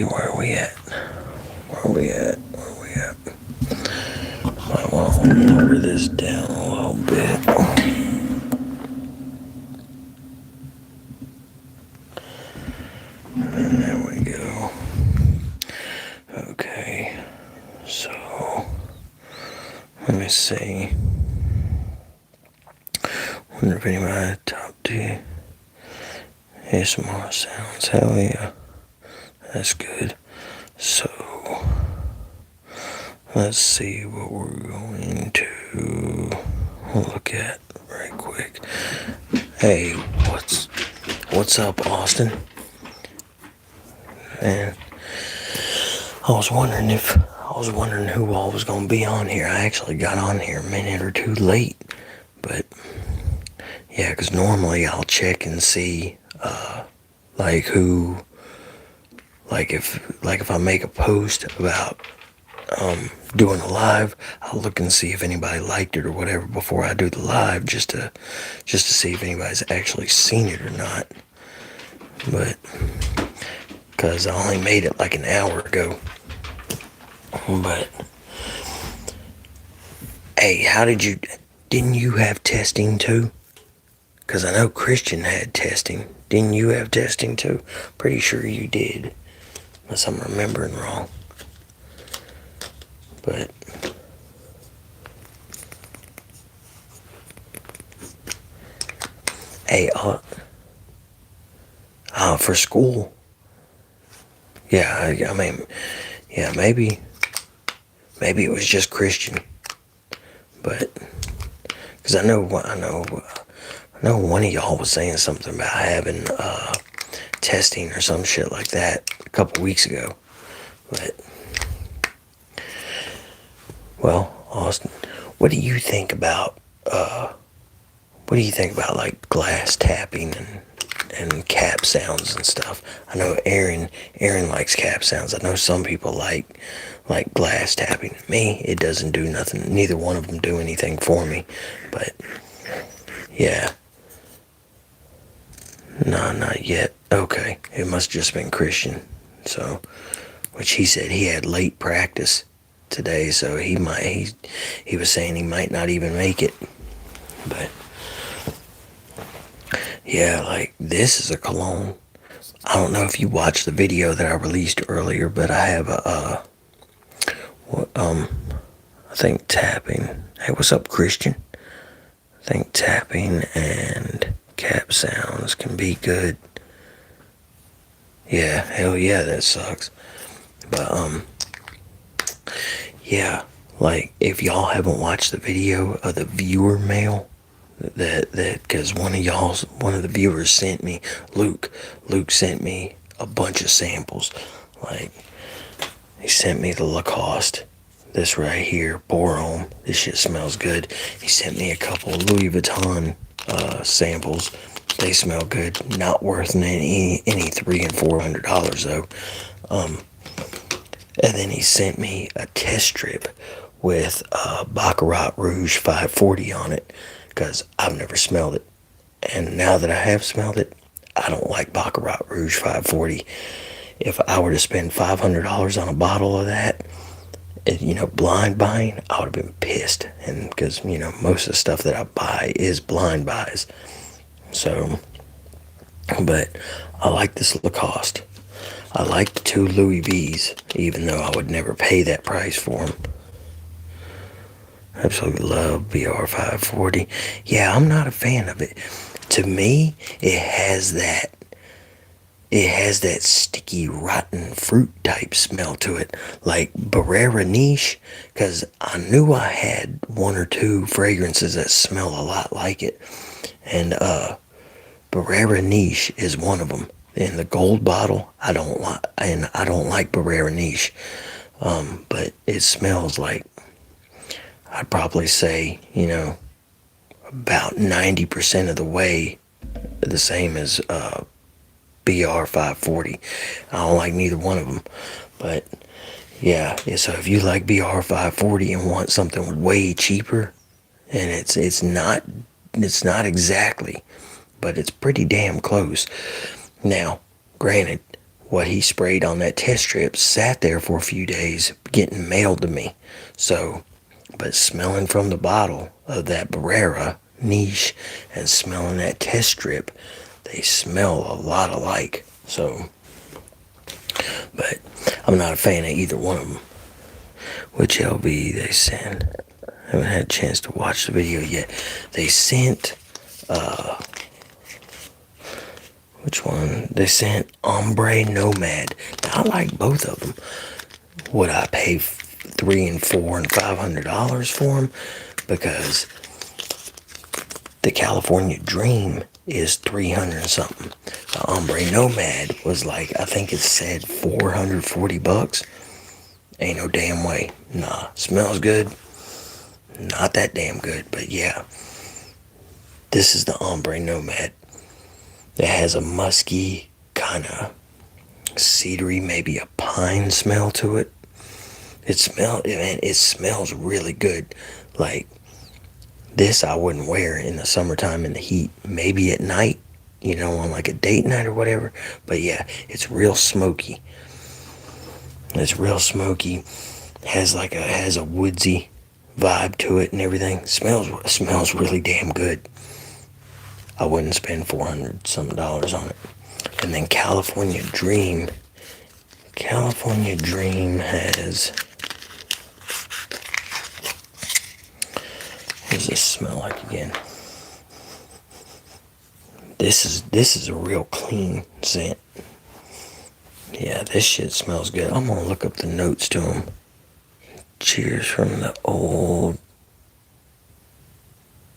Where are we at? Where are we at? Where are we at? Might want to lower this down a little bit. And there we go. Okay. So, let me see. Wonder if anybody top 2 ASMR sounds. Hell yeah. That's good. So, let's see what we're going to look at right quick. Hey, what's up, Austin? And I was wondering who all was gonna be on here. I actually got on here a minute or two late, but yeah, because normally I'll check and see, like who, like if I make a post about doing a live, I'll look and see if anybody liked it or whatever before I do the live, just to see if anybody's actually seen it or not. But because I only made it like an hour ago. But hey, didn't you have testing too? Because I know Christian had testing. Didn't you have testing too? Pretty sure you did, unless I'm remembering wrong. But hey, for school. Yeah, I mean, yeah, maybe it was just Christian, but because I know one of y'all was saying something about having testing or some shit like that a couple weeks ago. But well, Austin, what do you think about like glass tapping and cap sounds and stuff? I know Aaron likes cap sounds. I know some people like glass tapping. Me, it doesn't do nothing. Neither one of them do anything for me. But yeah. No, not yet. Okay. It must just been Christian. So, which he said he had late practice today, so he was saying he might not even make it. But yeah, like this is a Cologne. I don't know if you watched the video that I released earlier, but I have I think tapping. Hey, what's up, Christian? I think tapping and cap sounds can be good. Yeah, hell yeah, that sucks. But yeah, like if y'all haven't watched the video of the viewer mail, that because one of the viewers sent me, Luke sent me a bunch of samples. Like he sent me the Lacoste, this right here, Boron. This shit smells good. He sent me a couple Louis Vuitton samples. They smell good. Not worth any $300 and $400 though. And then he sent me a test strip with Baccarat Rouge 540 on it, because I've never smelled it. And now that I have smelled it, I don't like Baccarat Rouge 540. If I were to spend $500 on a bottle of that, blind buying, I would have been pissed. And because, most of the stuff that I buy is blind buys. So, but I like this Lacoste. I like the 2 Louis V's, even though I would never pay that price for them. Absolutely love BR 540. Yeah, I'm not a fan of it. To me, it has that sticky, rotten fruit type smell to it, like Barrera Niche, because I knew I had 1 or 2 fragrances that smell a lot like it, and Barrera Niche is one of them. In the gold bottle, I don't like Barrera Niche, but it smells like, I'd probably say, about 90% of the way the same as BR 540. I don't like neither one of them, but yeah. So if you like BR 540 and want something way cheaper, and it's not exactly, but it's pretty damn close. Now, granted, what he sprayed on that test strip sat there for a few days getting mailed to me. So, but smelling from the bottle of that Barrera niche and smelling that test strip, they smell a lot alike. So, but I'm not a fan of either one of them. Which LV they sent? I haven't had a chance to watch the video yet. They sent, which one? They sent Ombre Nomad. Now, I like both of them. Would I pay $300 and $400 and $500 for them? Because the California Dream is 300 something. The Ombre Nomad was like, I think it said $440. Ain't no damn way. Nah, smells good. Not that damn good, but yeah. This is the Ombre Nomad. It has a musky, kind of cedary, maybe a pine smell to it. It smells really good. Like, this I wouldn't wear in the summertime in the heat. Maybe at night, on like a date night or whatever. But yeah, it's real smoky. It's real smoky. Has a woodsy vibe to it and everything. Smells really damn good. I wouldn't spend $400 something on it. And then California Dream has, what does this smell like again? This is a real clean scent. Yeah, this shit smells good. I'm gonna look up the notes to them. Cheers from the old.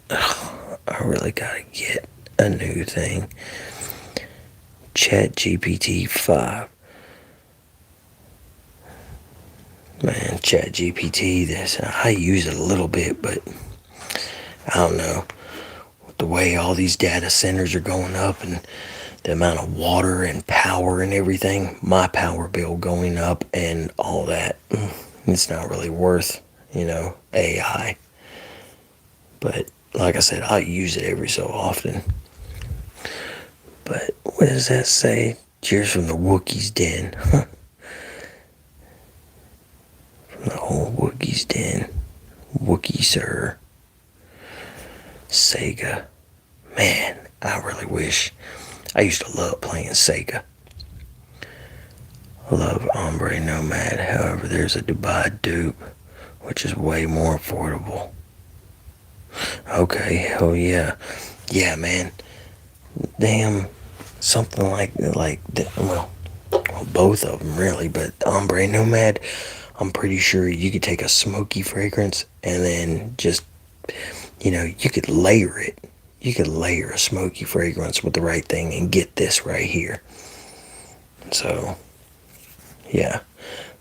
I really gotta get a new thing. ChatGPT 5. Man, ChatGPT, I use it a little bit, but I don't know. The way all these data centers are going up and the amount of water and power and everything, my power bill going up and all that, it's not really worth, AI. But like I said, I use it every so often. But what does that say? Cheers from the Wookiee's Den. From the old Wookiee's Den. Wookie Sir. Sega. Man, I really wish. I used to love playing Sega. I love Ombre Nomad. However, there's a Dubai dupe, which is way more affordable. Okay, hell yeah. Yeah, man. Damn, something like well, both of them really, but Ombre Nomad, I'm pretty sure you could take a smoky fragrance and then just, you could layer it. You could layer a smoky fragrance with the right thing and get this right here. So, yeah.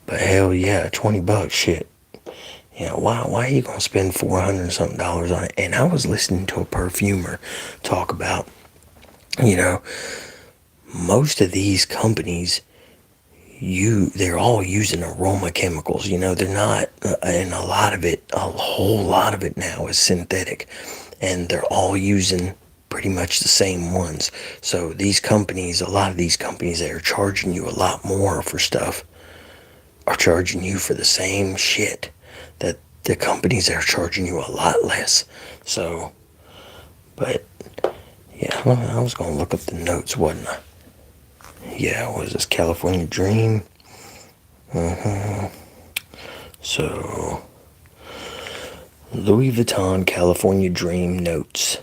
But hell yeah, $20, shit. Why are you gonna spend $400 something on it? And I was listening to a perfumer talk about, most of these companies, they're all using aroma chemicals. They're not, and a whole lot of it now is synthetic, and they're all using pretty much the same ones. So a lot of these companies that are charging you a lot more for stuff are charging you for the same shit that the companies that are charging you a lot less. So, but yeah, I was gonna look up the notes, wasn't I? Yeah, what is this, California Dream? So, Louis Vuitton California Dream notes.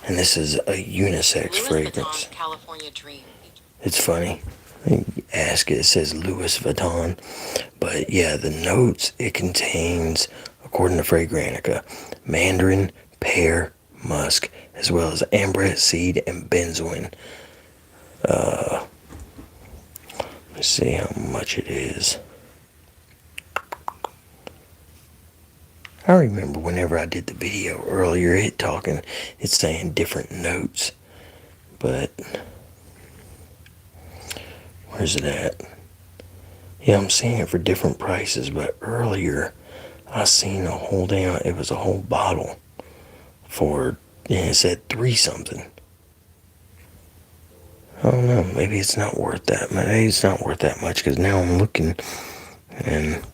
And this is a unisex fragrance. California Dream. It's funny. Ask it says Louis Vuitton. But yeah, the notes, it contains, according to Fragrantica, mandarin, pear, musk, as well as amber seed and benzoin. Let's see how much it is. I remember whenever I did the video earlier, it's saying different notes. But where's it at? Yeah, I'm seeing it for different prices, but earlier I seen it was a whole bottle for, and it said 3 something. I don't know. Maybe it's not worth that. Maybe it's not worth that much because now I'm looking, and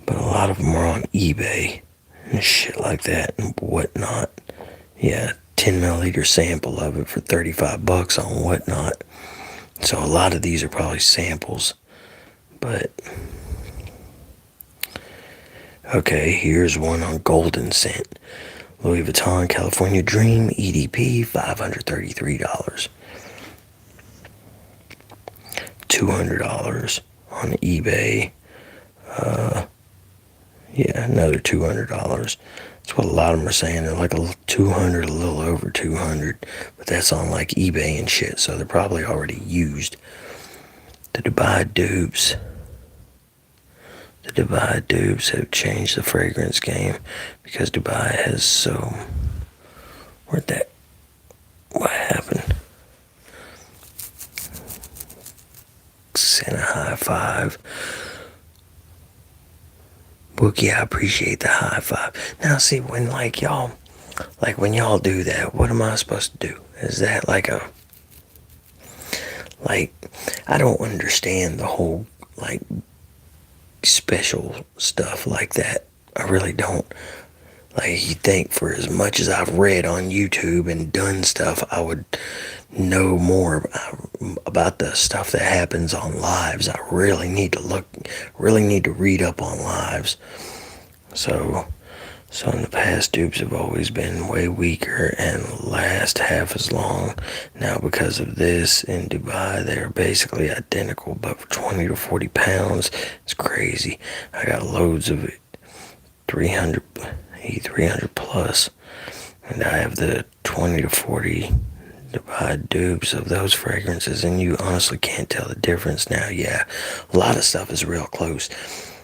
but a lot of them are on eBay and shit like that and whatnot. Yeah, 10 milliliter sample of it for $35 on whatnot. So a lot of these are probably samples, but okay, here's one on Golden Scent. Louis Vuitton California Dream EDP, $533. $200 on eBay. Yeah, another $200. That's what a lot of them are saying. They're like a 200, a little over 200, but that's on like eBay and shit, so they're probably already used. The Dubai dupes. The Dubai dupes have changed the fragrance game because Dubai has so. What happened? Send a high five. Bookie, I appreciate the high five. Now, see, when when y'all do that, what am I supposed to do? Is that I don't understand the whole, special stuff like that. I really don't. You think for as much as I've read on YouTube and done stuff, I would know more about the stuff that happens on lives. I really need to read up on lives. So in the past, dupes have always been way weaker and last half as long. Now, because of this in Dubai, they're basically identical, but for 20 to 40 pounds, it's crazy. I got loads of it, 300 plus, and I have the 20 to 40 Dubai dupes of those fragrances, and you honestly can't tell the difference now. Yeah, a lot of stuff is real close,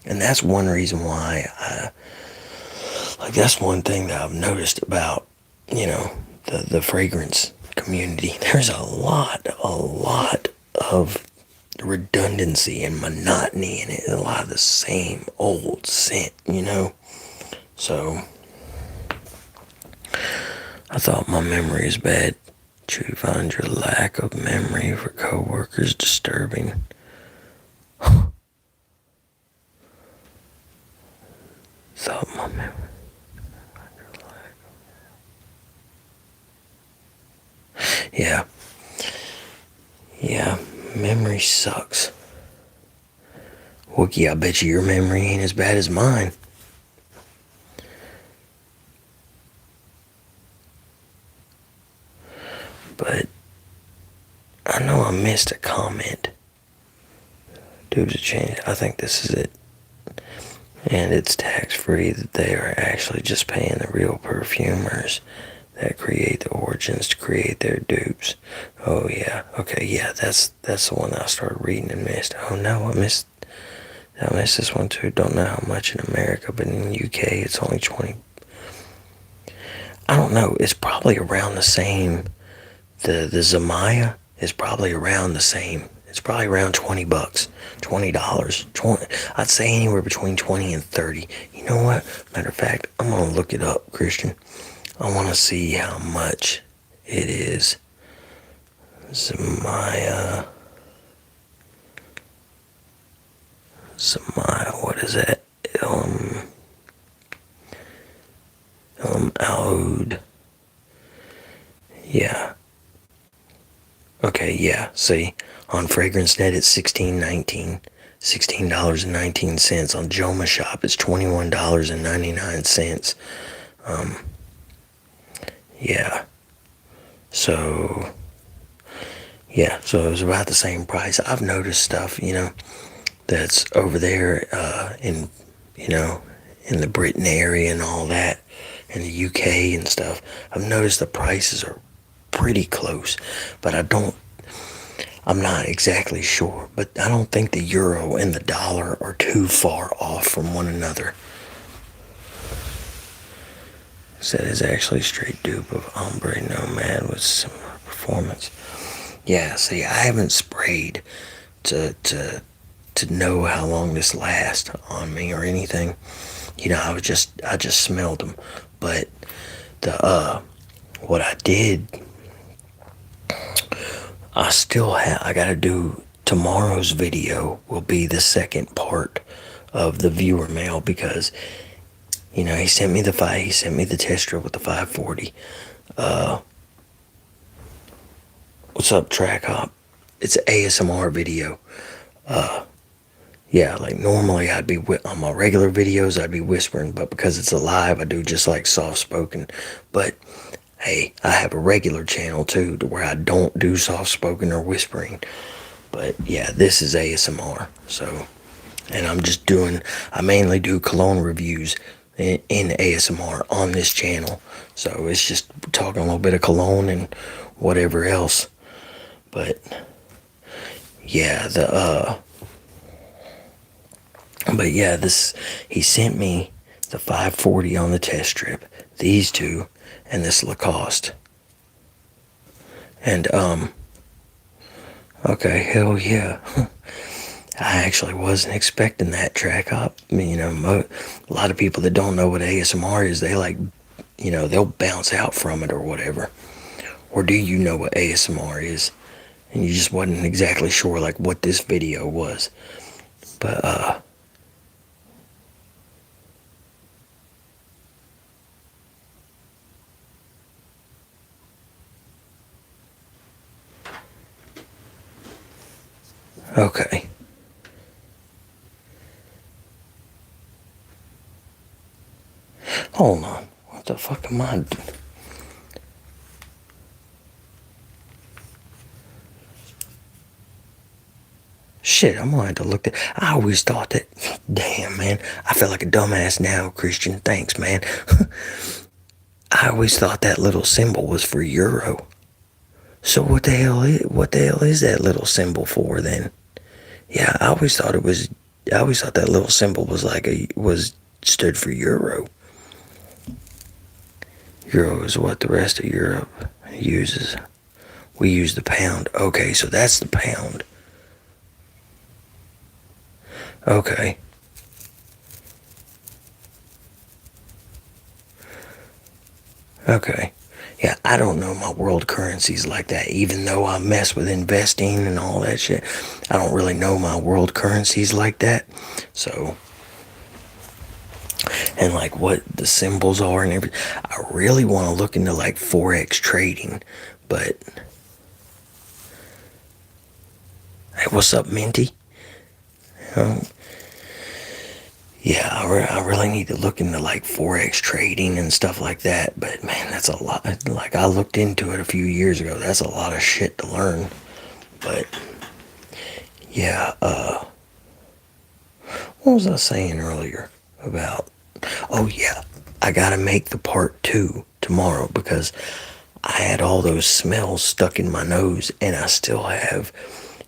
and that's one reason why that's one thing that I've noticed about, the fragrance community. There's a lot of redundancy and monotony in it. A lot of the same old scent, So, I thought my memory is bad. You find your lack of memory for coworkers disturbing. Thought my memory. Yeah. Yeah, memory sucks. Wookie, I bet you your memory ain't as bad as mine. But I know I missed a comment. Dude's a change. I think this is it. And it's tax-free that they are actually just paying the real perfumers that create the origins to create their dupes. Oh yeah, okay, yeah, that's the one that I started reading and missed. Oh no, I missed this one too. Don't know how much in America, but in the UK it's only 20. I don't know, it's probably around the same. The Zamaya is probably around the same. It's probably around $20, $20. I'd say anywhere between 20 and 30. You know what? Matter of fact, I'm gonna look it up, Christian. I want to see how much it is. Zamaya, what is that? Oud. Yeah. Okay, yeah, see, on FragranceNet it's $16.19. On Joma Shop it's $21.99. Yeah. So it was about the same price. I've noticed stuff, that's over there in the Britain area and all that, in the UK and stuff. I've noticed the prices are pretty close, but I'm not exactly sure, but I don't think the euro and the dollar are too far off from one another. That is actually straight dupe of Ombre Nomad with similar performance. Yeah, see, I haven't sprayed to know how long this lasts on me or anything. I just smelled them, but what I did I gotta do tomorrow's video will be the second part of the viewer mail because he sent me he sent me the test strip with the 540. What's up, track hop? It's an ASMR video. Yeah, like normally I'd be on my regular videos I'd be whispering, but because it's a live I do just like soft spoken. But hey, I have a regular channel too to where I don't do soft spoken or whispering. But yeah, this is ASMR. So, and I mainly do cologne reviews in ASMR on this channel. So it's just talking a little bit of cologne and whatever else. But yeah, this he sent me the 540 on the test strip, these two, and this Lacoste. And okay, hell yeah. I actually wasn't expecting that, track up. I mean, a lot of people that don't know what ASMR is, they they'll bounce out from it or whatever. Or do you know what ASMR is? And you just wasn't exactly sure like what this video was. But okay. Hold on. What the fuck am I doing? Shit, I'm gonna have to look at. I always thought that. Damn, man. I feel like a dumbass now, Christian. Thanks, man. I always thought that little symbol was for euro. So what the hell is that little symbol for then? Yeah, I always thought it was. I always thought that little symbol was stood for euro. Euro is what the rest of Europe uses. We use the pound. Okay, so that's the pound. Okay. Okay. Yeah, I don't know my world currencies like that. Even though I mess with investing and all that shit, I don't really know my world currencies like that. So, and like what the symbols are and everything. I really want to look into like Forex trading, but hey, what's up, Minty? Um, yeah, I really need to look into like Forex trading and stuff like that. But man, that's a lot. Like I looked into it a few years ago. That's a lot of shit to learn. But yeah, what was I saying earlier about? Oh yeah, I gotta make the part 2 tomorrow because I had all those smells stuck in my nose, and I still have.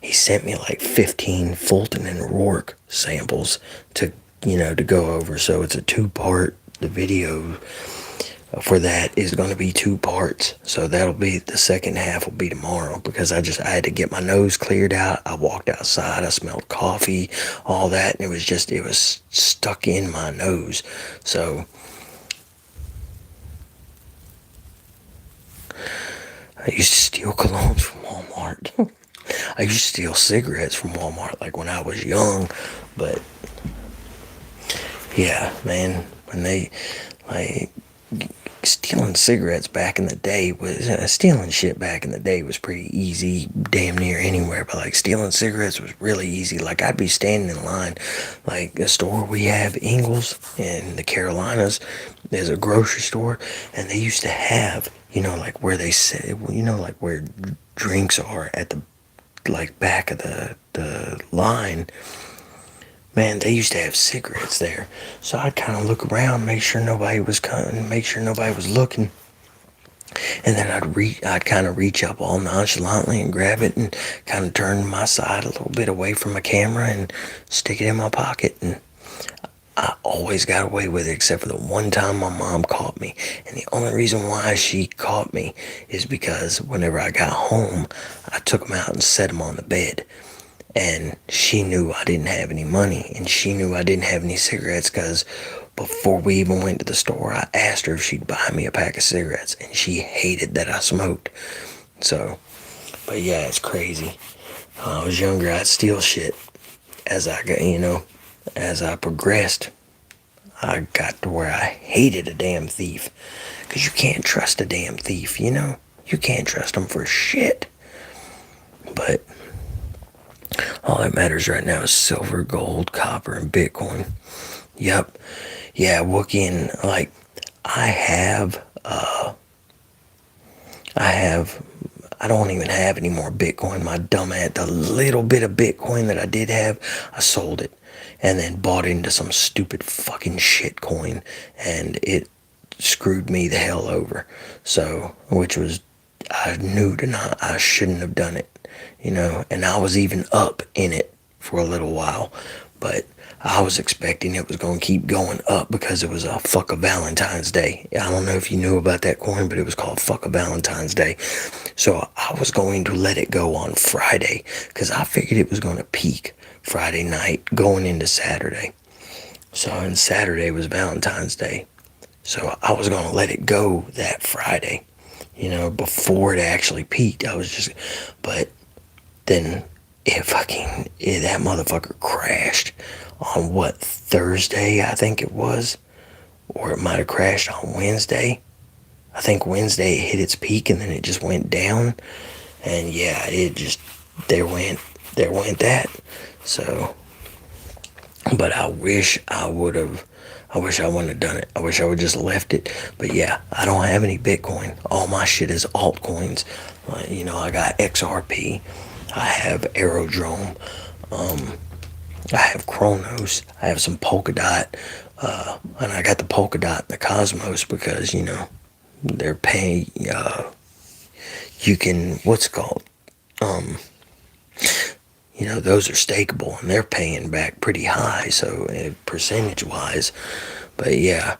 He sent me like 15 Fulton and Rourke samples to to go over. So it's a 2-part. The video for that is going to be 2 parts. So that'll be the second half will be tomorrow because I had to get my nose cleared out. I walked outside. I smelled coffee, all that, and it was stuck in my nose. So I used to steal colognes from Walmart. I used to steal cigarettes from Walmart like when I was young, but yeah, man, when they like stealing cigarettes back in the day was stealing shit back in the day was pretty easy, damn near anywhere. But like stealing cigarettes was really easy. Like I'd be standing in line, like a store we have, Ingles in the Carolinas. There's a grocery store, and they used to have, like where they say, like where drinks are at the like back of the line. Man, they used to have cigarettes there. So I'd kind of look around, make sure nobody was coming, make sure nobody was looking. And then I'd kind of reach up all nonchalantly and grab it and kind of turn my side a little bit away from my camera and stick it in my pocket. And I always got away with it except for the one time my mom caught me. And the only reason why she caught me is because whenever I got home, I took them out and set them on the bed. And she knew I didn't have any money, and she knew I didn't have any cigarettes because before we even went to the store, I asked her if she'd buy me a pack of cigarettes, and she hated that I smoked. So But yeah, it's crazy. When I was younger, I'd steal shit. As I got, as I progressed, I got to where I hated a damn thief. Because you can't trust a damn thief, You can't trust them for shit. But all that matters right now is silver, gold, copper, and Bitcoin. Yep. Yeah, Wookie, and like, I have, I don't even have any more Bitcoin. My dumb ass, the little bit of Bitcoin that I did have, I sold it and then bought into some stupid fucking shit coin, and it screwed me the hell over. So, which was, I knew I shouldn't have done it, and I was even up in it for a little while, but I was expecting it was going to keep going up because it was a fuck a Valentine's Day. I don't know if you knew about that coin, but it was called fuck a Valentine's Day. So I was going to let it go on Friday because I figured it was going to peak Friday night going into Saturday. So, and Saturday was Valentine's Day. So I was going to let it go that Friday, before it actually peaked. But then that motherfucker crashed on Thursday, I think it was, or it might have crashed on Wednesday. I think Wednesday it hit its peak and then it just went down, and yeah, there went that. So, but I wish I wouldn't have done it. I wish I would just left it. But yeah, I don't have any Bitcoin. All my shit is altcoins. I got XRP. I have Aerodrome. I have Chronos. I have some Polkadot. And I got the Polkadot and the Cosmos because, they're paying, you can, what's it called? Those are stakeable and they're paying back pretty high. So percentage wise, but yeah,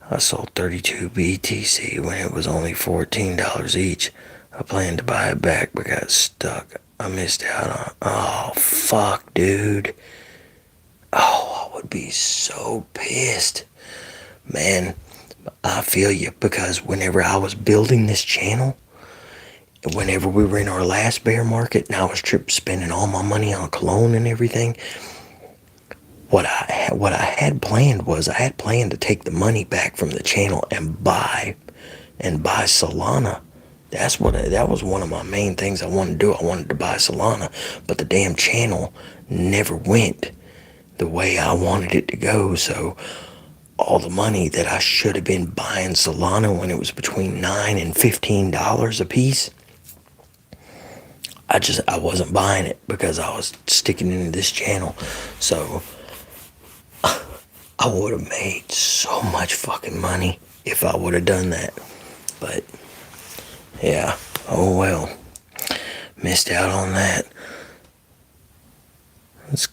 I sold 32 BTC when it was only $14 each. I planned to buy it back, but got stuck. I missed out on, oh, fuck, dude. Oh, I would be so pissed. Man, I feel you, because whenever I was building this channel, whenever we were in our last bear market, and I was spending all my money on Cologne and everything, what I had planned was I had planned to take the money back from the channel and buy Solana. That was one of my main things I wanted to do. I wanted to buy Solana, but the damn channel never went the way I wanted it to go. So all the money that I should have been buying Solana when it was between $9 and $15 a piece, I wasn't buying it because I was sticking into this channel. So I would have made so much fucking money if I would have done that. But yeah, oh well, missed out on that. It's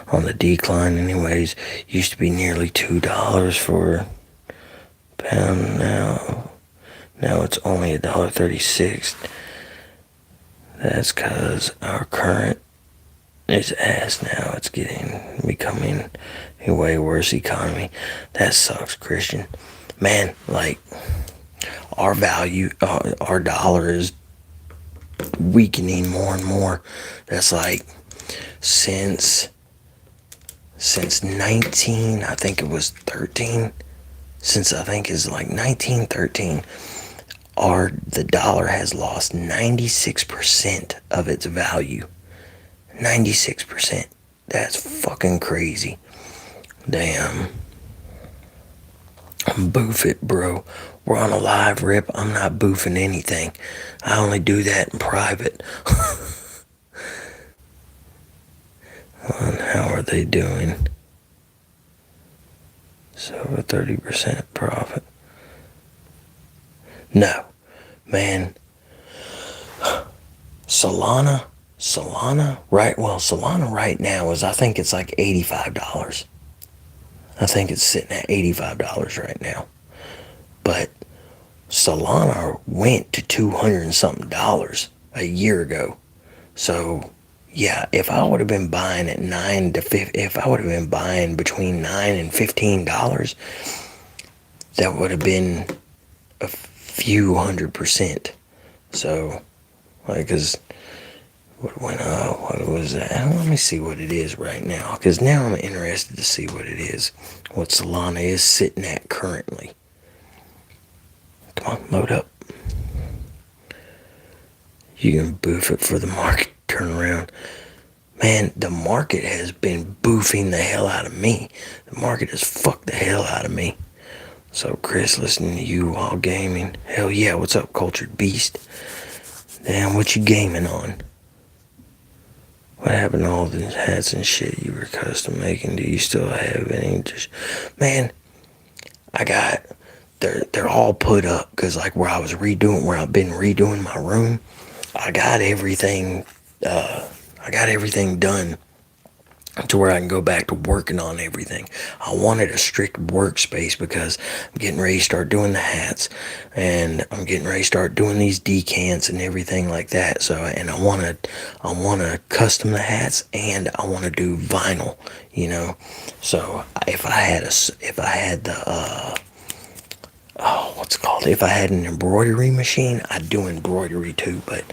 on the decline anyways. Used to be nearly $2 for a pound. Now it's only $1.36. That's cause our current is ass now. It's becoming a way worse economy. That sucks, Christian. Man, like, our value, our dollar is weakening more and more. That's like since 19, I think it was 13. Since I think it's like 1913, the dollar has lost 96% of its value. 96%. That's fucking crazy. Damn. Boof it, bro. We're on a live rip. I'm not boofing anything. I only do that in private. And how are they doing? So a 30% profit. No, man. Solana right? Well, Solana right now I think it's like $85. I think it's sitting at $85 right now. But Solana went to $200 and something a year ago. So yeah, if I would have been buying at if I would have been buying between $9 and $15, that would have been a few 100%. So, like, cause what was that? Let me see what it is right now, cause now I'm interested to see what it is, what Solana is sitting at currently. Come on, load up. You can boof it for the market turn around. Man, the market has been boofing the hell out of me. The market has fucked the hell out of me. So, Chris, listening to you while gaming. Hell yeah, what's up, Cultured Beast? Damn, what you gaming on? What happened to all these hats and shit you were custom making? Do you still have any? Man, I got, they're all put up, because like where I've been redoing my room, I got everything, done to where I can go back to working on everything. I wanted a strict workspace because I'm getting ready to start doing the hats, and I'm getting ready to start doing these decants and everything like that. So, and I want to custom the hats, and I want to do vinyl, you know. So if I had the what's it called? If I had an embroidery machine, I'd do embroidery too, but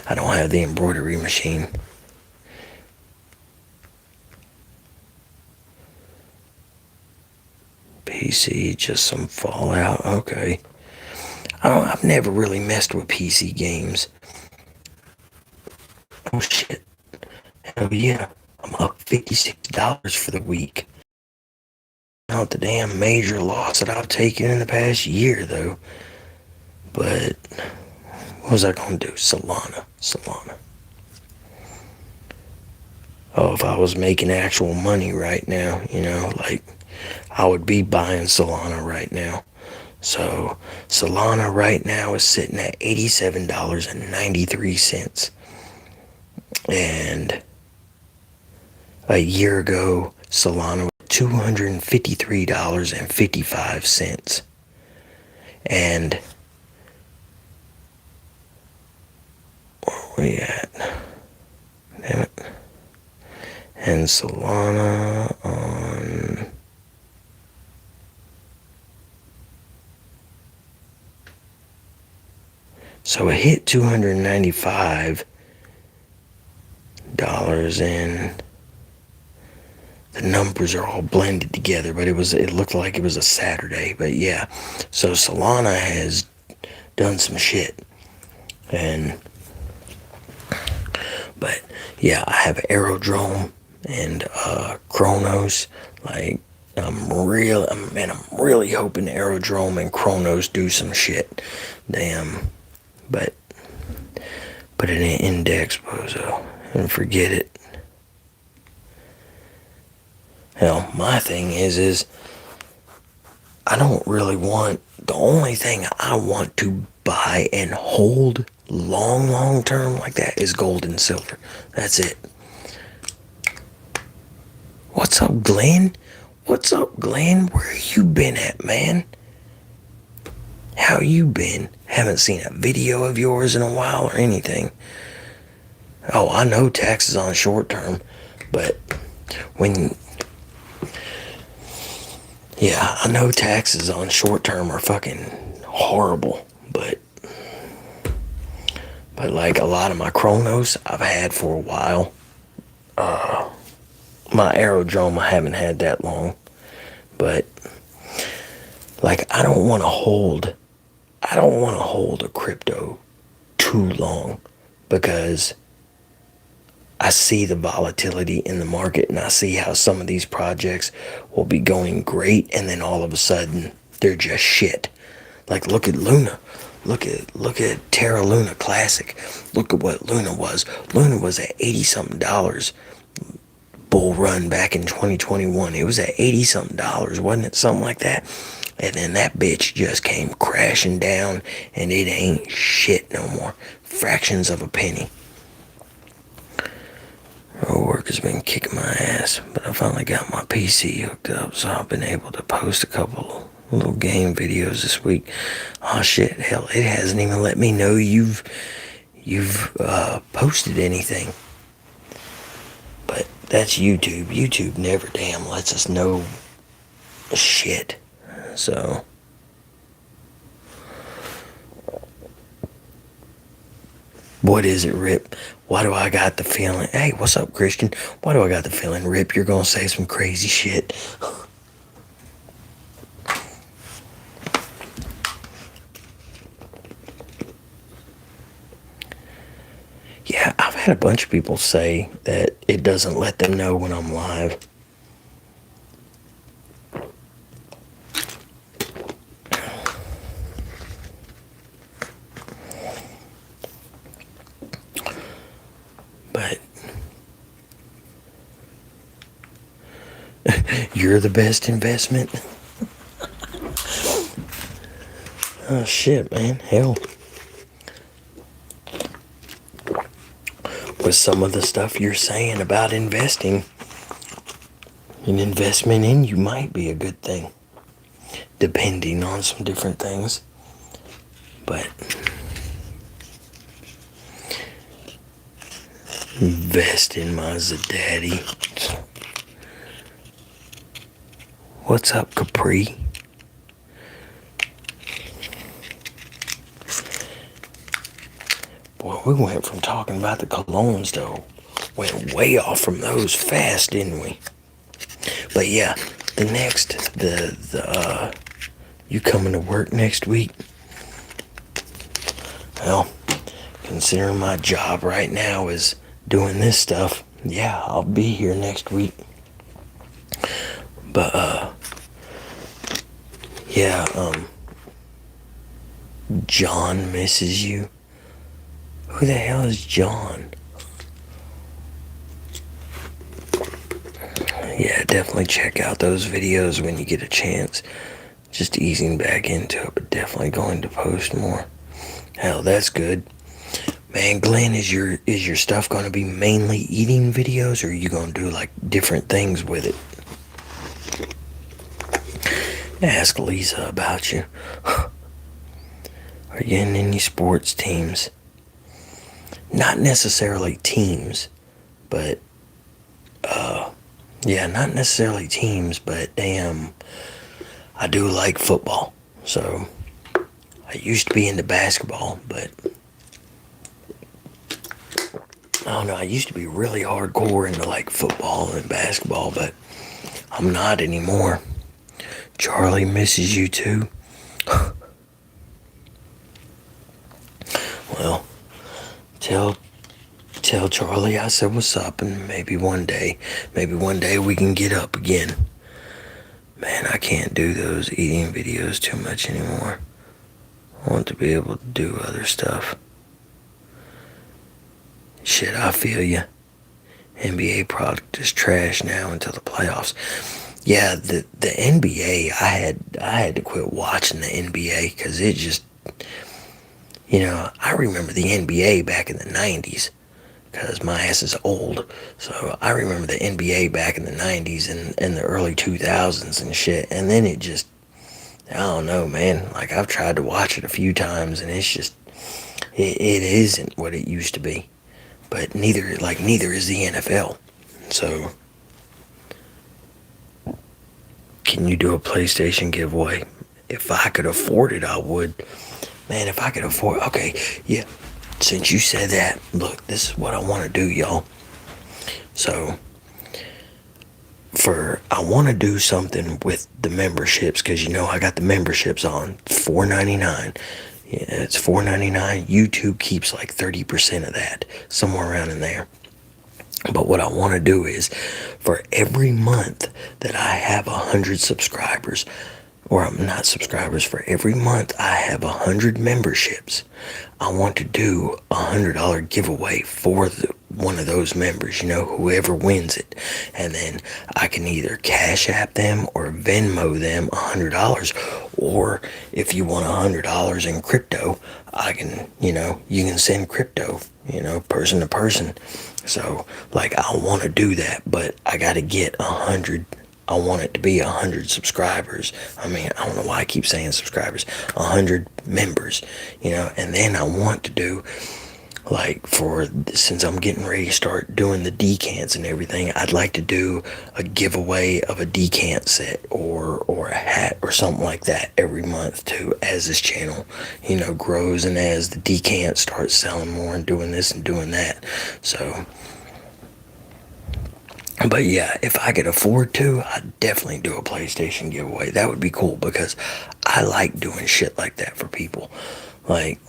I don't have the embroidery machine. PC, just some Fallout. Okay. I've never really messed with PC games. Oh shit. Hell yeah. I'm up $56 for the week. Not the damn major loss that I've taken in the past year, though. But what was I gonna do? Solana. Oh, if I was making actual money right now, you know, like, I would be buying Solana right now. So Solana right now is sitting at $87.93. And a year ago, Solana was $253.55. And where are we at? Damn it. And Solana on... So it hit $295, and the numbers are all blended together, but it looked like it was a Saturday. But yeah, so Solana has done some shit. But yeah, I have Aerodrome and Chronos. Like, I'm really hoping Aerodrome and Chronos do some shit. Damn. But put it in index, bozo, and forget it. Hell, my thing is I don't really want, the only thing I want to buy and hold long term like that is gold and silver. That's it. What's up, Glenn? Where you been at, man? How you been? Haven't seen a video of yours in a while or anything. Oh, I know taxes on short term, but yeah, I know taxes on short term are fucking horrible, but like a lot of my Chronos I've had for a while. My Aerodrome I haven't had that long, but like I don't want to hold a crypto too long, because I see the volatility in the market, and I see how some of these projects will be going great, and then all of a sudden they're just shit. Like, look at Luna. Look at Terra Luna Classic. Look at what Luna was. Luna was at 80 something dollars bull run back in 2021. It was at 80 something dollars, wasn't it? Something like that. And then that bitch just came crashing down, and it ain't shit no more. Fractions of a penny. Road work has been kicking my ass, but I finally got my PC hooked up, so I've been able to post a couple little game videos this week. Oh shit, hell, it hasn't even let me know you've posted anything. But that's YouTube. YouTube never damn lets us know shit. So What is it, Rip? Why do I got the feeling? Hey, what's up, Christian? Why do I got the feeling, Rip, you're gonna say some crazy shit? Yeah, I've had a bunch of people say that it doesn't let them know when I'm live. But you're the best investment. Oh shit, man. Hell. With some of the stuff you're saying about investing, an investment in you might be a good thing, depending on some different things. But invest in my daddy. What's up, Capri? Boy, we went from talking about the colognes though, went way off from those fast, didn't we? But yeah, you coming to work next week? Well, considering my job right now is doing this stuff, yeah, I'll be here next week. But yeah, John misses you. Who the hell is John? Yeah, definitely check out those videos when you get a chance. Just easing back into it, but definitely going to post more. Hell, that's good. Man, Glenn, is your stuff going to be mainly eating videos, or are you going to do like different things with it? Ask Lisa about you. Are you in any sports teams? Not necessarily teams, but yeah, not necessarily teams, but damn, I do like football. So I used to be into basketball, but I don't know, I used to be really hardcore into like football and basketball, but I'm not anymore. Charlie misses you too. Well, tell Charlie I said what's up, and maybe one day we can get up again. Man, I can't do those eating videos too much anymore. I want to be able to do other stuff. Shit, I feel you. NBA product is trash now until the playoffs. Yeah, the NBA, I had to quit watching the NBA because it just, I remember the NBA back in the 90s because my ass is old. So I remember the NBA back in the 90s and the early 2000s and shit. And then it just, I don't know, man. Like, I've tried to watch it a few times and it's just, it isn't what it used to be. But neither is the NFL. So, can you do a PlayStation giveaway? If I could afford it, I would. Man, if I could afford, okay, yeah. Since you said that, look, this is what I want to do, y'all. So, I want to do something with the memberships, because I got the memberships on $4.99. Yeah, it's $4.99. YouTube keeps like 30% of that, somewhere around in there. But what I want to do is, for every month that I have 100 subscribers, or I'm not subscribers, for every month I have 100 memberships, I want to do $100 giveaway for one of those members, whoever wins it. And then I can either Cash App them or Venmo them $100. Or if you want $100 in crypto, I can, you can send crypto, person to person. So, like, I want to do that, but I got to get 100. I want it to be 100 subscribers. I mean, I don't know why I keep saying subscribers. 100 members, and then I want to do like for since I'm getting ready to start doing the decants and everything, I'd like to do a giveaway of a decant set or a hat or something like that every month too, as this channel, grows, and as the decant starts selling more and doing this and doing that. So, but yeah, if I could afford to, I'd definitely do a PlayStation giveaway. That would be cool because I like doing shit like that for people. Like,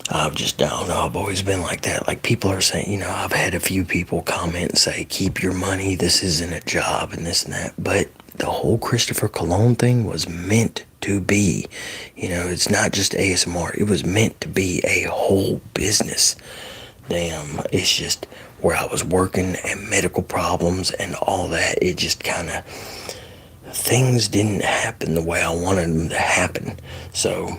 I don't know, I've always been like that. Like, people are saying, I've had a few people comment and say, keep your money, this isn't a job, and this and that. But the whole Christopher Cologne thing was meant to be. It's not just ASMR, it was meant to be a whole business. Damn, it's just where I was working and medical problems and all that. It just kind of, things didn't happen the way I wanted them to happen. So,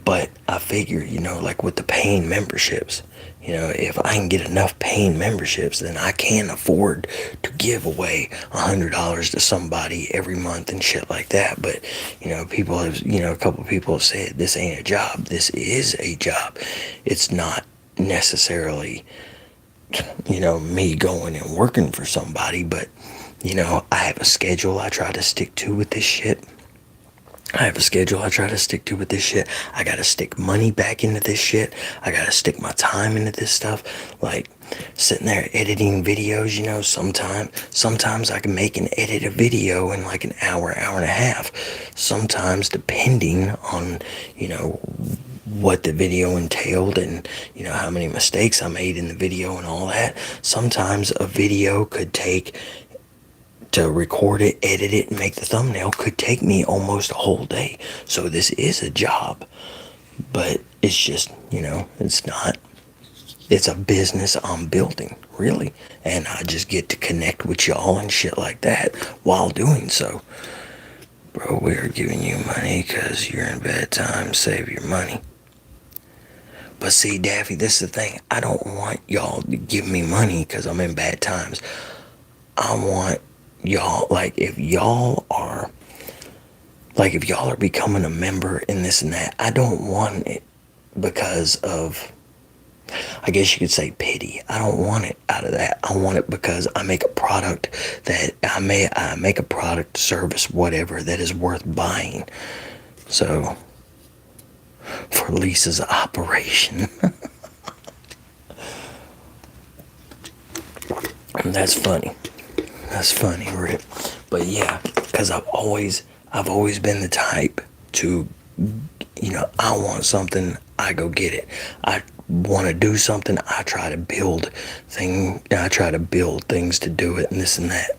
but I figure, like with the paying memberships, if I can get enough paying memberships, then I can afford to give away $100 to somebody every month and shit like that. But, people have, a couple of people have said this ain't a job. This is a job. It's not necessarily, me going and working for somebody, but, I have a schedule I try to stick to with this shit. I have a schedule I try to stick to with this shit. I gotta stick money back into this shit. I gotta stick my time into this stuff. Like, sitting there editing videos, sometimes I can make and edit a video in like an hour, hour and a half. Sometimes, depending on, what the video entailed and, how many mistakes I made in the video and all that. Sometimes a video could take, to record it, edit it, and make the thumbnail, could take me almost a whole day. So this is a job, but it's just, it's not, it's a business I'm building, really. And I just get to connect with y'all and shit like that while doing so. Bro, we are giving you money because you're in bad times. Save your money. But see, Daffy, this is the thing. I don't want y'all to give me money because I'm in bad times. I want y'all, if y'all are becoming a member in this and that, I don't want it because of, I guess you could say, pity. I don't want it out of that. I want it because I make a product that I make a product, service, whatever, that is worth buying. So, for Lisa's operation. And that's funny. That's funny, Rip. But yeah, because I've always been the type to, I want something, I go get it. I want to do something, I try to build things to do it, and this and that.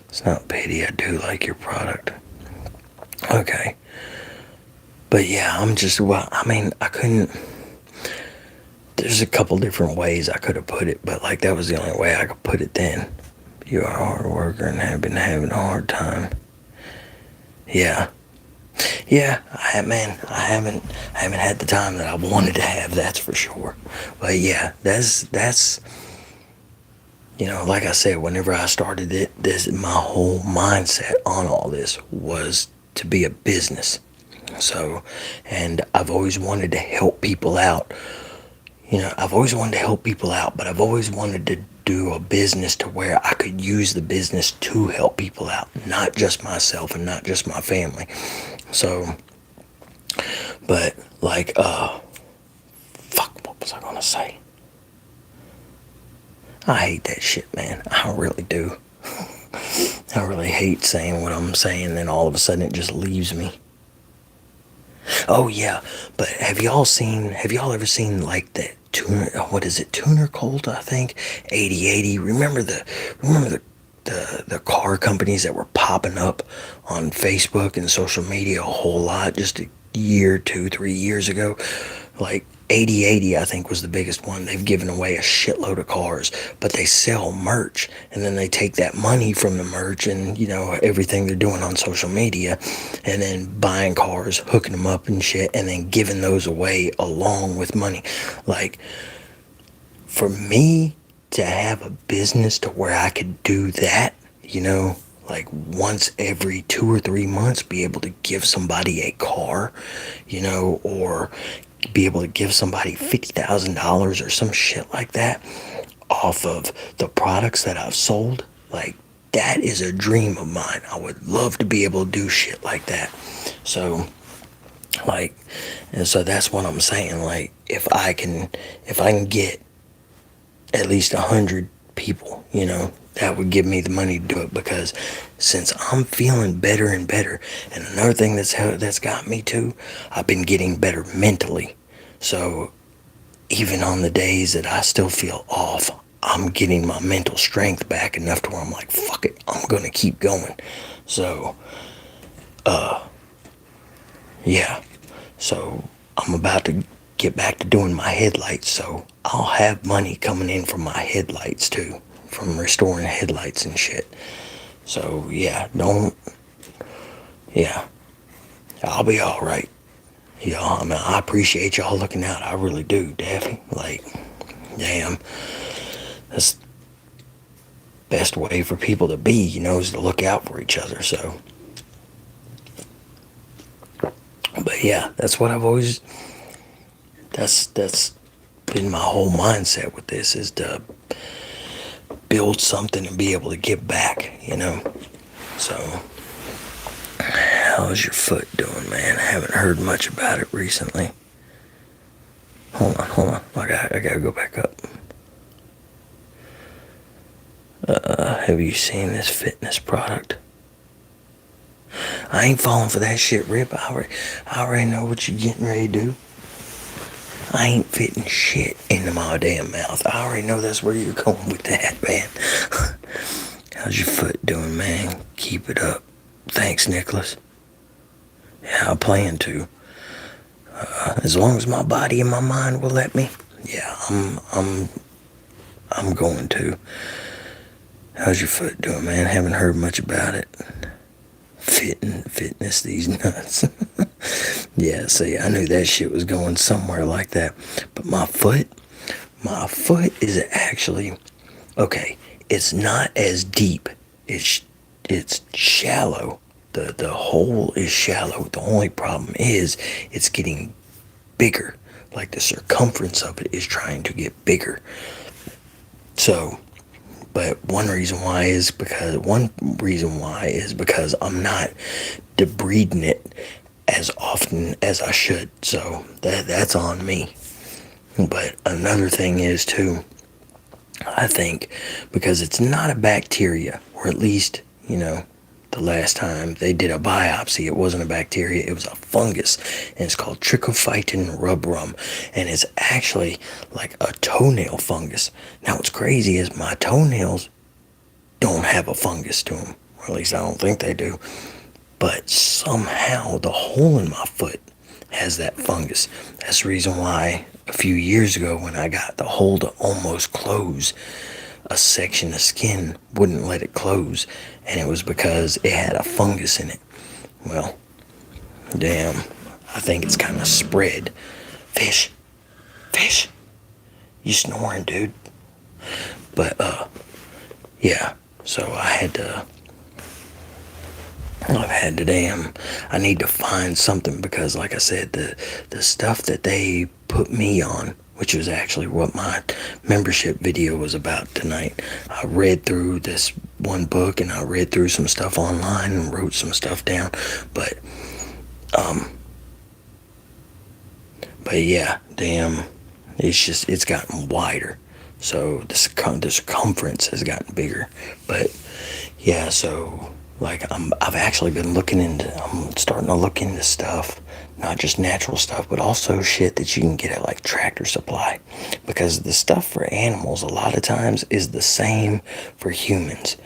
It's not pity, I do like your product. Okay. But yeah, I couldn't, there's a couple different ways I could have put it, but that was the only way I could put it then. You are a hard worker and have been having a hard time. Yeah. Yeah, I haven't had the time that I wanted to have, that's for sure. But yeah, that's like I said, whenever I started it, my whole mindset on all this was to be a business. So, and I've always wanted to help people out. I've always wanted to help people out, but I've always wanted to do a business to where I could use the business to help people out, not just myself and not just my family. So, but fuck, what was I gonna say? I hate that shit, man. I really do. I really hate saying what I'm saying, then all of a sudden it just leaves me. Oh yeah, but have y'all ever seen that tuner, what is it, tuner cult, I think, 8080? Remember the car companies that were popping up on Facebook and social media a whole lot just a year, 2, 3 years ago? 8080, I think, was the biggest one. They've given away a shitload of cars, but they sell merch, and then they take that money from the merch and, everything they're doing on social media, and then buying cars, hooking them up and shit, and then giving those away along with money. For me to have a business to where I could do that, once every 2 or 3 months, be able to give somebody a car, or be able to give somebody $50,000 or some shit like that off of the products that I've sold, like that is a dream of mine. I would love to be able to do shit like that. So like, and so that's what I'm saying. Like, if I can get at least 100 people, that would give me the money to do it, because since I'm feeling better and better, and another thing that's got me too, I've been getting better mentally. So even on the days that I still feel off, I'm getting my mental strength back enough to where I'm like, fuck it, I'm gonna keep going. So, yeah. So I'm about to get back to doing my headlights. So I'll have money coming in from my headlights too, from restoring headlights and shit. So yeah, yeah, I'll be all right. Y'all, I mean, I appreciate y'all looking out. I really do, Daffy. Like, damn, that's the best way for people to be, is to look out for each other. So, but yeah, that's what I've always. That's been my whole mindset with this, is to build something and be able to give back. So, how's your foot doing, man? I haven't heard much about it recently. Hold on. I gotta go back up. Have you seen this fitness product? I ain't falling for that shit, Rip. I already know what you're getting ready to do. I ain't fitting shit into my damn mouth. I already know that's where you're going with that, man. How's your foot doing, man? Keep it up. Thanks, Nicholas. Yeah, I plan to. As long as my body and my mind will let me. Yeah, I'm going to. How's your foot doing, man? Haven't heard much about it. Fitness, these nuts. Yeah, see, I knew that shit was going somewhere like that. But my foot is actually, okay, it's not as deep. It's shallow. The hole is shallow. The only problem is it's getting bigger. Like the circumference of it is trying to get bigger. So, but one reason why is because I'm not debriding it as often as I should. So that's on me. But another thing is too, I think, because it's not a bacteria, or at least, the last time they did a biopsy, it wasn't a bacteria, it was a fungus, and it's called Trichophyton rubrum, and it's actually like a toenail fungus. Now what's crazy is my toenails don't have a fungus to them, or at least I don't think they do, but somehow the hole in my foot has that fungus. That's the reason why a few years ago, when I got the hole to almost close, a section of skin wouldn't let it close, and it was because it had a fungus in it. Well, damn, I think it's kind of spread. Fish, you snoring, dude. But yeah, so I need to find something, because like I said, the stuff that they put me on, which was actually what my membership video was about tonight. I read through this one book, and I read through some stuff online and wrote some stuff down. But yeah, damn, it's gotten wider. So the circumference has gotten bigger. But yeah, so like I'm starting to look into stuff, not just natural stuff, but also shit that you can get at like Tractor Supply, because the stuff for animals a lot of times is the same for humans,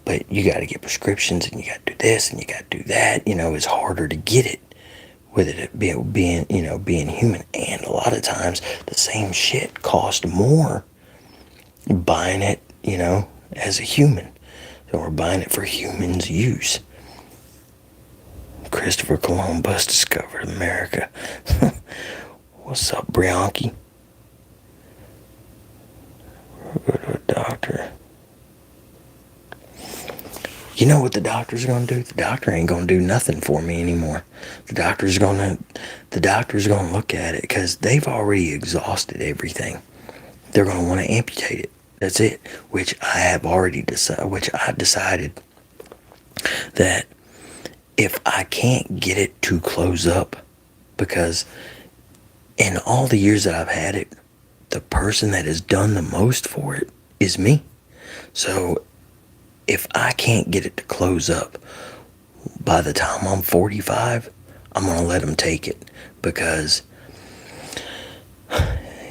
but you got to get prescriptions, and you got to do this and you got to do that. It's harder to get it with it being human, and a lot of times the same shit costs more buying it, as a human. So we're buying it for humans' use. Christopher Columbus discovered America. What's up, Bianchi? We'll go to a doctor. You know what the doctor's gonna do? The doctor ain't gonna do nothing for me anymore. The doctor's gonna, the doctor's gonna look at it because they've already exhausted everything. They're gonna want to amputate it. That's it. Which I have already decided. Which I decided that if I can't get it to close up, because in all the years that I've had it, the person that has done the most for it is me. So if I can't get it to close up by the time I'm 45, I'm going to let them take it. Because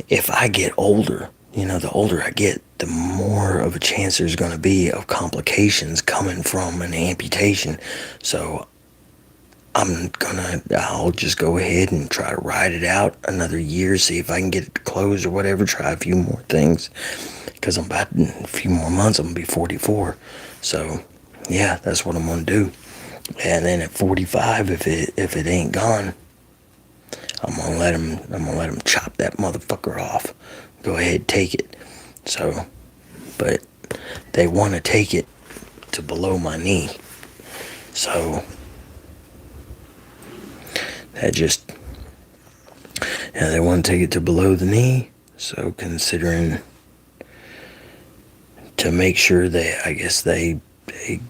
if I get older, the older I get, the more of a chance there's going to be of complications coming from an amputation. So I'll just go ahead and try to ride it out another year, see if I can get it to close or whatever, try a few more things. Because in a few more months, I'm going to be 44. So, yeah, that's what I'm going to do. And then at 45, if it ain't gone, I'm gonna let him chop that motherfucker off. Go ahead, take it. So, but they want to take it to below my knee. So that just, yeah, they want to take it to below the knee. So considering to make sure I guess they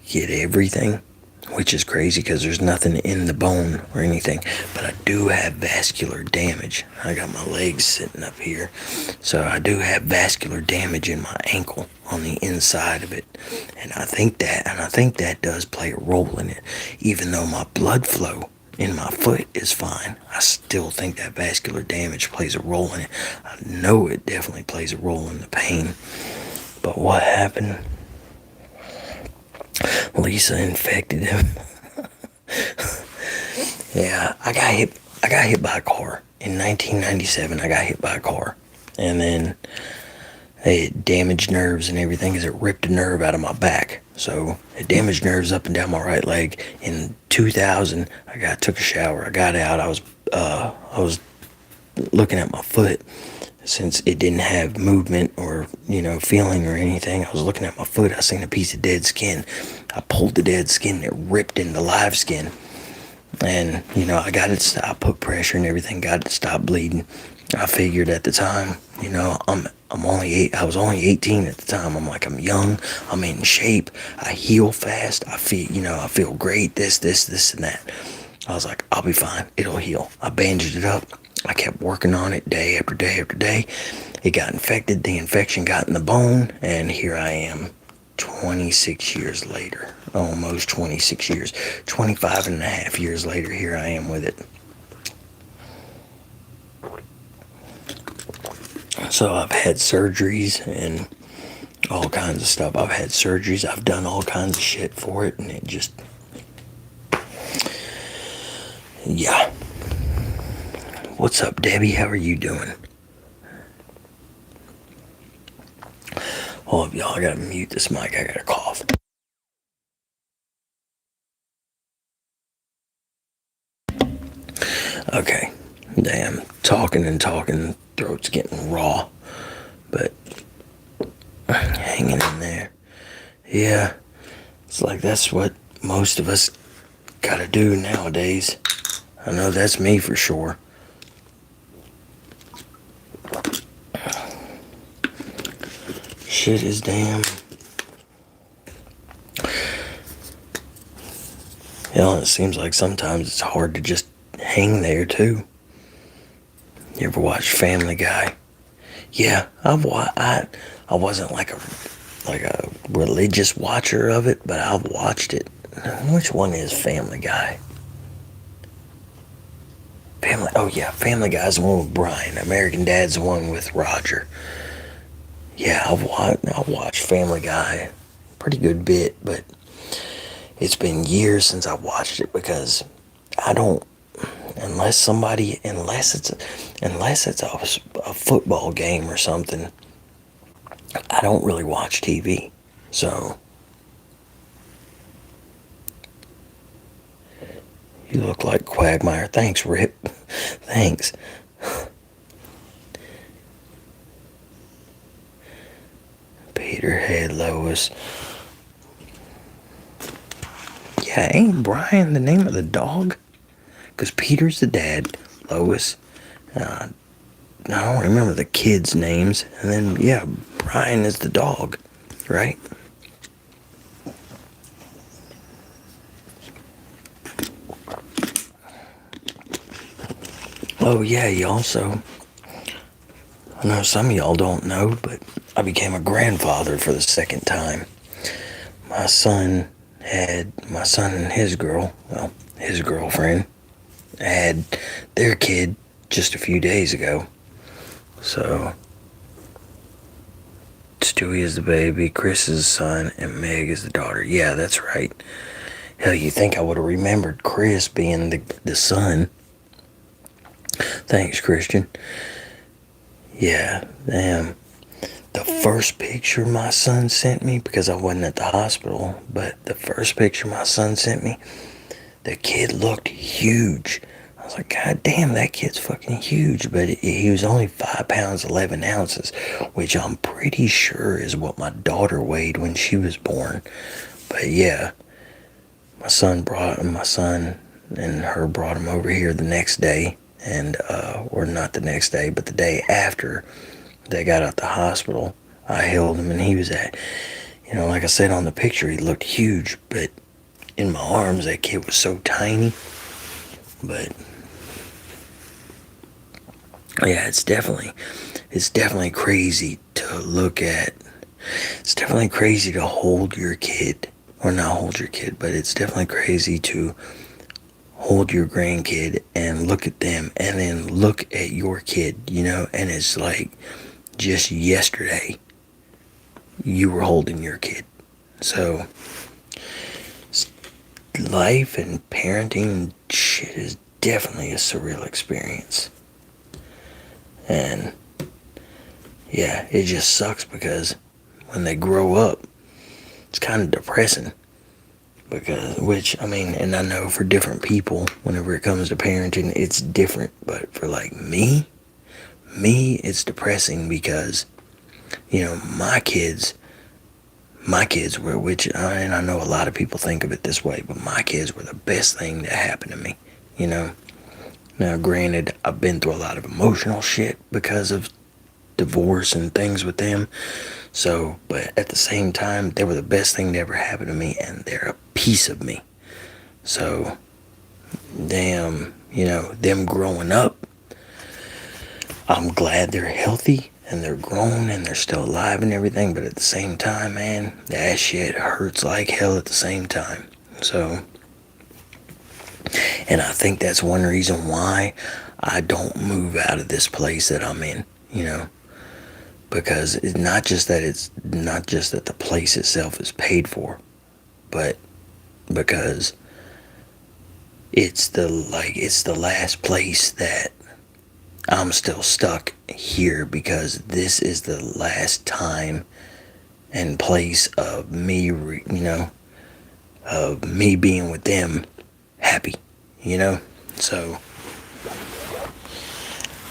get everything, which is crazy because there's nothing in the bone or anything. But I do have vascular damage. I got my legs sitting up here. So I do have vascular damage in my ankle on the inside of it. And I think that does play a role in it. Even though my blood flow in my foot is fine, I still think that vascular damage plays a role in it. I know it definitely plays a role in the pain. But what happened? Lisa infected him. Yeah, I got hit by a car in 1997. I got hit by a car, and then it damaged nerves and everything because it ripped a nerve out of my back. So it damaged nerves up and down my right leg. In 2000, took a shower. I got out. I was looking at my foot. Since it didn't have movement or, feeling or anything, I was looking at my foot. I seen a piece of dead skin. I pulled the dead skin. It ripped into live skin. And, I got it to stop. I put pressure and everything, got it to stop bleeding. I figured at the time, I was only 18 at the time. I'm like, I'm young. I'm in shape. I heal fast. I feel great. This, and that. I was like, I'll be fine. It'll heal. I bandaged it up. I kept working on it day after day after day. It got infected. The infection got in the bone. And here I am 26 years later. Almost 26 years. 25 and a half years later, here I am with it. So I've had surgeries and all kinds of stuff. I've had surgeries. I've done all kinds of shit for it. And it just... yeah. What's up, Debbie? How are you doing? Hold up, y'all. I gotta mute this mic. I got a cough. Okay. Damn. Talking and talking. Throat's getting raw. But hanging in there. Yeah. It's like that's what most of us gotta do nowadays. I know that's me for sure. Shit is damn. Hell, it seems like sometimes it's hard to just hang there too. You ever watch Family Guy? Yeah, I wasn't like a religious watcher of it, but I've watched it. Which one is Family Guy? Family Guy's the one with Brian. American Dad's the one with Roger. Yeah, I've watched Family Guy pretty good bit, but it's been years since I watched it because I don't, unless it's a football game or something, I don't really watch TV. So you look like Quagmire. Thanks, Rip. Thanks. Peterhead, Lois. Yeah, ain't Brian the name of the dog? Because Peter's the dad, Lois. Uh, I don't remember the kids' names. And then, yeah, Brian is the dog, right? Oh, yeah, you also, I know some of y'all don't know, but I became a grandfather for the second time. My son and his girl, well, his girlfriend, had their kid just a few days ago. So, Stewie is the baby, Chris is the son, and Meg is the daughter. Yeah, that's right. Hell, you think I would have remembered Chris being the son. Thanks, Christian. Yeah, damn. The first picture my son sent me, because I wasn't at the hospital, but the first picture my son sent me, the kid looked huge. I was like, God damn, that kid's fucking huge. But he was only 5 pounds, 11 ounces, which I'm pretty sure is what my daughter weighed when she was born. But yeah, my son and her brought him over here the next day. And, or not the next day, but the day after they got out the hospital, I held him and he was like I said on the picture, he looked huge, but in my arms, that kid was so tiny. But yeah, it's definitely crazy to look at. It's definitely crazy to hold your kid, or not hold your kid, but it's definitely crazy to hold your grandkid and look at them and then look at your kid, and it's like just yesterday you were holding your kid. So life and parenting shit is definitely a surreal experience. And yeah, it just sucks because when they grow up, it's kind of depressing. And I know for different people, whenever it comes to parenting, it's different. But for like me, it's depressing because, my kids were, and I know a lot of people think of it this way, but my kids were the best thing that happened to me, Now, granted, I've been through a lot of emotional shit because of divorce and things with them. So, but at the same time, they were the best thing that ever happened to me, and they're a piece of me. So, them growing up, I'm glad they're healthy and they're grown and they're still alive and everything. But at the same time, man, that shit hurts like hell at the same time. So, and I think that's one reason why I don't move out of this place that I'm in, because it's not just that the place itself is paid for, but because it's the last place that I'm still stuck here, because this is the last time and place of me, of me being with them happy, So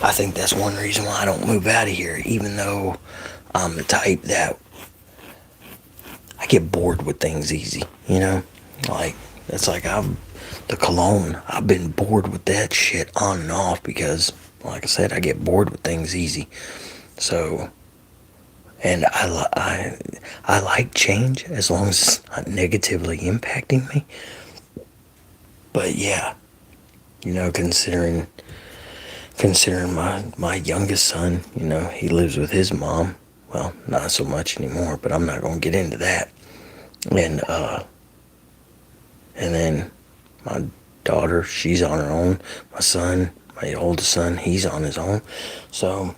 I think that's one reason why I don't move out of here, even though I'm the type that I get bored with things easy, Like, it's like the Cologne, I've been bored with that shit on and off because, like I said, I get bored with things easy. So, and I like change as long as it's not negatively impacting me. But yeah, considering my youngest son, he lives with his mom. Well, not so much anymore, but I'm not gonna get into that. And then my daughter, she's on her own. My son, my oldest son, he's on his own. So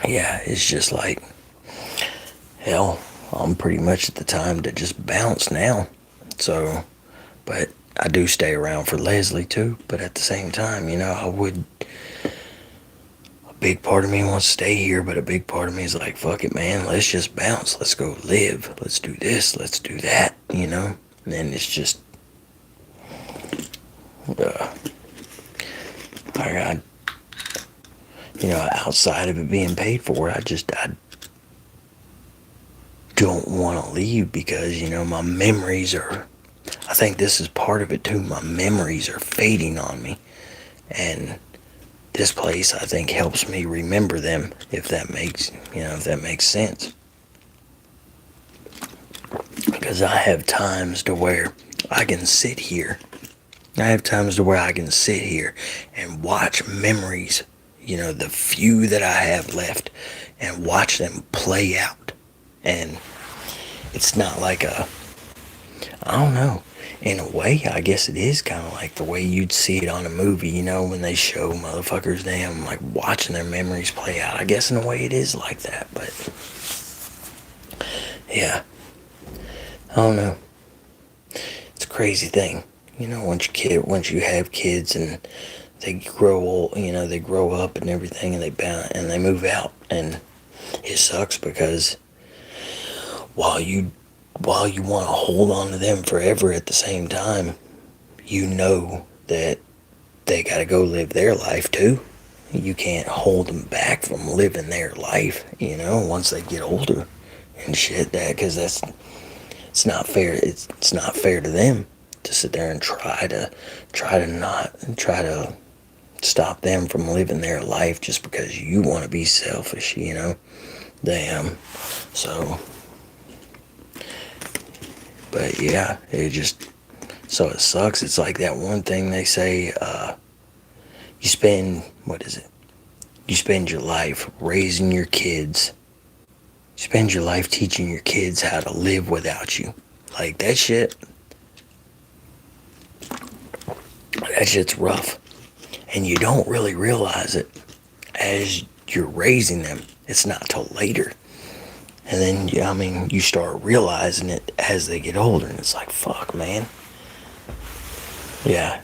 yeah, it's just like, hell, I'm pretty much at the time to just bounce now. So, but I do stay around for Leslie too. But at the same time, a big part of me wants to stay here, but a big part of me is like, fuck it, man, let's just bounce. Let's go live. Let's do this. Let's do that, And then it's just, I outside of it being paid for, I don't want to leave because, my memories are I think this is part of it too. My memories are fading on me, and this place I think helps me remember them. If that makes sense. Because I have times to where I can sit here. I have times to where I can sit here and watch memories, the few that I have left, and watch them play out. And it's not like I don't know. In a way, I guess it is kind of like the way you'd see it on a movie, when they show motherfuckers, damn, like watching their memories play out. I guess in a way it is like that, but yeah, I don't know. It's a crazy thing, once you have kids and they grow old, they grow up and everything, and they move out, and it sucks because while you want to hold on to them forever, at the same time, that they got to go live their life too. You can't hold them back from living their life, once they get older and shit. Because it's not fair. It's not fair to them to sit there and try to stop them from living their life just because you want to be selfish. Damn. So, but yeah, it sucks. It's like that one thing they say, what is it? You spend your life raising your kids. You spend your life teaching your kids how to live without you. Like, that shit's rough. And you don't really realize it as you're raising them. It's not till later. And then, you start realizing it as they get older. And it's like, fuck, man. Yeah.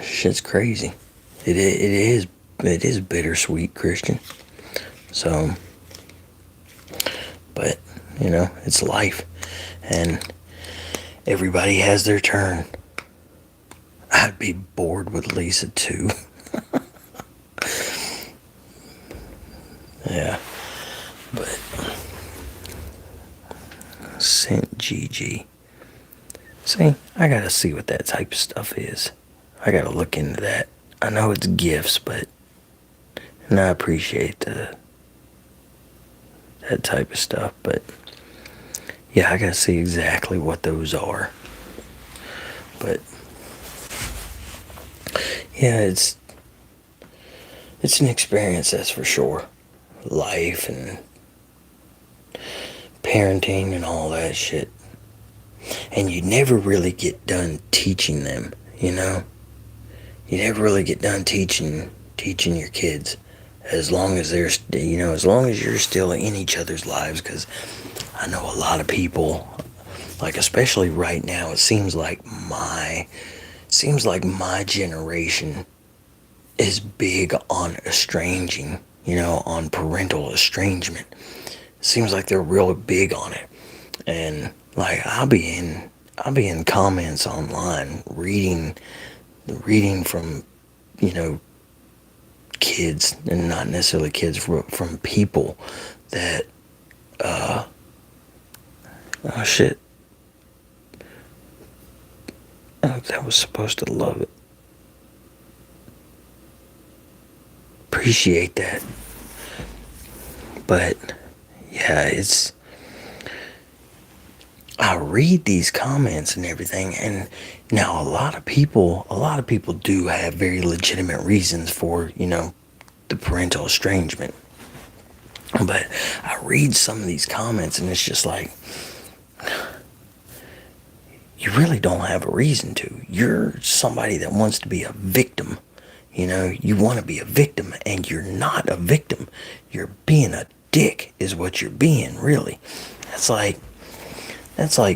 Shit's crazy. It is bittersweet, Christian. So, but, it's life. And everybody has their turn. I'd be bored with Lisa too. Yeah. But Saint Gigi. See, I gotta see what that type of stuff is. I gotta look into that. I know it's gifts, and I appreciate that type of stuff, but yeah, I gotta see exactly what those are. But yeah, it's an experience, that's for sure. Life and parenting and all that shit. And you never really get done teaching them, You never really get done teaching your kids, as long as as long as you're still in each other's lives. Because I know a lot of people, like, especially right now, it seems like my generation is big on estranging, on parental estrangement. It seems like they're real big on it. And like, I'll be in comments online reading from, kids, and not necessarily kids, from people that oh shit, that was supposed to love it. Appreciate that. But yeah, I read these comments and everything, and now a lot of people do have very legitimate reasons for, the parental estrangement. But I read some of these comments, and it's just like, you really don't have a reason to. You're somebody that wants to be a victim. You want to be a victim, and you're not a victim. You're being a dick is what you're being, really. That's like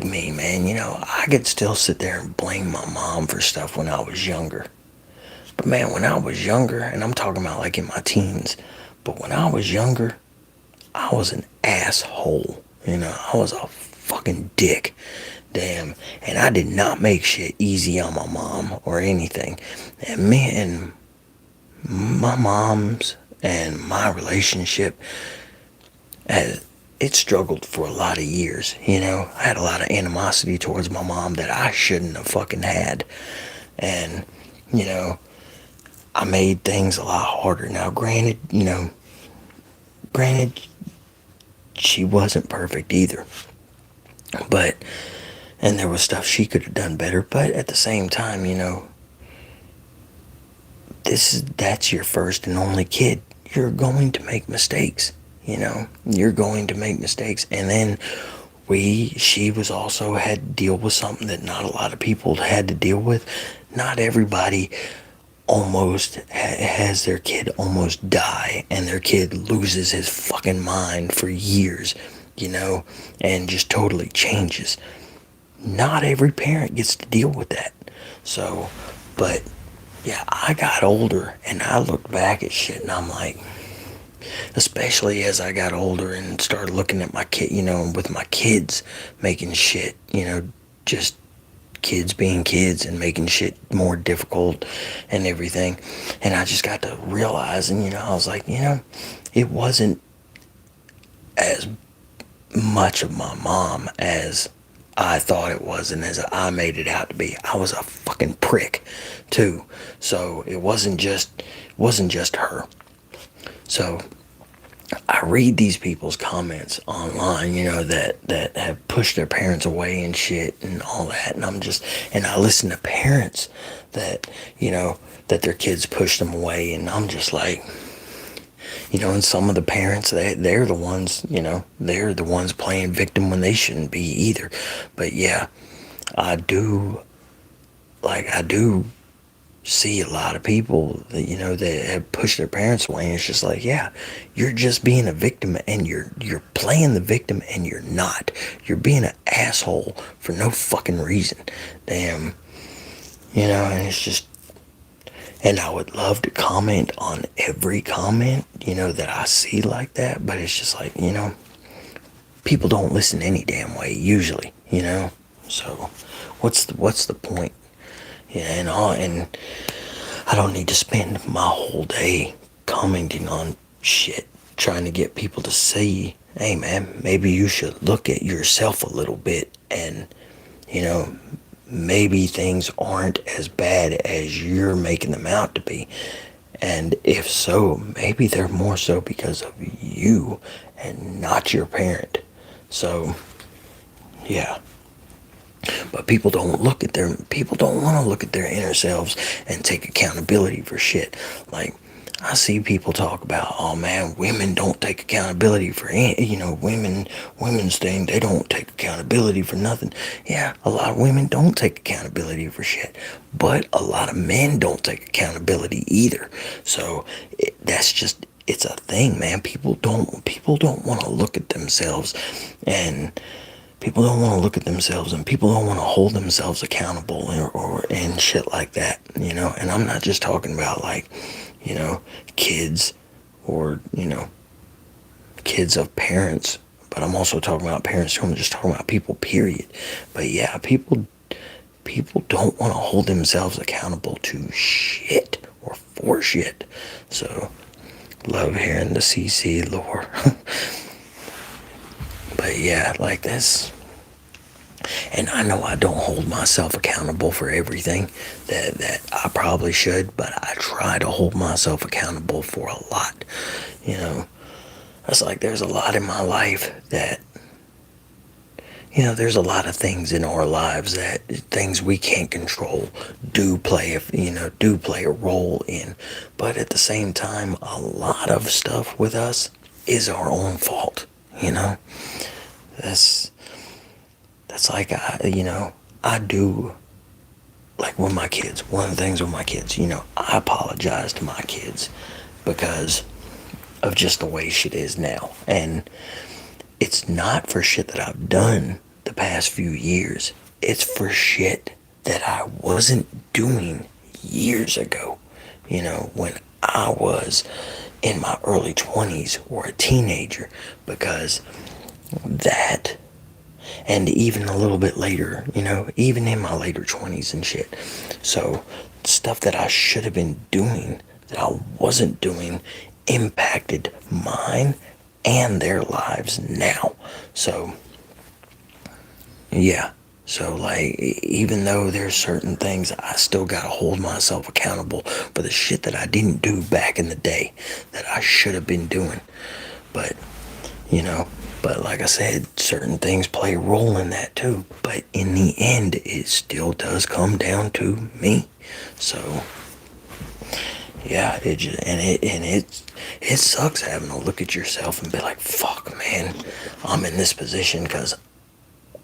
me, man. I could still sit there and blame my mom for stuff when I was younger. But man, when I was younger, and I'm talking about like in my teens, but when I was younger, I was an asshole. I was a fucking dick. Damn. And I did not make shit easy on my mom or anything. And me and my mom's and my relationship it struggled for a lot of years. I had a lot of animosity towards my mom that I shouldn't have fucking had. And, you know, I made things a lot harder. Now, granted, she wasn't perfect either. But, and there was stuff she could have done better. But at the same time, that's your first and only kid. You're going to make mistakes. You're going to make mistakes. And then she was also had to deal with something that not a lot of people had to deal with. Not everybody almost has their kid almost die and their kid loses his fucking mind for years, and just totally changes. Not every parent gets to deal with that. So, but yeah, I got older and I looked back at shit and I'm like, especially as I got older and started looking at my kid, with my kids making shit, just kids being kids and making shit more difficult and everything. And I just got to realize, and I was like, it wasn't as much of my mom as I thought it was and as I made it out to be. I was a fucking prick too. So it wasn't just her. So I read these people's comments online, that have pushed their parents away and shit and all that. And I listen to parents that, that their kids pushed them away. And I'm just like, and some of the parents, they're the ones, they're the ones playing victim when they shouldn't be either. But yeah, I do see a lot of people that that have pushed their parents away, and it's just like, yeah, you're just being a victim and you're playing the victim and you're not. You're being an asshole for no fucking reason. Damn. And it's just, and I would love to comment on every comment, that I see like that, but it's just like, people don't listen any damn way usually, so what's the point? And I don't need to spend my whole day commenting on shit, trying to get people to see, hey man, maybe you should look at yourself a little bit, and maybe things aren't as bad as you're making them out to be. And if so, maybe they're more so because of you and not your parent. So yeah. But people don't want to look at their inner selves and take accountability for shit. Like, I see people talk about, oh man, women don't take accountability for women's thing. They don't take accountability for nothing. Yeah, a lot of women don't take accountability for shit, but a lot of men don't take accountability either. So it's a thing, man. People don't want to look at themselves, and people don't want to look at themselves, and people don't want to hold themselves accountable and shit like that, And I'm not just talking about like, kids or, kids of parents, but I'm also talking about parents too. I'm just talking about people, period. But yeah, people don't want to hold themselves accountable to shit or for shit. So, love hearing the CC lore. But yeah, like this. And I know I don't hold myself accountable for everything that I probably should, but I try to hold myself accountable for a lot. It's like there's a lot in my life that, there's a lot of things in our lives that things we can't control do play a role in. But at the same time, a lot of stuff with us is our own fault. That's like, I do, like with my kids, one of the things with my kids, I apologize to my kids because of just the way shit is now. And it's not for shit that I've done the past few years. It's for shit that I wasn't doing years ago, when I was in my early 20s or a teenager, because that, and even a little bit later, even in my later 20s and shit. So stuff that I should have been doing that I wasn't doing impacted mine and their lives now. So yeah. So, like, even though there's certain things, I still gotta hold myself accountable for the shit that I didn't do back in the day that I should have been doing. But, you know, but like I said, certain things play a role in that too. But in the end, it still does come down to me. So, yeah, it sucks having to look at yourself and be like, fuck, man, I'm in this position because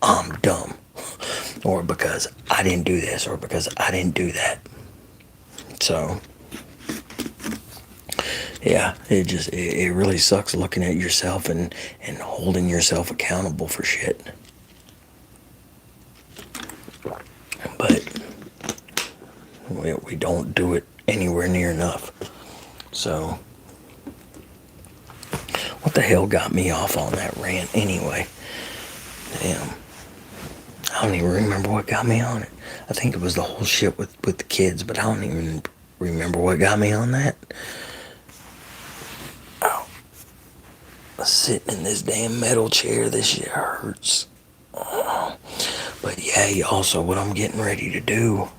I'm dumb, or because I didn't do this, or because I didn't do that. So yeah, it really sucks looking at yourself and holding yourself accountable for shit. But we don't do it anywhere near enough. So what the hell got me off on that rant anyway? Damn, I don't even remember what got me on it. I think it was the whole shit with the kids, but I don't even remember what got me on that. Oh, sitting in this damn metal chair, this shit hurts. But yeah, also what I'm getting ready to do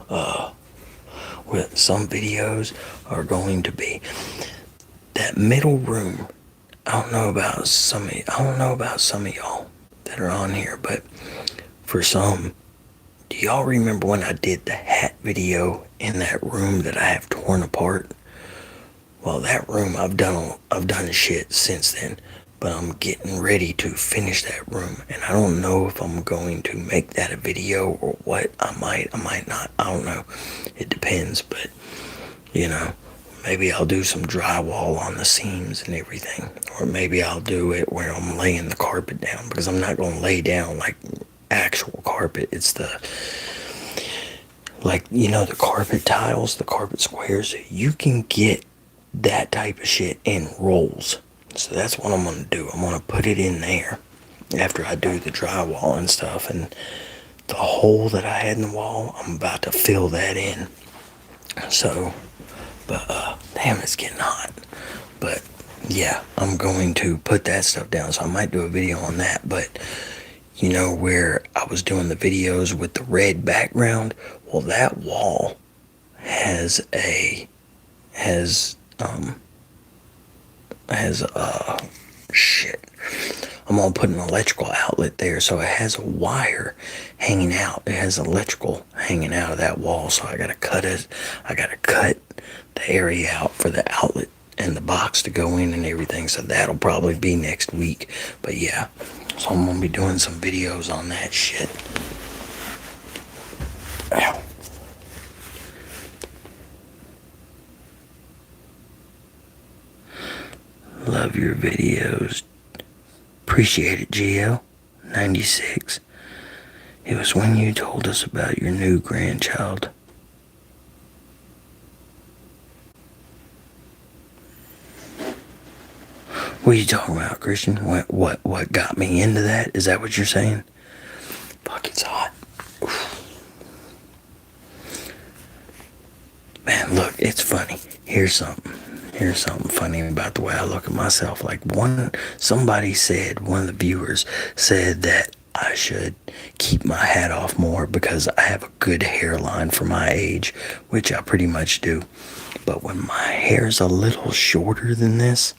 with some videos are going to be that middle room. I don't know about some of y'all that are on here, but for some, do y'all remember when I did the hat video in that room that I have torn apart? Well, that room I've done shit since then, but I'm getting ready to finish that room, and I don't know if I'm going to make that a video or what. I might not. I don't know. It depends, but you know, maybe I'll do some drywall on the seams and everything, or maybe I'll do it where I'm laying the carpet down, because I'm not going to lay down like actual carpet. It's the, like, you know, the carpet tiles, the carpet squares. You can get that type of shit in rolls. So that's what I'm gonna do. I'm gonna put it in there after I do the drywall and stuff, and the hole that I had in the wall, I'm about to fill that in. So, but damn, it's getting hot. But yeah, I'm going to put that stuff down, so I might do a video on that. But you know, where I was doing the videos with the red background, well, that wall has shit. I'm gonna put an electrical outlet there, so it has a wire hanging out. It has electrical hanging out of that wall, so I gotta cut it. I gotta cut the area out for the outlet and the box to go in and everything. So that'll probably be next week. But yeah, so I'm gonna be doing some videos on that shit. Ow. Love your videos. Appreciate it, GL96. It was when you told us about your new grandchild. What are you talking about, Christian? What got me into that? Is that what you're saying? Fuck, it's hot. Man, look, it's funny. Here's something funny about the way I look at myself. Like, one of the viewers said that I should keep my hat off more because I have a good hairline for my age, which I pretty much do. But when my hair's a little shorter than this,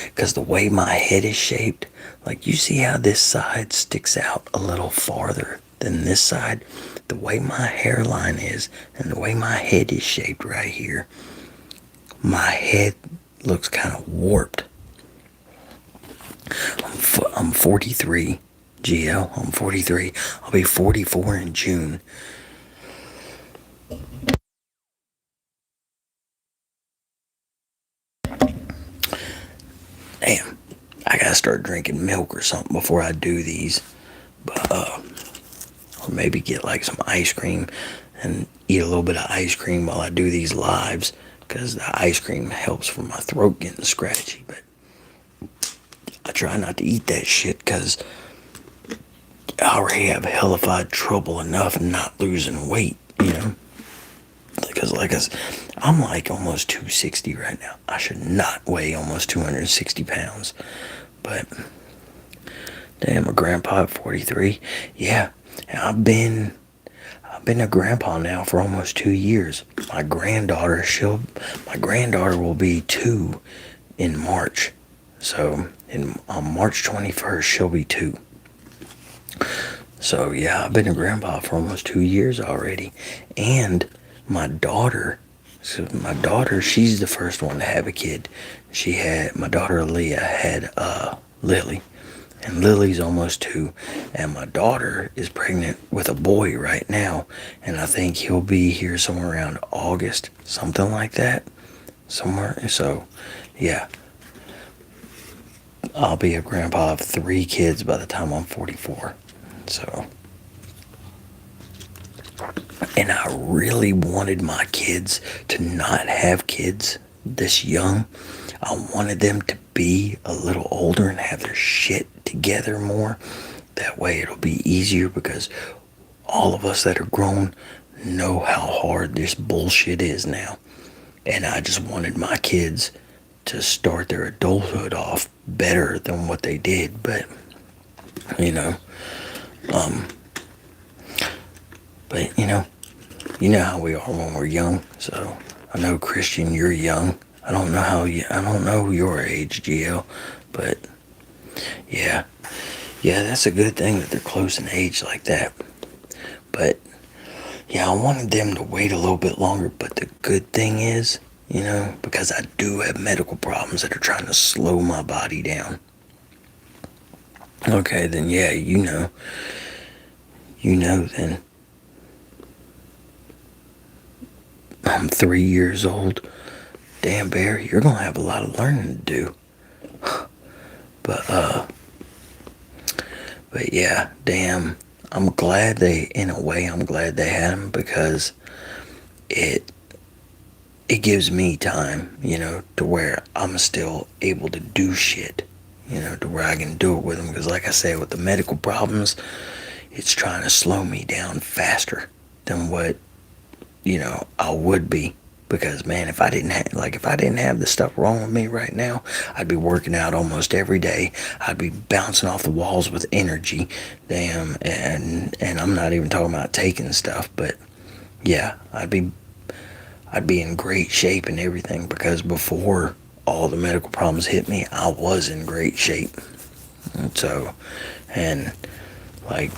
because the way my head is shaped, like, you see how this side sticks out a little farther than this side? The way my hairline is and the way my head is shaped right here, my head looks kind of warped. I'm 43, GL. I'm 43. I'll be 44 in June. Damn, I gotta start drinking milk or something before I do these. But or maybe get like some ice cream and eat a little bit of ice cream while I do these lives, because the ice cream helps for my throat getting scratchy. But I try not to eat that shit because I already have hellified trouble enough not losing weight, you know, because like I'm like almost 260 right now. I should not weigh almost 260 pounds. But damn, a grandpa at 43. Yeah, and I've been a grandpa now for almost 2 years. My granddaughter will be 2 in March. So on March 21st, she'll be 2. So yeah, I've been a grandpa for almost 2 years already. And my daughter, she's the first one to have a kid. My daughter Leah had Lily. And Lily's almost 2. And my daughter is pregnant with a boy right now. And I think he'll be here somewhere around August, something like that. Somewhere. So yeah, I'll be a grandpa of 3 kids by the time I'm 44. So, and I really wanted my kids to not have kids this young. I wanted them to be a little older and have their shit together more. That way it'll be easier, because all of us that are grown know how hard this bullshit is now. And I just wanted my kids to start their adulthood off better than what they did. But, you know, but you know how we are when we're young. So I know, Christian, you're young. I don't know your age, GL, but yeah, that's a good thing that they're close in age like that. But yeah, I wanted them to wait a little bit longer. But the good thing is, because I do have medical problems that are trying to slow my body down. Okay, then yeah, then I'm 3 years old. Damn, Bear, you're gonna have a lot of learning to do. But yeah, damn, I'm glad in a way, I'm glad they had him, because it gives me time, to where I'm still able to do shit, to where I can do it with them. Because like I said, with the medical problems, it's trying to slow me down faster than what, I would be. Because man, if I didn't have the stuff wrong with me right now, I'd be working out almost every day. I'd be bouncing off the walls with energy, damn, and I'm not even talking about taking stuff, but yeah, I'd be in great shape and everything, because before all the medical problems hit me, I was in great shape. And like,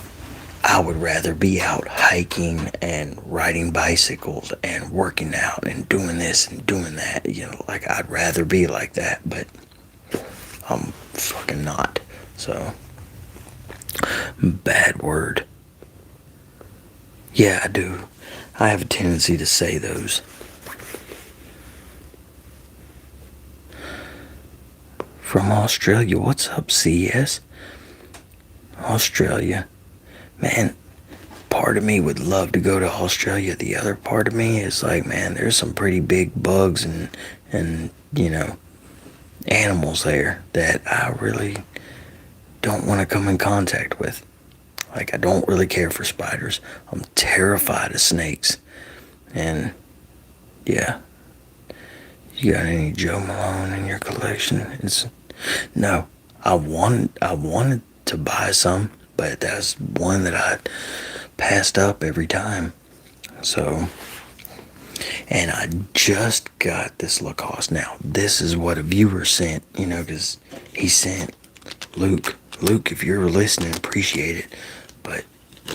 I would rather be out hiking and riding bicycles and working out and doing this and doing that. Like, I'd rather be like that, but I'm fucking not. So, bad word. Yeah, I do. I have a tendency to say those. From Australia, what's up, CS? Australia. Man, part of me would love to go to Australia. The other part of me is like, man, there's some pretty big bugs and animals there that I really don't want to come in contact with. Like, I don't really care for spiders. I'm terrified of snakes. And yeah. You got any Joe Malone in your collection? No. I wanted to buy some, but that's one that I passed up every time. So, and I just got this Lacoste. Now, this is what a viewer sent, because he sent Luke. Luke, if you're listening, appreciate it. But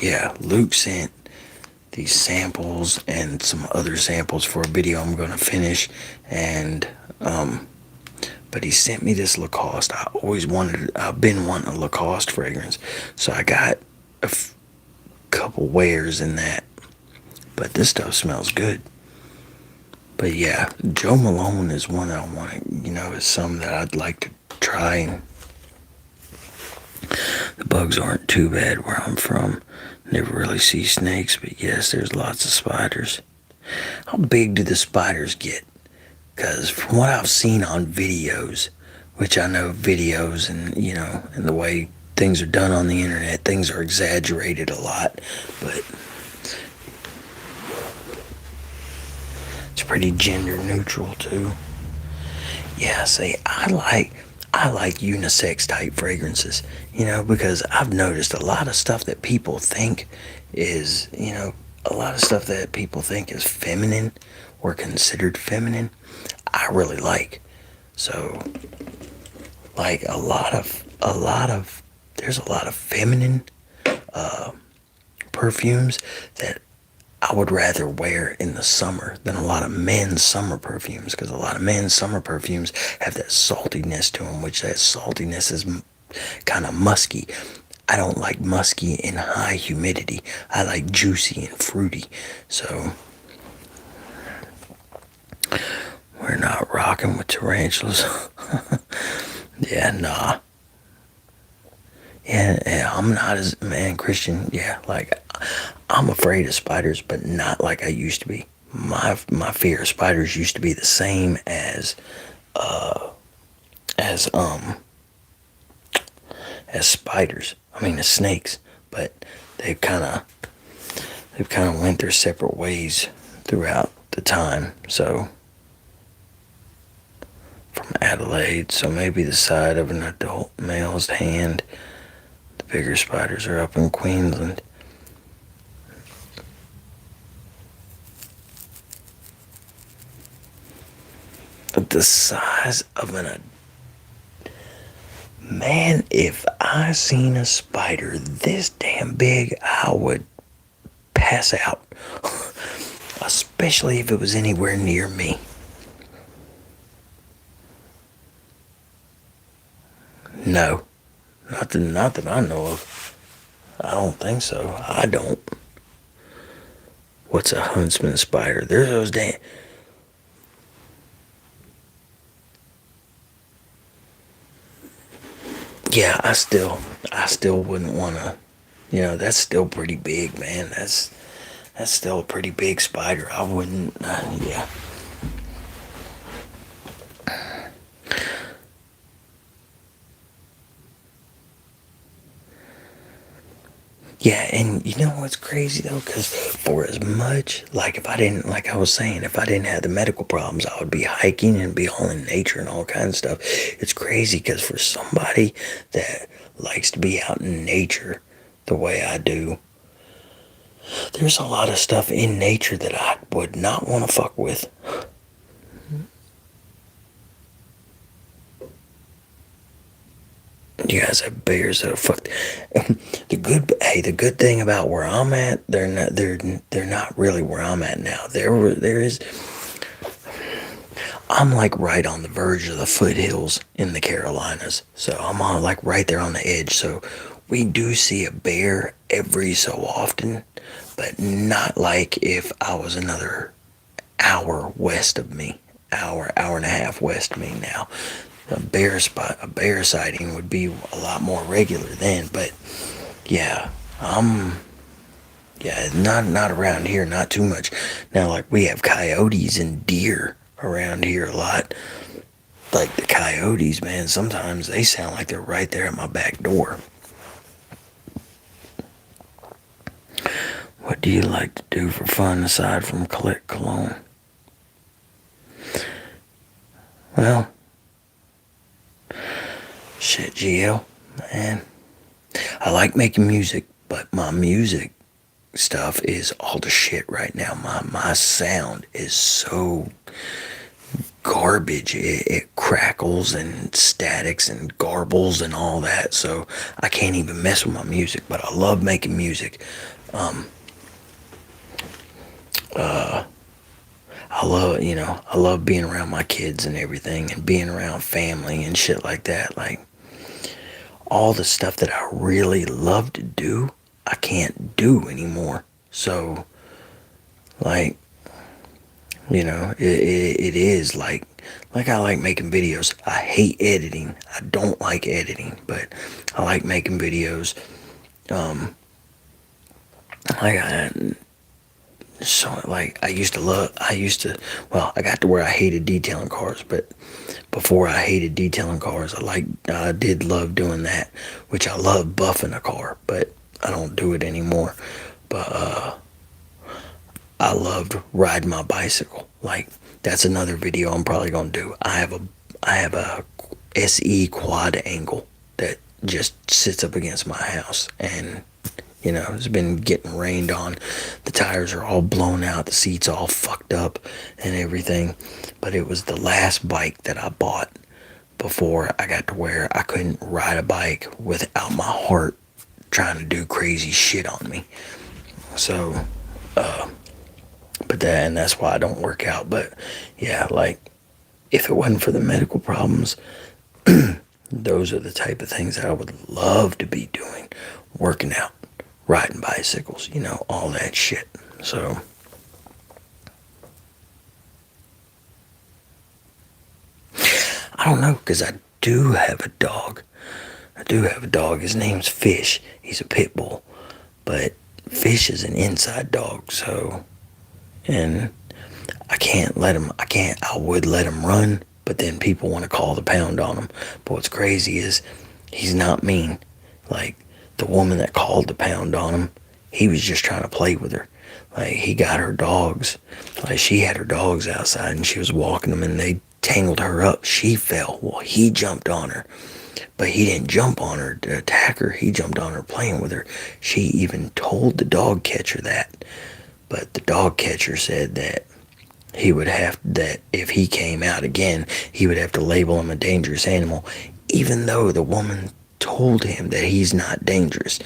yeah, Luke sent these samples and some other samples for a video I'm gonna finish, and but he sent me this Lacoste. I've been wanting a Lacoste fragrance, so I got couple wares in that. But this stuff smells good. But yeah, Joe Malone is one that I want. Is some that I'd like to try. The bugs aren't too bad where I'm from. Never really see snakes, but yes, there's lots of spiders. How big do the spiders get? Because from what I've seen on videos, which I know videos and, and the way things are done on the internet, things are exaggerated a lot. But It's pretty gender neutral too. Yeah, see, I like unisex type fragrances, because I've noticed a lot of stuff that people think is, a lot of stuff that people think is feminine or considered feminine, I really like. So, like there's a lot of feminine perfumes that I would rather wear in the summer than a lot of men's summer perfumes, because a lot of men's summer perfumes have that saltiness to them, which that saltiness is kind of musky. I don't like musky in high humidity. I like juicy and fruity. So we're not rocking with tarantulas. Yeah, nah. Yeah, I'm not as man Christian. Yeah, like I'm afraid of spiders, but not like I used to be. My fear of spiders used to be the same as as spiders. I mean, as snakes, but they've kind of they've kind of went their separate ways throughout the time. So from Adelaide, so maybe the side of an adult male's hand. The bigger spiders are up in Queensland. But the size of man, if I seen a spider this damn big, I would pass out. Especially if it was anywhere near me. No, not that I know of. I don't think so. I don't. What's a huntsman spider? There's those damn. Yeah, I still wouldn't want to. That's still pretty big, man. That's still a pretty big spider. I wouldn't. Yeah. Yeah, and you know what's crazy though? Because for as much, like if I didn't, like I was saying, if I didn't have the medical problems, I would be hiking and be all in nature and all kinds of stuff. It's crazy because for somebody that likes to be out in nature the way I do, there's a lot of stuff in nature that I would not want to fuck with. You guys have bears that are fucked. The good thing about where I'm at, they're not really where I'm at now. There is. I'm like right on the verge of the foothills in the Carolinas, so I'm on like right there on the edge. So we do see a bear every so often, but not like if I was another hour west of me, hour and a half west of me now. A bear sighting would be a lot more regular then, but yeah, yeah, not around here, not too much. Now, like we have coyotes and deer around here a lot. Like the coyotes, man, sometimes they sound like they're right there at my back door. What do you like to do for fun aside from collect cologne? Well, shit, GL, man. I like making music, but my music stuff is all the shit right now. My sound is so garbage. It crackles and statics and garbles and all that. So I can't even mess with my music, but I love making music. I love being around my kids and everything and being around family and shit like that. Like all the stuff that I really love to do, I can't do anymore. So like, it is like I like making videos. I hate editing. I don't like editing, but I like making videos. Like I got to where I hated detailing cars, but before I hated detailing cars, I did love doing that, which I love buffing a car, but I don't do it anymore. But I loved riding my bicycle. Like, that's another video I'm probably gonna do. I have a SE quad angle that just sits up against my house, and it's been getting rained on. The tires are all blown out, the seats all fucked up and everything. But it was the last bike that I bought before I got to where I couldn't ride a bike without my heart trying to do crazy shit on me. So, and that's why I don't work out. But yeah, like, if it wasn't for the medical problems, those are the type of things that I would love to be doing: working out, riding bicycles, all that shit. So, I don't know, because I do have a dog. His name's Fish. He's a pit bull. But Fish is an inside dog, so, and I would let him run, but then people want to call the pound on him. But what's crazy is he's not mean. Like, the woman that called the pound on him, he was just trying to play with her. Like, he got her dogs. Like, she had her dogs outside and she was walking them and they tangled her up. She fell. Well, he jumped on her. But he didn't jump on her to attack her. He jumped on her playing with her. She even told the dog catcher that. But the dog catcher said that if he came out again, he would have to label him a dangerous animal, even though the woman told him that he's not dangerous.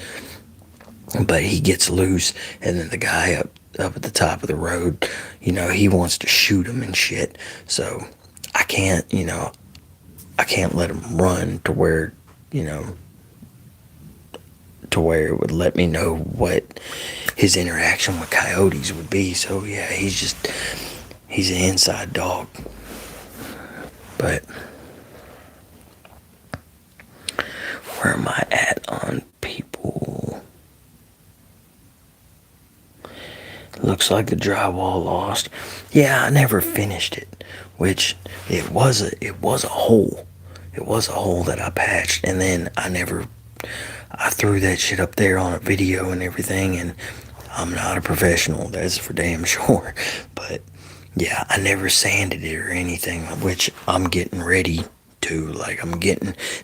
But he gets loose, and then the guy up at the top of the road, he wants to shoot him and shit. So I can't let him run to where it would let me know what his interaction with coyotes would be. So yeah, he's an inside dog. But where am I at on people? Looks like the drywall lost. Yeah, I never finished it, which it was a hole. It was a hole that I patched, and then I threw that shit up there on a video and everything, and I'm not a professional, that's for damn sure. But yeah, I never sanded it or anything, which I'm getting ready to. Like,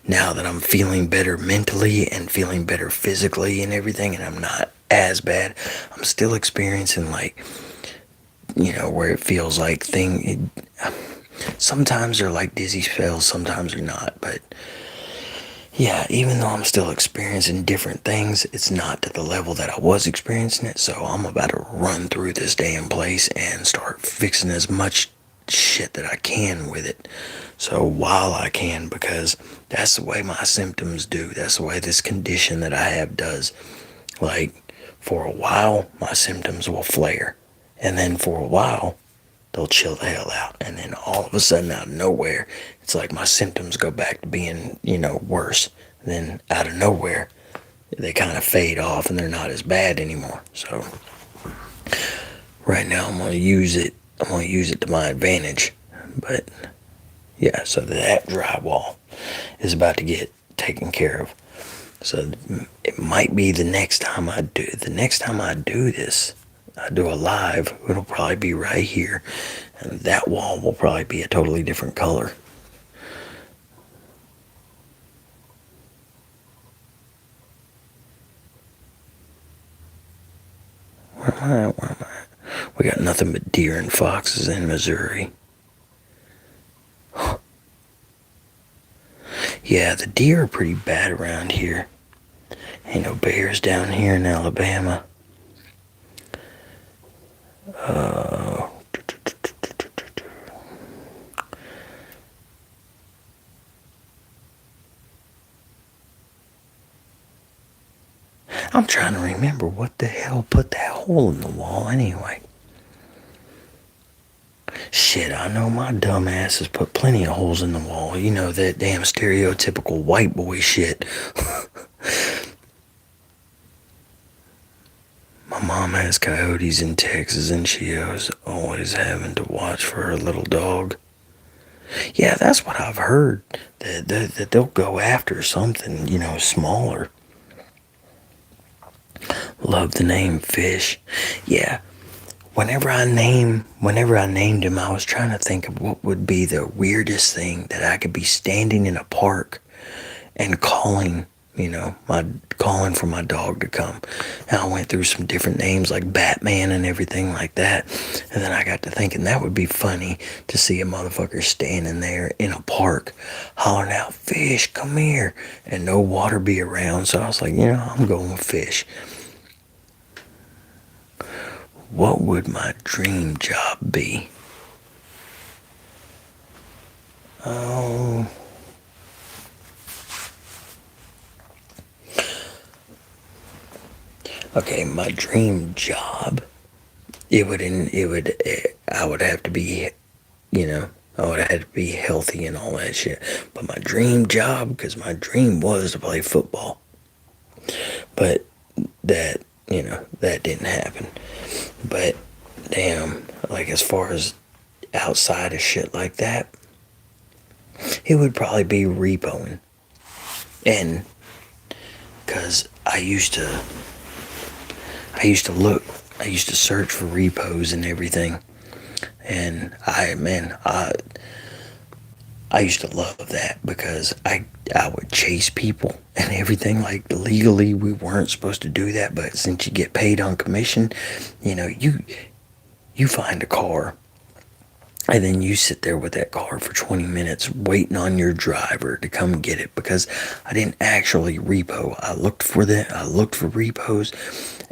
now that I'm feeling better mentally and feeling better physically and everything, and I'm not as bad, I'm still experiencing, like, where it feels like sometimes they're like dizzy spells, sometimes they're not. But yeah, even though I'm still experiencing different things, it's not to the level that I was experiencing it. So I'm about to run through this damn place and start fixing as much shit that I can with it. So while I can, because that's the way my symptoms do. That's the way this condition that I have does. Like, for a while, my symptoms will flare. And then for a while, they'll chill the hell out. And then all of a sudden, out of nowhere, it's like my symptoms go back to being, worse. And then out of nowhere, they kind of fade off and they're not as bad anymore. So right now, I'm going to use it to my advantage. But yeah, so that drywall is about to get taken care of. So it might be the next time I do this, I do a live, it'll probably be right here, and that wall will probably be a totally different color. Where am I? We got nothing but deer and foxes in Missouri. Yeah, the deer are pretty bad around here. Ain't no bears down here in Alabama. I'm trying to remember what the hell put that hole in the wall anyway. Shit, I know my dumb ass has put plenty of holes in the wall. That damn stereotypical white boy shit. My mom has coyotes in Texas, and she is always having to watch for her little dog. Yeah, that's what I've heard. That they'll go after something, smaller. Love the name Fish. Yeah, whenever I named him, I was trying to think of what would be the weirdest thing that I could be standing in a park and calling, my calling for my dog to come. And I went through some different names like Batman and everything like that. And then I got to thinking that would be funny to see a motherfucker standing there in a park hollering out, "Fish, come here," and no water be around. So I was like, I'm going with Fish. What would my dream job be? Oh, okay, my dream job. I would have to be, I would have to be healthy and all that shit. But my dream job, because my dream was to play football. But that, that didn't happen. But damn, like as far as outside of shit like that, it would probably be repoing. And because I used to look, I used to search for repos and everything. And I used to love that because I would chase people and everything. Like legally, we weren't supposed to do that, but since you get paid on commission, you find a car, and then you sit there with that car for 20 minutes waiting on your driver to come get it. Because I didn't actually repo. I looked for repos,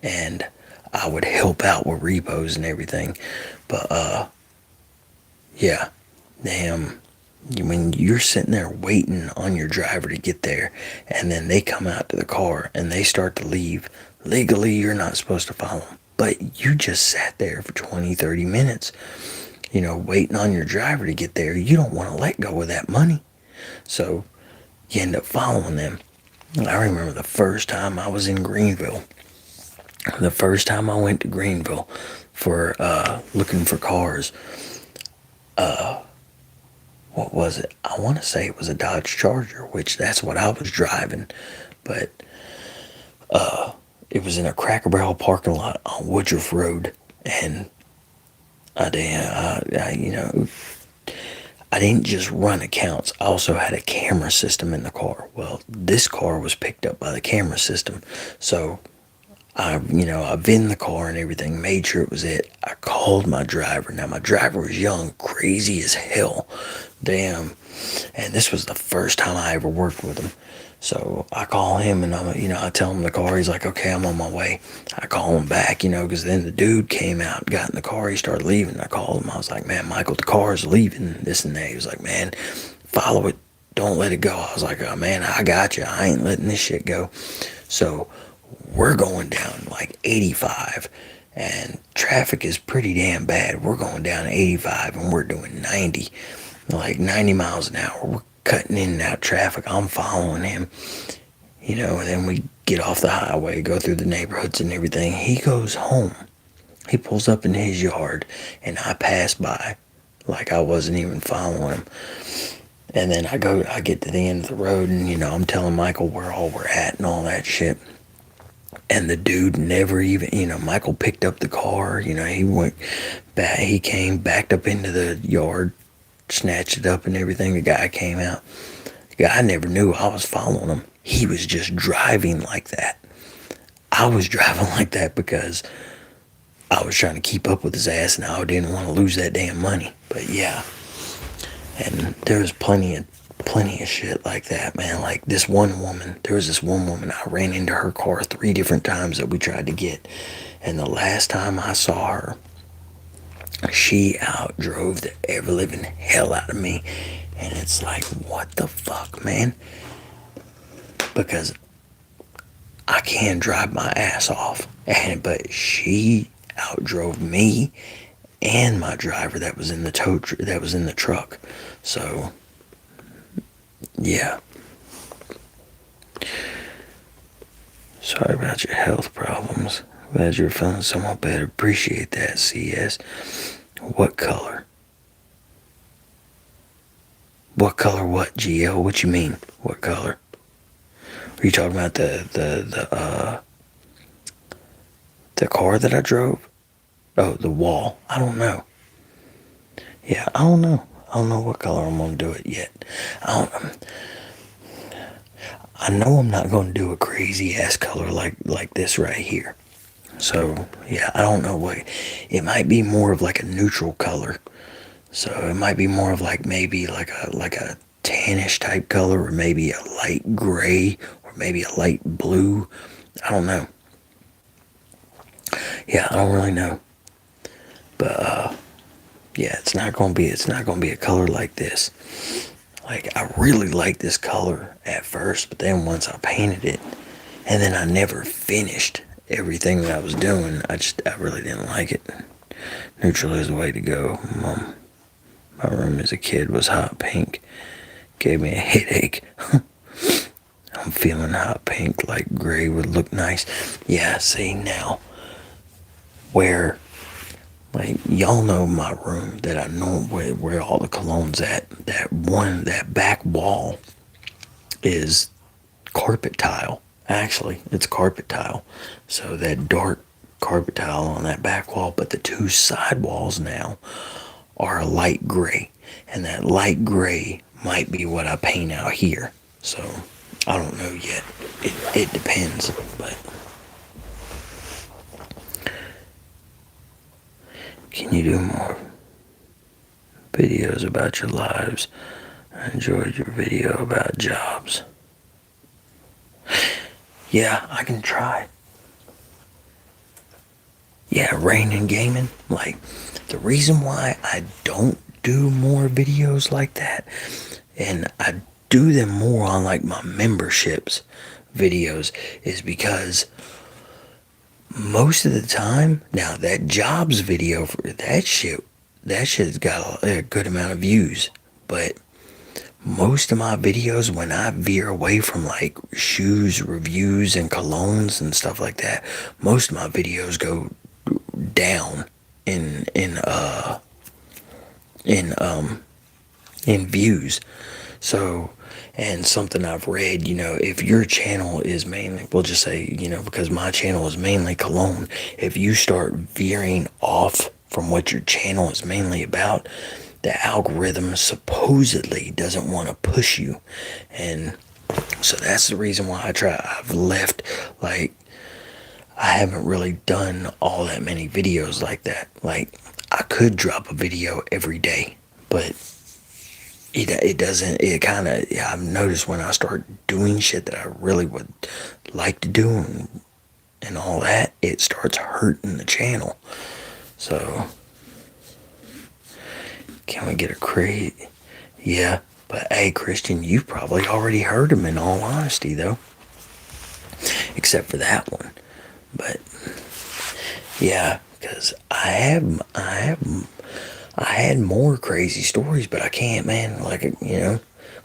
and I would help out with repos and everything. But yeah, damn. When you're sitting there waiting on your driver to get there, and then they come out to the car and they start to leave, legally you're not supposed to follow them, but you just sat there for 20, 30 minutes, waiting on your driver to get there. You don't want to let go of that money, so you end up following them. I remember the first time I was in Greenville, the first time I went to Greenville for looking for cars. What was it? I want to say it was a Dodge Charger, which that's what I was driving. But it was in a Cracker Barrel parking lot on Woodruff Road. And I didn't just run accounts. I also had a camera system in the car. Well, this car was picked up by the camera system. So I VIN'd the car and everything, made sure it was it. I called my driver. Now, my driver was young, crazy as hell. Damn. And this was the first time I ever worked with him. So I call him and I tell him the car. He's like, "Okay, I'm on my way." I call him back, because then the dude came out, got in the car. He started leaving. I called him. I was like, "Man, Michael, the car is leaving," this and that. He was like, "Man, follow it. Don't let it go." I was like, "Oh, man, I got you. I ain't letting this shit go." So we're going down like 85, and traffic is pretty damn bad. We're going down 85 and we're doing 90, like 90 miles an hour. We're cutting in and out traffic. I'm following him, and then we get off the highway, go through the neighborhoods and everything. He goes home. He pulls up in his yard, and I pass by like I wasn't even following him. And then I get to the end of the road, and I'm telling Michael where all we're at and all that shit. And the dude never even, Michael picked up the car, he went back, he came, backed up into the yard, snatched it up and everything. The guy came out. The guy never knew I was following him. He was just driving like that. I was driving like that because I was trying to keep up with his ass, and I didn't want to lose that damn money. But yeah, and there was plenty of shit like that, man. Like there was this one woman, I ran into her car 3 different times that we tried to get. And the last time I saw her, she outdrove the ever living hell out of me. And it's like, what the fuck, man? Because I can drive my ass off, but she outdrove me and my driver that was in the truck. So yeah. Sorry about your health problems. Glad you're feeling somewhat better. Appreciate that, CS. What color? What color what, GL? What you mean? What color? Are you talking about the car that I drove? Oh, the wall. I don't know. Yeah, I don't know. I don't know what color I'm gonna do it yet. I don't. I know I'm not gonna do a crazy ass color like this right here. So yeah, I don't know what. It might be more of like a neutral color. So it might be more of like maybe like a tannish type color, or maybe a light gray, or maybe a light blue. I don't know. Yeah, I don't really know. But yeah, it's not gonna be a color like this. Like, I really liked this color at first, but then once I painted it, and then I never finished everything that I was doing, I really didn't like it. Neutral is the way to go. My room as a kid was hot pink. Gave me a headache. I'm feeling hot pink, like gray would look nice. Yeah, see now, where, like, y'all know my room that I know where all the cologne's at. That back wall is carpet tile. Actually, it's carpet tile. So that dark carpet tile on that back wall, but the two side walls now are a light gray. And that light gray might be what I paint out here. So I don't know yet. It depends. But can you do more videos about your lives? I enjoyed your video about jobs. Yeah, I can try. Yeah, rain and gaming. Like, the reason why I don't do more videos like that, and I do them more on like my memberships videos, is because most of the time, now that jobs video for that shit's got a good amount of views. But most of my videos, when I veer away from like shoes reviews and colognes and stuff like that, most of my videos go down in in views. So, and something I've read, if your channel is mainly, we'll just say, because my channel is mainly cologne, if you start veering off from what your channel is mainly about, the algorithm supposedly doesn't want to push you. And so that's the reason why I've left, like, I haven't really done all that many videos like that. Like, I could drop a video every day, but it doesn't, it kind of, I've noticed when I start doing shit that I really would like to do, and all that, it starts hurting the channel. So, can we get a crate? Yeah, but hey, Christian, you probably already heard him, in all honesty, though. Except for that one. But yeah, because I had more crazy stories, but I can't, man. Like,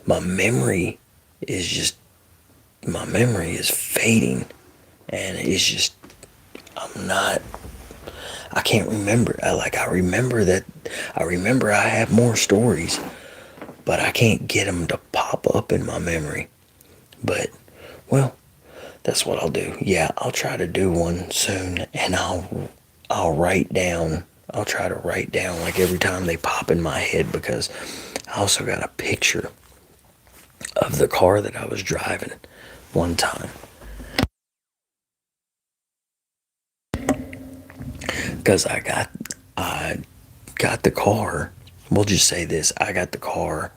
my memory is just, my memory is fading, and it's just, I'm not, I can't remember. I remember I have more stories, but I can't get them to pop up in my memory. But, well, that's what I'll do. Yeah, I'll try to do one soon, and I'll write down. I'll try to write down like every time they pop in my head, because I also got a picture of the car that I was driving one time. Because I got the car. We'll just say this: I got the car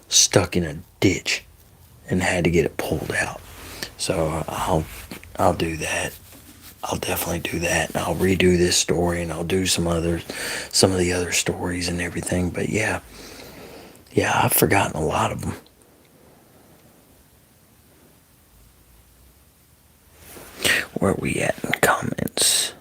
stuck in a ditch and had to get it pulled out. So I'll do that. I'll definitely do that, and I'll redo this story, and I'll do some of the other stories and everything. But yeah, I've forgotten a lot of them. Where are we at in comments?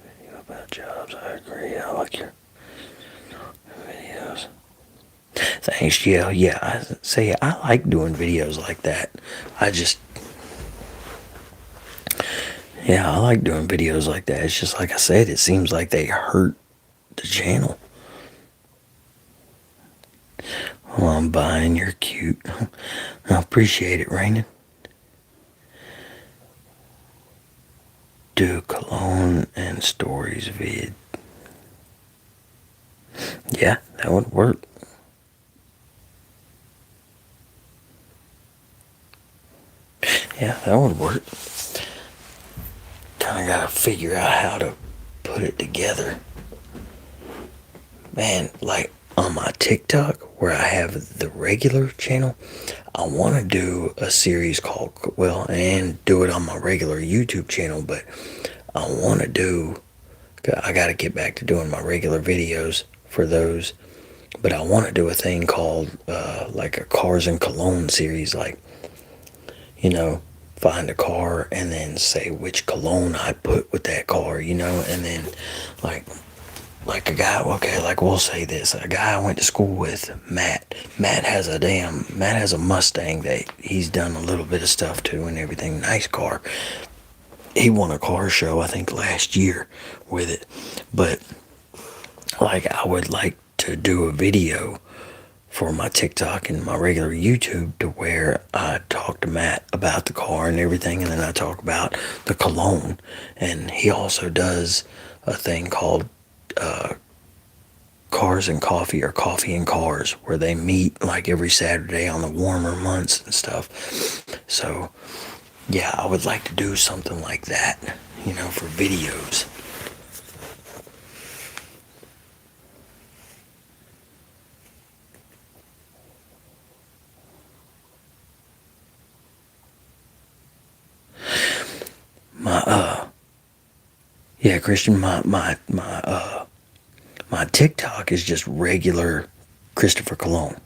Video about jobs. I agree. I like your videos. Thanks, GL. Yeah, I like doing videos like that. I like doing videos like that. It's just like I said, it seems like they hurt the channel. Oh, I'm buying. You're cute. I appreciate it, Rainen. Do cologne and stories vid. Yeah, that would work. Yeah, that would work. Kind of gotta figure out how to put it together. Man, like on my TikTok, where I have the regular channel, I want to do a series called, well, and do it on my regular YouTube channel, but I want to do, I got to get back to doing my regular videos for those, but I want to do a thing called, like a Cars and Cologne series, like, you know, find a car and then say which cologne I put with that car, and then like a guy, okay, like we'll say this, a guy I went to school with, Matt has a Mustang that he's done a little bit of stuff to and everything, nice car. He won a car show I think last year with it, but like I would like to do a video for my TikTok and my regular YouTube to where I talk to Matt about the car and everything, and then I talk about the cologne. And he also does a thing called Cars and Coffee, or Coffee and Cars, where they meet like every Saturday on the warmer months and stuff. So yeah, I would like to do something like that, for videos. My yeah, Christian, my TikTok is just regular Christopher Cologne,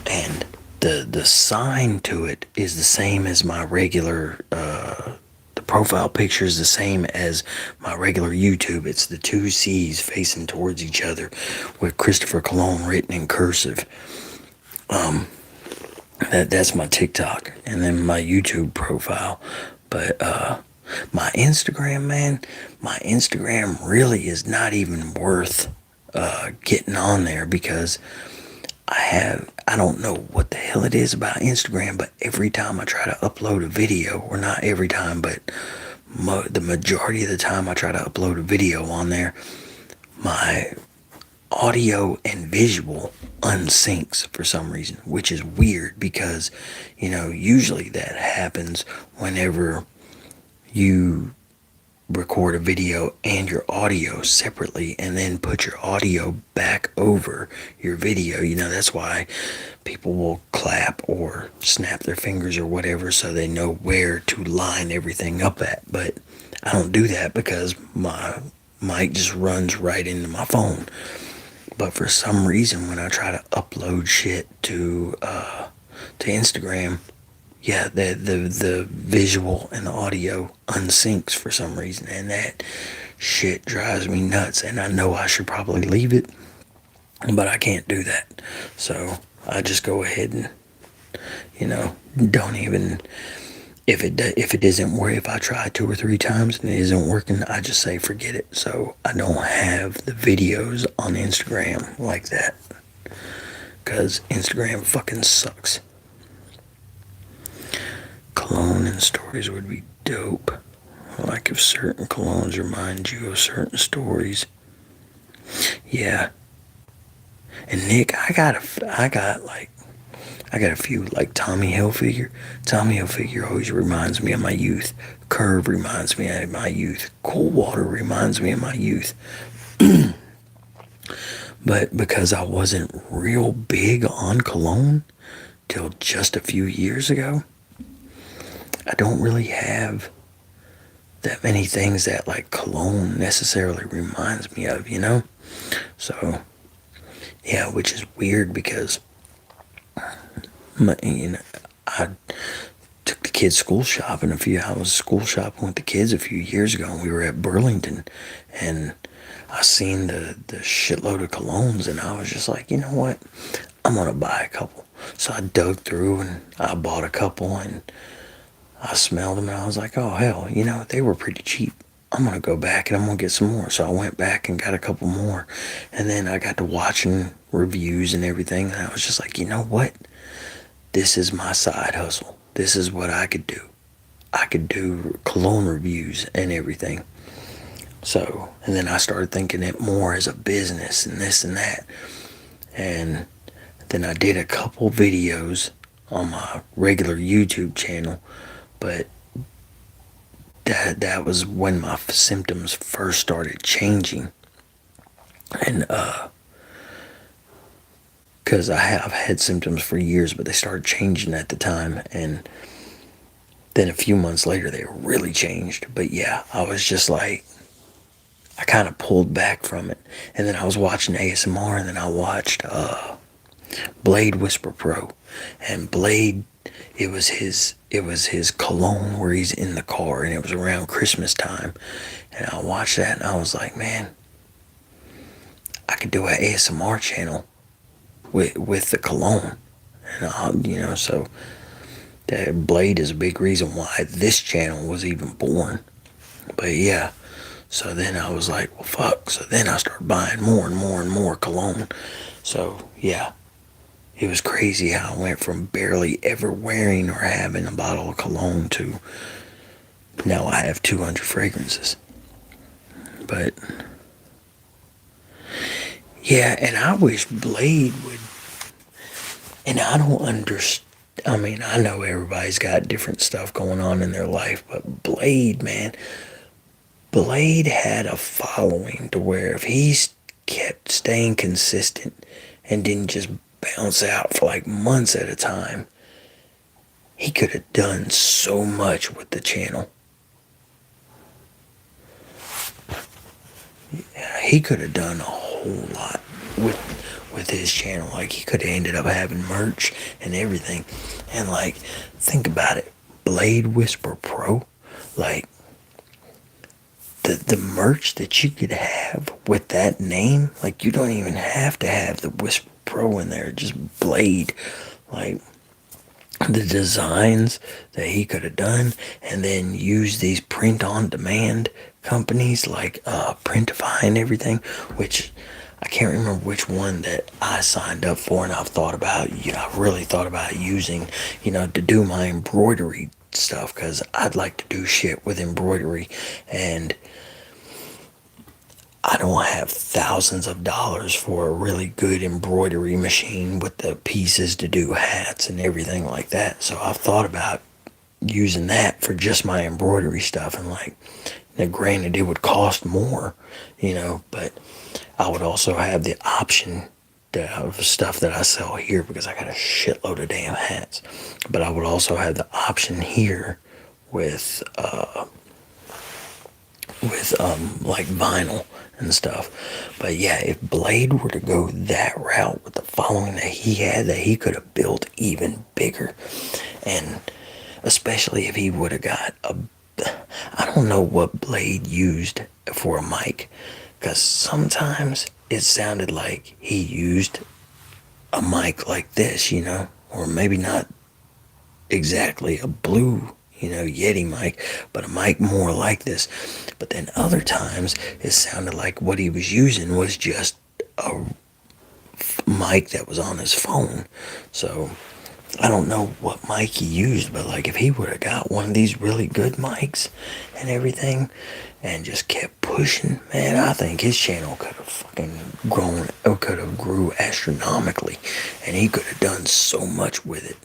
and the sign to it is the same as my regular. The profile picture is the same as my regular YouTube. It's the two C's facing towards each other, with Christopher Cologne written in cursive. That's my TikTok, and then my YouTube profile. But my Instagram, man, my Instagram really is not even worth getting on there, because I don't know what the hell it is about Instagram, but every time I try to upload a video, or not every time, but the majority of the time I try to upload a video on there, my audio and visual unsyncs for some reason, which is weird, because usually that happens whenever you record a video and your audio separately and then put your audio back over your video. That's why people will clap or snap their fingers or whatever, so they know where to line everything up at. But I don't do that because my mic just runs right into my phone. But for some reason, when I try to upload shit to Instagram, yeah, the visual and the audio unsyncs for some reason, and that shit drives me nuts. And I know I should probably leave it, but I can't do that. So I just go ahead and don't even, if I try 2 or 3 times and it isn't working, I just say forget it. So I don't have the videos on Instagram like that, because Instagram fucking sucks. Cologne and stories would be dope. Like if certain colognes remind you of certain stories. Yeah. And Nick, I got a few, like Tommy Hilfiger. Tommy Hilfiger always reminds me of my youth. Curve reminds me of my youth. Cool Water reminds me of my youth. But because I wasn't real big on cologne till just a few years ago, I don't really have that many things that like cologne necessarily reminds me of, So, yeah, which is weird, because I took the kids school shopping I was school shopping with the kids a few years ago, and we were at Burlington, and I seen the shitload of colognes, and I was just like, you know what? I'm gonna buy a couple. So I dug through and I bought a couple, and I smelled them, and I was like, oh hell, they were pretty cheap. I'm gonna go back and I'm gonna get some more. So I went back and got a couple more, and then I got to watching reviews and everything, and I was just like, you know what? This is my side hustle. This is what I could do. I could do cologne reviews and everything. So, and then I started thinking it more as a business and this and that. And then I did a couple videos on my regular YouTube channel, but that was when my symptoms first started changing. And because I have had symptoms for years, but they started changing at the time, and then a few months later they really changed. But yeah, I was just like, I kind of pulled back from it, and then I was watching ASMR, and then I watched Blade Whisper Pro, and Blade, it was his cologne where he's in the car, and it was around Christmas time, and I watched that, and I was like, man, I could do an ASMR channel with the cologne, and so that Blade is a big reason why this channel was even born. But yeah, so then I was like, well, fuck. So then I started buying more and more and more cologne. So yeah, it was crazy how I went from barely ever wearing or having a bottle of cologne to now I have 200 fragrances. But yeah, and I wish Blade would. And I don't understand. I mean, I know everybody's got different stuff going on in their life, but Blade, man, Blade had a following to where if he kept staying consistent and didn't just bounce out for like months at a time, he could have done so much with the channel. Yeah, he could have done a whole lot with his channel. Like, he could have ended up having merch and everything. And like, think about it, Blade Whisper Pro, like the merch that you could have with that name, like, you don't even have to have the Whisper Pro in there, just Blade. Like, the designs that he could have done, and then use these print on demand companies like Printify and everything, which I can't remember which one that I signed up for, and I've thought about, I really thought about using, to do my embroidery stuff, because I'd like to do shit with embroidery, and I don't have thousands of dollars for a really good embroidery machine with the pieces to do hats and everything like that. So I've thought about using that for just my embroidery stuff. And like, now granted, it would cost more, but I would also have the option of stuff that I sell here, because I got a shitload of damn hats. But I would also have the option here with like vinyl and stuff. But yeah, if Blade were to go that route with the following that he had, that he could have built even bigger. And especially if he would have got I don't know what Blade used for a mic, because sometimes it sounded like he used a mic like this, or maybe not exactly a blue Yeti mic, but a mic more like this. But then other times it sounded like what he was using was just a mic that was on his phone. So I don't know what mic he used, but like, if he would have got one of these really good mics and everything and just kept pushing, man, I think his channel could have fucking grown, or could have grew astronomically, and he could have done so much with it.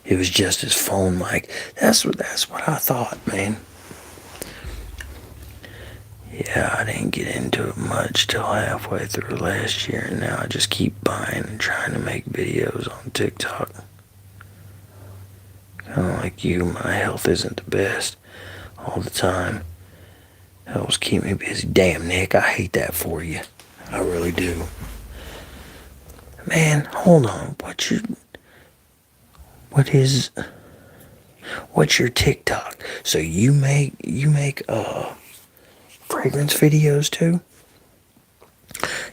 It was just his phone mic. That's what I thought, man. Yeah, I didn't get into it much till halfway through last year, and now I just keep buying and trying to make videos on TikTok. Kind of like you, my health isn't the best all the time. Helps keep me busy. Damn, Nick, I hate that for you. I really do. Man, hold on. What's your TikTok? So you make fragrance videos too?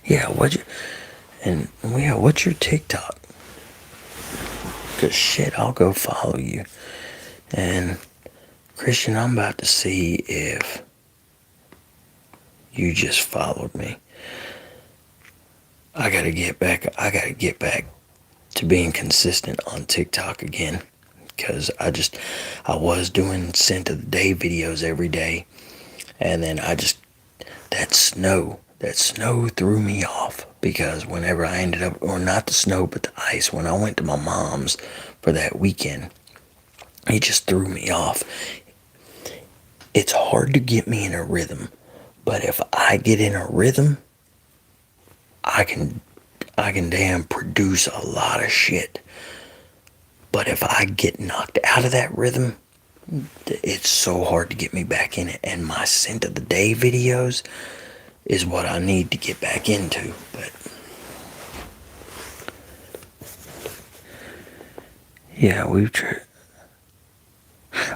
Yeah, what's your TikTok? Cause shit, I'll go follow you. And Christian, I'm about to see if you just followed me. I gotta get back. I gotta get back to being consistent on TikTok again. Because I was doing scent of the day videos every day. And then that snow threw me off. Because whenever I ended up, or not the snow, but the ice, when I went to my mom's for that weekend, it just threw me off. It's hard to get me in a rhythm. But if I get in a rhythm, I can damn produce a lot of shit. But if I get knocked out of that rhythm, it's so hard to get me back in it. And my scent of the day videos is what I need to get back into. But yeah, we've tried.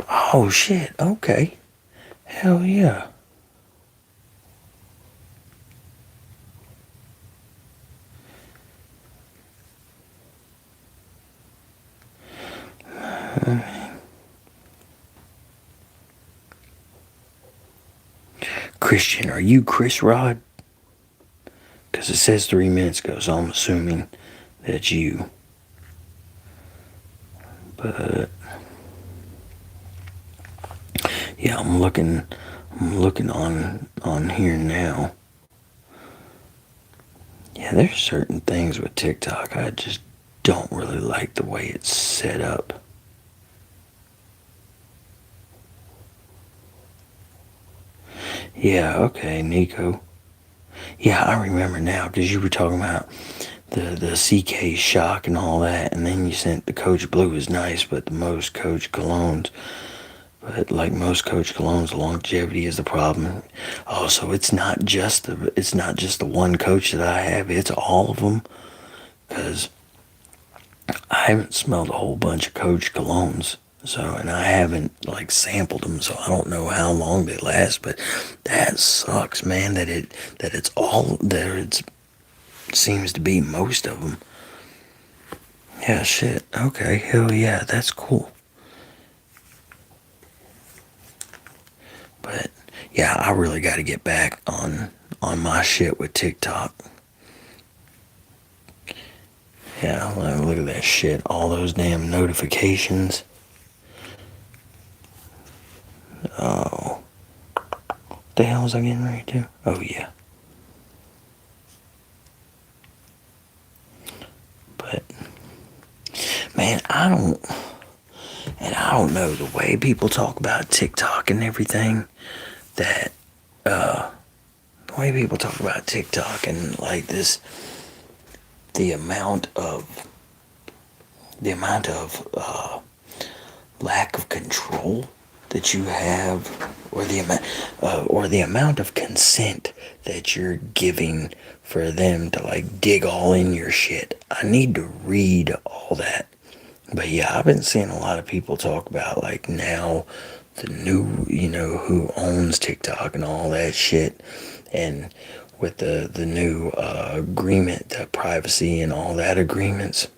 Oh shit, okay. Hell yeah. Christian, are you Chris Rod? Because it says 3 minutes ago, so I'm assuming that's you. But yeah, I'm looking on here now. Yeah, there's certain things with TikTok I just don't really like the way it's set up. Yeah, okay, Nico. Yeah, I remember now because you were talking about the CK shock and all that, and then you sent the Coach Blue is nice, but the most Coach Colognes. But like most Coach Colognes, longevity is the problem. Oh, so it's not just the one coach that I have; it's all of them. Because I haven't smelled a whole bunch of Coach Colognes. So, and I haven't like sampled them, so I don't know how long they last. But that sucks, man. It's all there. It seems to be most of them. Yeah, shit. Okay, hell yeah, that's cool. But yeah, I really got to get back on my shit with TikTok. Yeah, look at that shit. All those damn notifications. Oh, what the hell was I getting ready to? Oh yeah. But man, I don't know the way people talk about TikTok and everything. That the way people talk about TikTok and like this, the amount of the amount of lack of control that you have, or the amount of consent that you're giving for them to like dig all in your shit. I need to read all that. But yeah, I've been seeing a lot of people talk about like now the new, who owns TikTok and all that shit, and with the new agreement, the privacy and all that agreements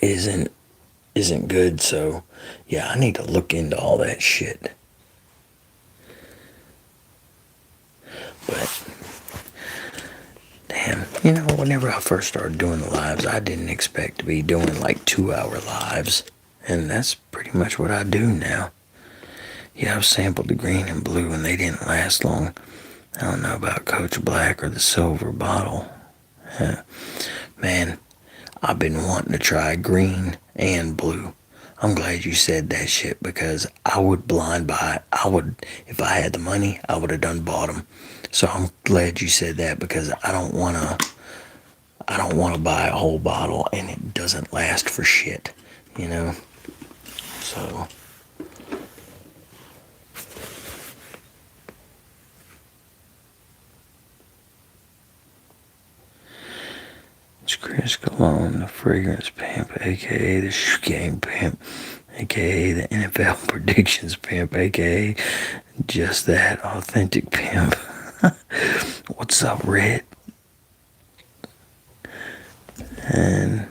isn't isn't good. So yeah, I need to look into all that shit. But damn, whenever I first started doing the lives, I didn't expect to be doing like 2 hour lives, and that's pretty much what I do now. Yeah, I've sampled the green and blue, and they didn't last long. I don't know about Coach Black or the silver bottle. Man, I've been wanting to try green and blue. I'm glad you said that shit because I would blind buy. If I had the money, I would have done bought them. So I'm glad you said that because I don't wanna. I don't want to buy a whole bottle and it doesn't last for shit, you know. So it's Chris Cologne, the fragrance pimp, aka the shoe game pimp, aka the NFL predictions pimp, aka just that authentic pimp. What's up, Red? And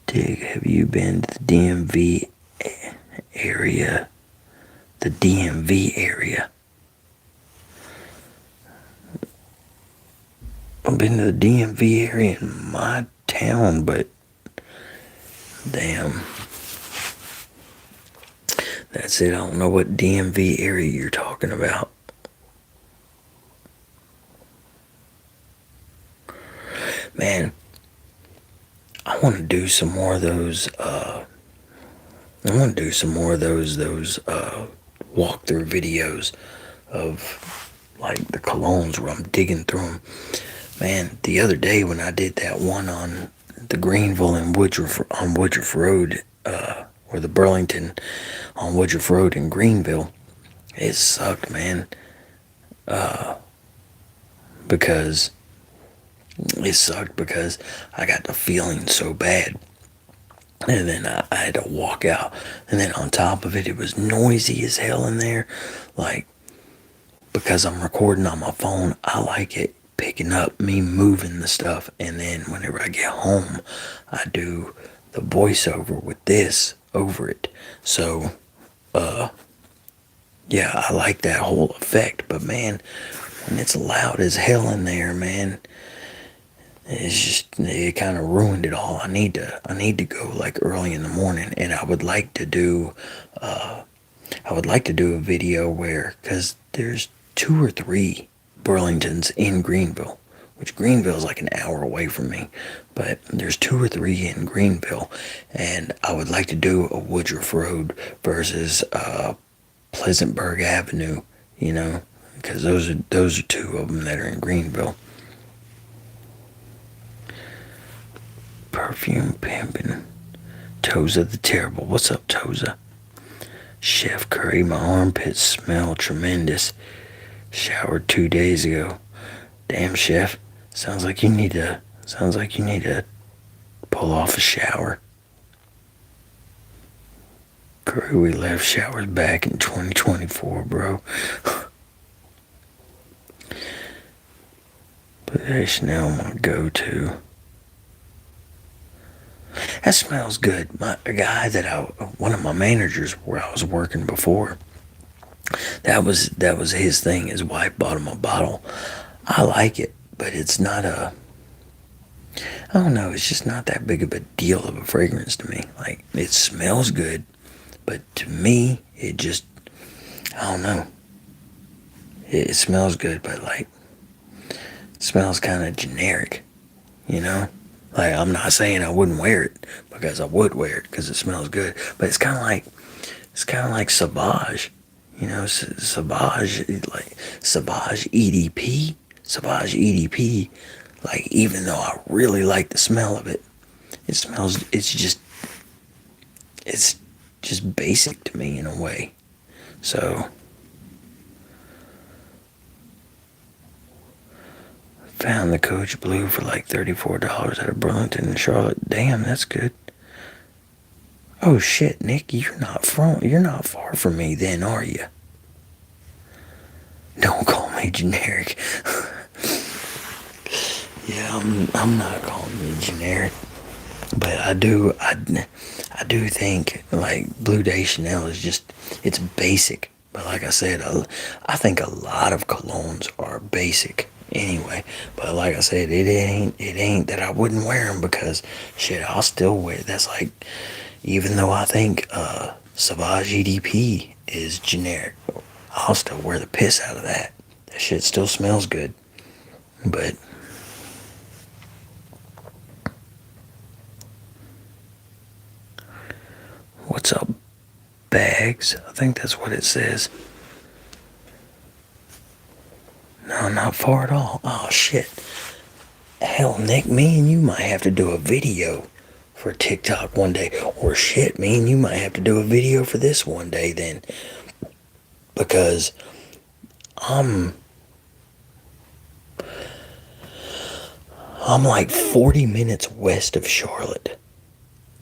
Dig, have you been to the DMV area, the DMV area. I've been to the DMV area in my town, but damn. That's it. I don't know what DMV area you're talking about. Man, I want to do some more of those. I want to do some more of those walkthrough videos of like the colognes where I'm digging through them. Man, the other day when I did that one on the Greenville and Woodruff Road, or the Burlington on Woodruff Road in Greenville, it sucked, man. Because I got the feeling so bad. And then I had to walk out. And then on top of it, it was noisy as hell in there. Like, because I'm recording on my phone, I like it picking up me moving the stuff. And then whenever I get home, I do the voiceover with this over it. So, yeah, I like that whole effect. But man, when it's loud as hell in there, man, it kind of ruined it all. I need to go like early in the morning, and I would like to do a video where, because there's 2 or 3 Burlingtons in Greenville, which Greenville is like an hour away from me, but there's 2 or 3 in Greenville, and I would like to do a Woodruff Road versus Pleasantburg Avenue, because those are 2 of them that are in Greenville. Perfume pimping. Toza the Terrible. What's up, Toza? Chef Curry, my armpits smell tremendous. Showered 2 days ago. Damn, Chef. Sounds like you need to pull off a shower. Curry, we left showers back in 2024, bro. But that's now my go-to. That smells good. A guy one of my managers where I was working before, that was his thing. His wife bought him a bottle. I like it, but it's not I don't know, it's just not that big of a deal of a fragrance to me. Like, it smells good, but to me, it just, I don't know. It smells good, but like, it smells kind of generic, Like, I'm not saying I wouldn't wear it, because I would wear it because it smells good. But it's kind of like Sauvage, Sauvage, like Sauvage EDP. Like, even though I really like the smell of it, it's just basic to me in a way. So, found the Coach Blue for like $34 at a Burlington in Charlotte. Damn, that's good. Oh shit, Nick, you're not far from me then, are you? Don't call me generic. Yeah, I'm not calling you generic. But I do think like Blue Day Chanel is just, it's basic. But like I said, I think a lot of colognes are basic anyway. But like I said, it ain't that I wouldn't wear them, because shit, I'll still wear it. That's like, even though I think Sauvage EDP is generic, I'll still wear the piss out of that. That shit still smells good. But what's up, Bags? I think that's what it says. No, not far at all. Oh shit. Hell, Nick, me and you might have to do a video for TikTok one day. Or shit, me and you might have to do a video for this one day then. Because I'm like 40 minutes west of Charlotte.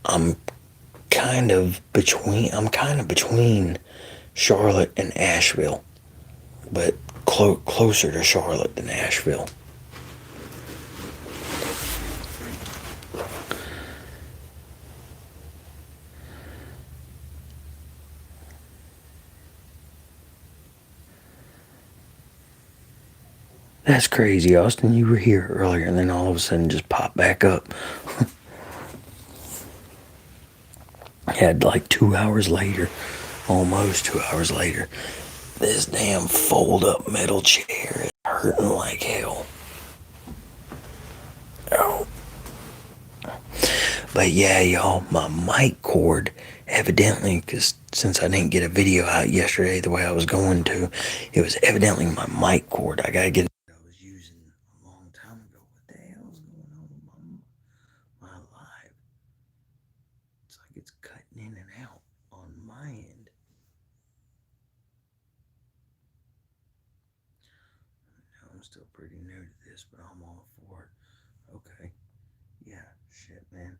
I'm kind of between Charlotte and Asheville, but closer to Charlotte than Asheville. That's crazy, Austin. You were here earlier and then all of a sudden just popped back up. Had like 2 hours later, almost 2 hours later, this damn fold up metal chair is hurting like hell. Oh. But yeah, y'all, my mic cord, evidently, because since I didn't get a video out yesterday the way I was going to, it was evidently my mic cord. I gotta get it. I was using a long time ago. What the hell is going on with my live? It's like it's cutting in and out on my end. I'm still pretty new to this, but I'm all for it. Okay. Yeah, shit, man.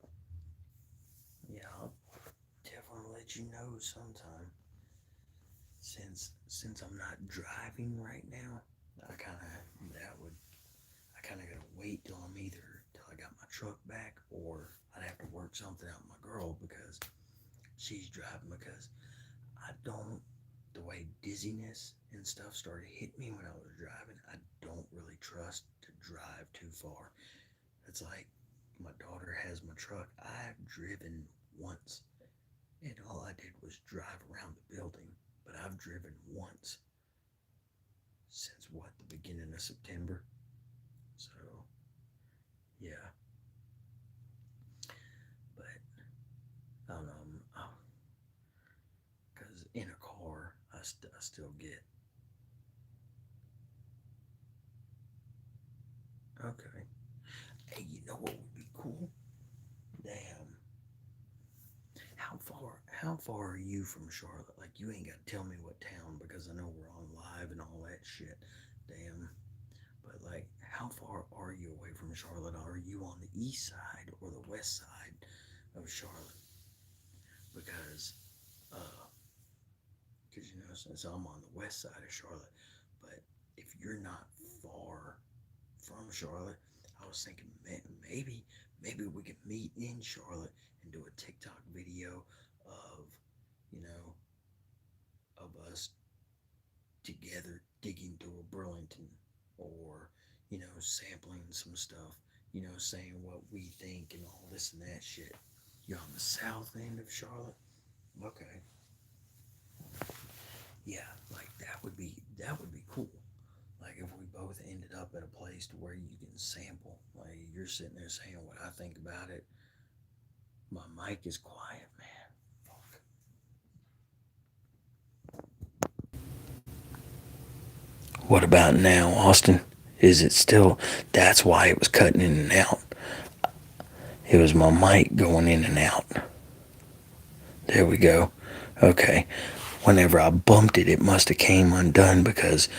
Yeah, I'll definitely let you know sometime. Since I'm not driving right now, I kinda gotta wait till I got my truck back, or I'd have to work something out with my girl because she's driving, because I don't, the way dizziness and stuff started hitting me when I was driving, I don't really trust to drive too far. It's like my daughter has my truck. I've driven once, and all I did was drive around the building, but I've driven once since what, the beginning of September. So, yeah, but I don't know, because in a car, I still get, okay. Hey, you know what would be cool? Damn. How far are you from Charlotte? Like, you ain't got to tell me what town because I know we're on live and all that shit. Damn. But like, how far are you away from Charlotte? Are you on the east side or the west side of Charlotte? Because, uh, because since I'm on the west side of Charlotte, but if you're not far from Charlotte, I was thinking maybe we could meet in Charlotte and do a TikTok video of, you know, of us together digging through a Burlington, or, sampling some stuff, saying what we think and all this and that shit. You're on the south end of Charlotte? Okay. Yeah, like that would be cool. Like if we both ended up at a place to where you can sample. Like you're sitting there saying what I think about it. My mic is quiet, man. Fuck. What about now, Austin? Is it still? That's why it was cutting in and out. It was my mic going in and out. There we go. Okay. Whenever I bumped it, it must have came undone because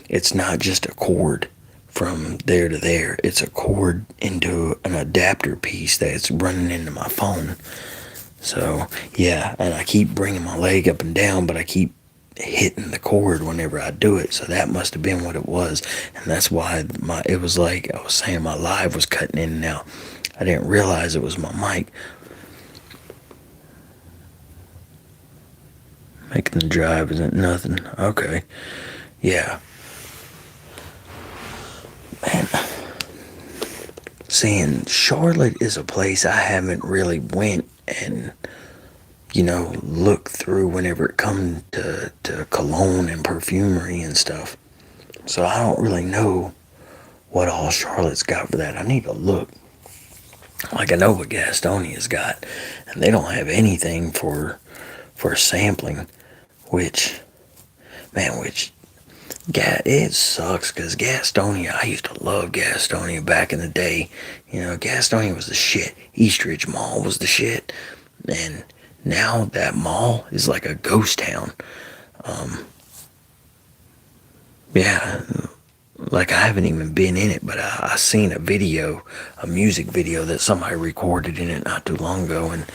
it's not just a cord from there to there. It's a cord into an adapter piece that's running into my phone. So, yeah, and I keep bringing my leg up and down, but I keep hitting the cord whenever I do it. So that must have been what it was. And that's why it was like I was saying, my live was cutting in and out. I didn't realize it was my mic. Making the drive isn't nothing. Okay. Yeah. Man, saying Charlotte is a place I haven't really went and looked through whenever it comes to cologne and perfumery and stuff. So I don't really know what all Charlotte's got for that. I need to look. Like I know what Gastonia's got, and they don't have anything for sampling, which, man, it sucks because Gastonia, I used to love Gastonia back in the day. Gastonia was the shit. Eastridge Mall was the shit. And now that mall is like a ghost town. Yeah, like I haven't even been in it, but I seen a music video that somebody recorded in it not too long ago, and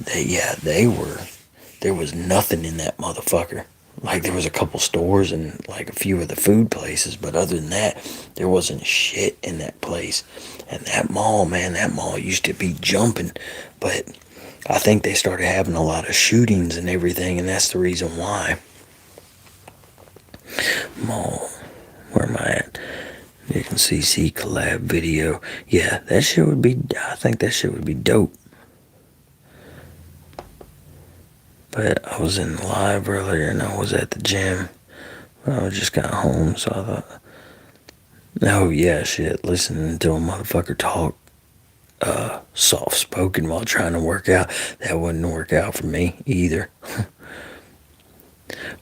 there was nothing in that motherfucker. Like there was a couple stores and like a few of the food places, but other than that, there wasn't shit in that place. And that mall, man, that mall used to be jumping, but I think they started having a lot of shootings and everything, and that's the reason why. Mall, where am I at? CC collab video. Yeah, that shit would be, I think that shit would be dope. But I was in live earlier and I was at the gym. I just got home, so I thought, oh yeah, shit, listening to a motherfucker talk soft spoken while trying to work out, that wouldn't work out for me either.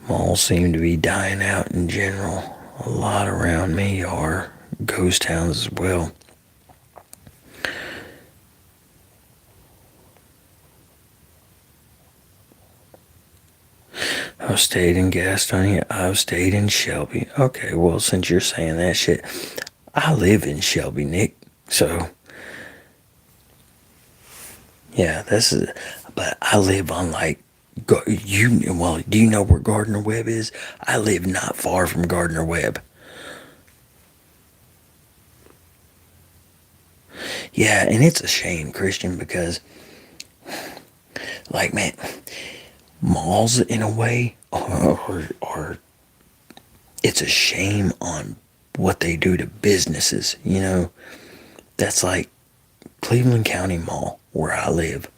Malls seem to be dying out in general. A lot around me are ghost towns as well. I've stayed in Gastonia. I've stayed in Shelby. Okay, well, since you're saying that shit, I live in Shelby, Nick. So, yeah, this is. But I live on like, do you know where Gardner Webb is? I live not far from Gardner Webb. Yeah, and it's a shame, Christian, because, like, man, malls in a way are it's a shame on what they do to businesses. That's like Cleveland County Mall where I live.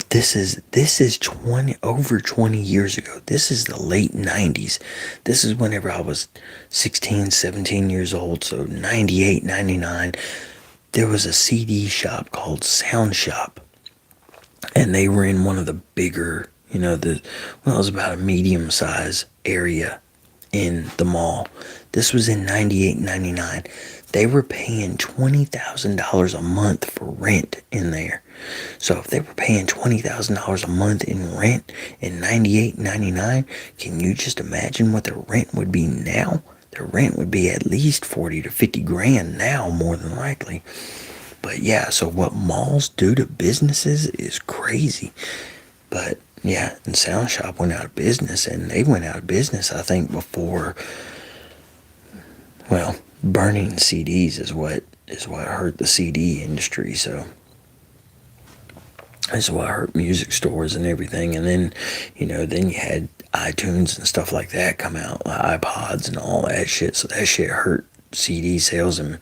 This is 20 over 20 years ago. This is the late 90s. This is whenever I was 16, 17 years old, so 98, 99. There was a CD shop called Sound Shop, and they were in one of the bigger, it was about a medium size area in the mall. This was in 98, 99. They were paying $20,000 a month for rent in there. So if they were paying $20,000 a month in rent in 98, 99, can you just imagine what the rent would be now? The rent would be at least 40 to 50 grand now, more than likely. But yeah, so what malls do to businesses is crazy. But yeah, and Sound Shop went out of business, and they went out of business, I think, before, well, burning CDs is what hurt the CD industry. So that's why I hurt music stores and everything. And then, then you had iTunes and stuff like that come out, iPods and all that shit. So that shit hurt CD sales and,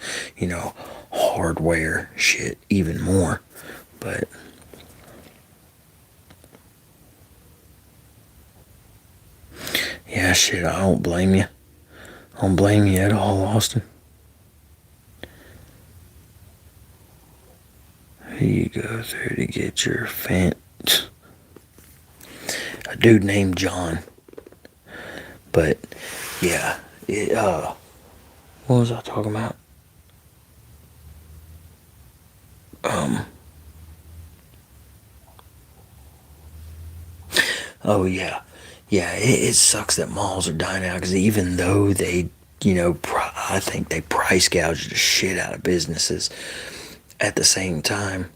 hardware shit even more. But yeah, shit, I don't blame you. I don't blame you at all, Austin. Who you go through to get your Fent? A dude named John. But yeah, what was I talking about? Oh yeah, yeah. It sucks that malls are dying out, because even though they, I think they price gouge the shit out of businesses. At the same time,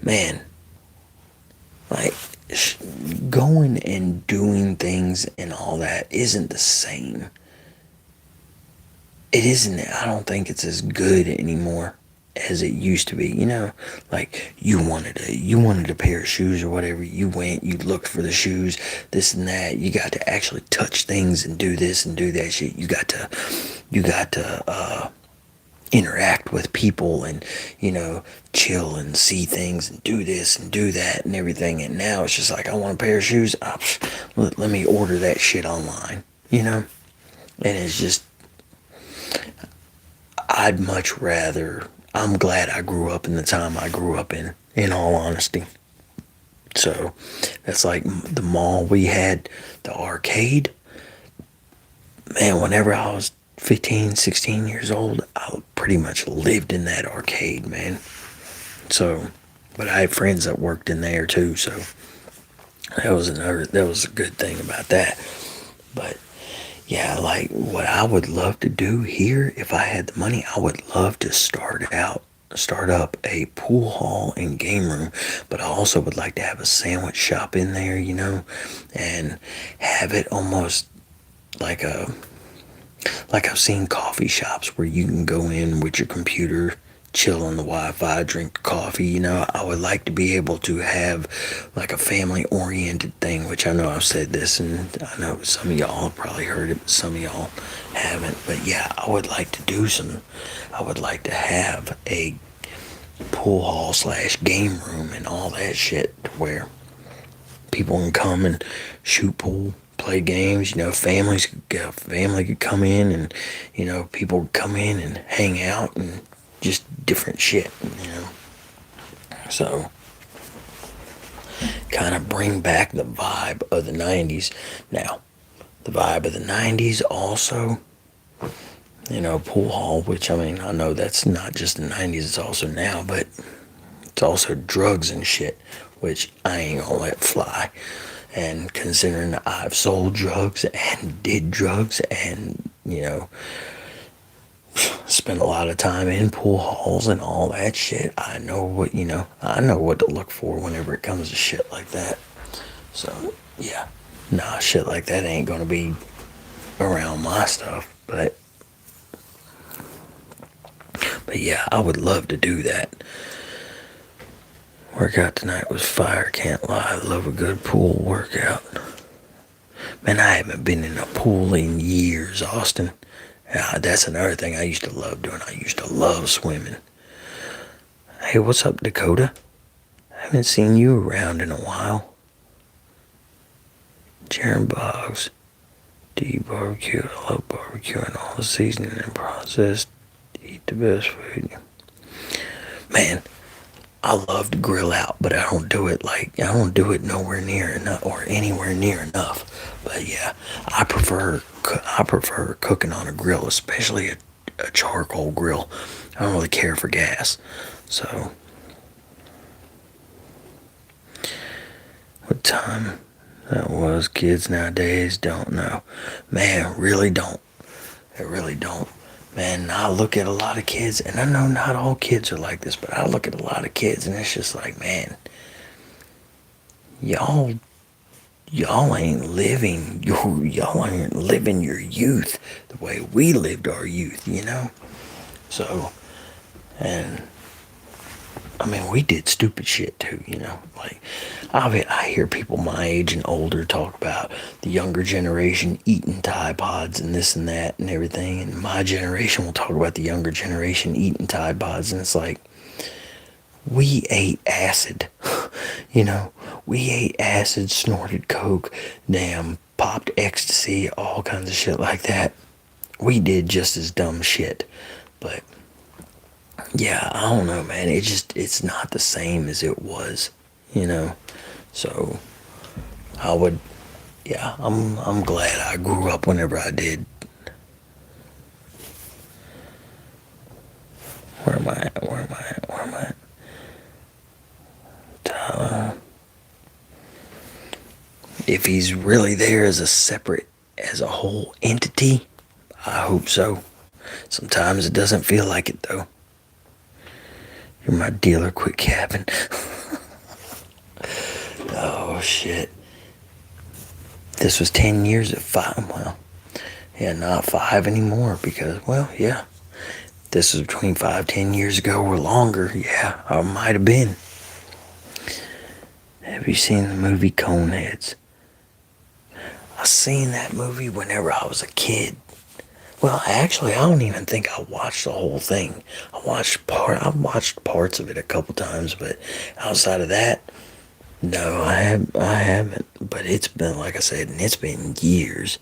man, like going and doing things and all that isn't the same. It isn't. I don't think it's as good anymore as it used to be. Like you wanted a pair of shoes or whatever. You went, you looked for the shoes, this and that. You got to actually touch things and do this and do that shit. You got to interact with people and, chill and see things and do this and do that and everything. And now it's just like, I want a pair of shoes. Let me order that shit online, And it's just, I'd much rather, I'm glad I grew up in the time I grew up in all honesty. So that's like the mall we had, the arcade. Man, whenever I was 15, 16 years old, I pretty much lived in that arcade, man. So, but I had friends that worked in there too, so that was a good thing about that. But yeah, like what I would love to do here, if I had the money, I would love to start up a pool hall and game room, but I also would like to have a sandwich shop in there, and have it almost like I've seen coffee shops where you can go in with your computer, chill on the Wi-Fi, drink coffee. I would like to be able to have like a family-oriented thing, which I know I've said this, and I know some of y'all have probably heard it, but some of y'all haven't. But yeah, I would like to do some. I would like to have a pool hall slash game room and all that shit, to where people can come and shoot pool, play games. Family could come in, and people could come in and hang out and just different shit. So kind of bring back the vibe of the 90s. Now, the vibe of the 90s also, pool hall, which I mean, I know that's not just the 90s, it's also now, but it's also drugs and shit, which I ain't gonna let fly. And considering I've sold drugs and did drugs and, spent a lot of time in pool halls and all that shit, I know what to look for whenever it comes to shit like that. So, yeah. Nah, shit like that ain't gonna be around my stuff, but yeah, I would love to do that. Workout tonight was fire, can't lie. I love a good pool workout. Man, I haven't been in a pool in years, Austin. That's another thing I used to love doing. I used to love swimming. Hey, what's up, Dakota? I haven't seen you around in a while. Jaron Boggs. Do you barbecue? I love barbecuing, all the seasoning and processed. Eat the best food. Man, I love to grill out, but I don't do it nowhere near enough or anywhere near enough. But yeah, I prefer cooking on a grill, especially a charcoal grill. I don't really care for gas. So, what time that was? Kids nowadays don't know. Man, really don't. They really don't. Man, I look at a lot of kids, and I know not all kids are like this, but I look at a lot of kids, and it's just like, man, y'all, y'all ain't living your youth the way we lived our youth. So, and I mean, we did stupid shit too. Like, I hear people my age and older talk about the younger generation eating Tide Pods and this and that and everything, and my generation will talk about the younger generation eating Tide Pods, and it's like, we ate acid. We ate acid, snorted coke, damn, popped ecstasy, all kinds of shit like that. We did just as dumb shit, but yeah, I don't know, man. It's not the same as it was. So yeah, I'm glad I grew up whenever I did. Where am I at? Where am I at? Where am I at? Tyler. If he's really there as a whole entity, I hope so. Sometimes it doesn't feel like it though. You're my dealer, quit capping. Oh shit. This was 10 years at 5. Well, yeah, not 5 anymore because, well, yeah. This was between 5-10 years ago or longer. Yeah, I might have been. Have you seen the movie Coneheads? I seen that movie whenever I was a kid. Well, actually, I don't even think I watched the whole thing. I've watched parts of it a couple times, but outside of that, no, I haven't. But it's been, like I said, and it's been years.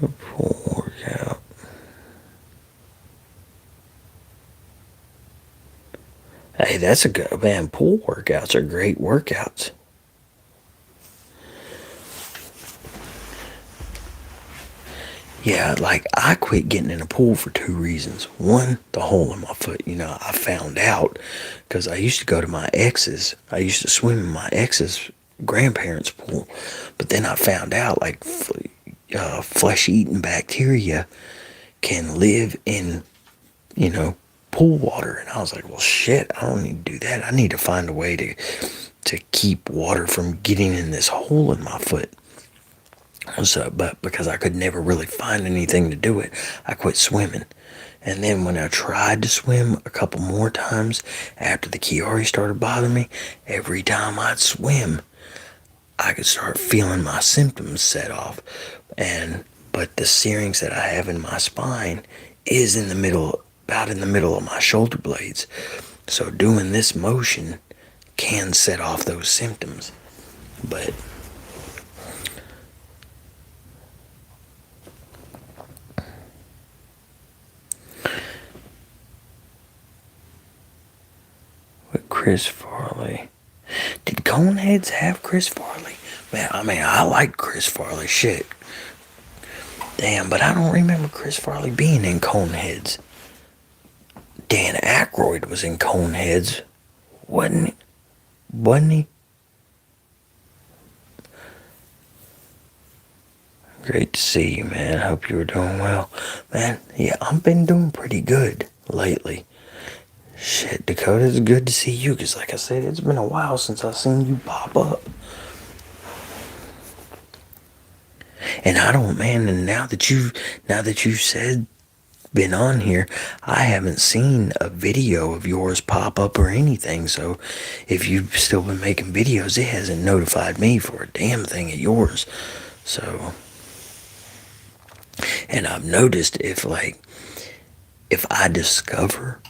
Pool workout. Hey, that's a good man. Pool workouts are great workouts. Yeah, like I quit getting in a pool for 2 reasons. One, the hole in my foot. I found out because I used to go to my ex's. I used to swim in my ex's grandparents' pool, but then I found out like flesh-eating bacteria can live in, pool water, and I was like, well, shit, I don't need to do that. I need to find a way to keep water from getting in this hole in my foot. So, but because I could never really find anything to do it, I quit swimming. And then when I tried to swim a couple more times after the Chiari started bothering me, every time I'd swim, I could start feeling my symptoms set off. And but the searings that I have in my spine is in the middle, about in the middle of my shoulder blades. So doing this motion can set off those symptoms. But with Chris Farley, did Coneheads have Chris Farley? Man, I mean, I like Chris Farley. Shit. Damn, but I don't remember Chris Farley being in Coneheads. Dan Aykroyd was in Coneheads, wasn't he? Wasn't he? Great to see you, man. I hope you were doing well. Man, yeah, I've been doing pretty good lately. Shit, Dakota, it's good to see you, because like I said, it's been a while since I've seen you pop up. And I don't, man, and now that you've said, been on here, I haven't seen a video of yours pop up or anything. So if you've still been making videos, it hasn't notified me for a damn thing of yours. So, and I've noticed if I discover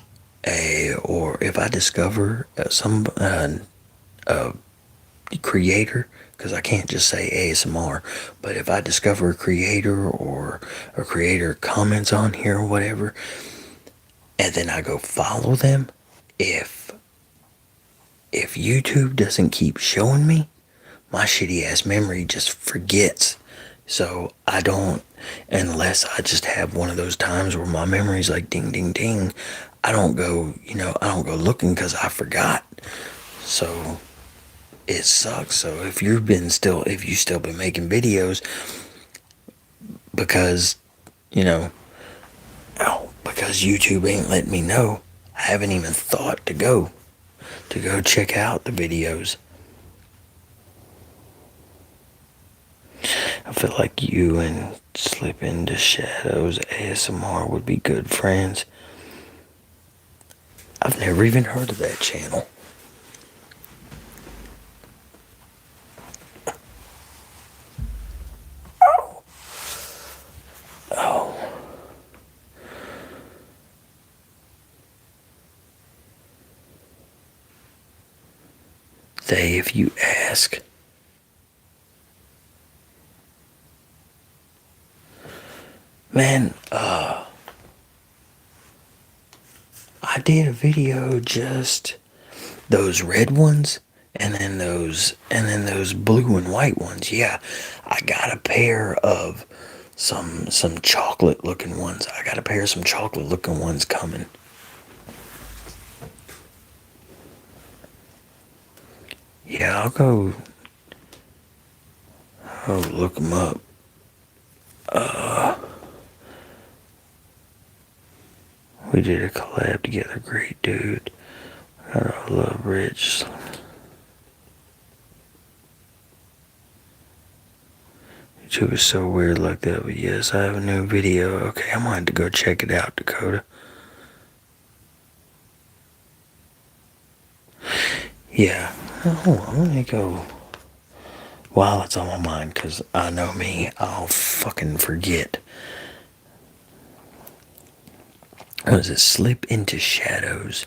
if I discover some creator, because I can't just say ASMR, but if I discover a creator or a creator comments on here or whatever, and then I go follow them, if YouTube doesn't keep showing me, my shitty ass memory just forgets. So I don't, unless I just have one of those times where my memory's like ding ding ding, I don't go, I don't go looking because I forgot. So it sucks. So if you still been making videos, because because YouTube ain't letting me know, I haven't even thought to go check out the videos. I feel like you and Slip Into Shadows ASMR would be good friends. I've never even heard of that channel. Oh. They, if you ask. Man, I did a video just those red ones and then those blue and white ones. Yeah, I got a pair of some chocolate looking ones. I got a pair of some chocolate looking ones coming. Yeah, I'll look them up. We did a collab together. Great dude. I love Rich. YouTube is so weird like that, but yes, I have a new video. Okay, I'm gonna have to go check it out, Dakota. Yeah. Hold on, let me go while it's on my mind, because I know me, I'll fucking forget. What does it? Slip Into Shadows.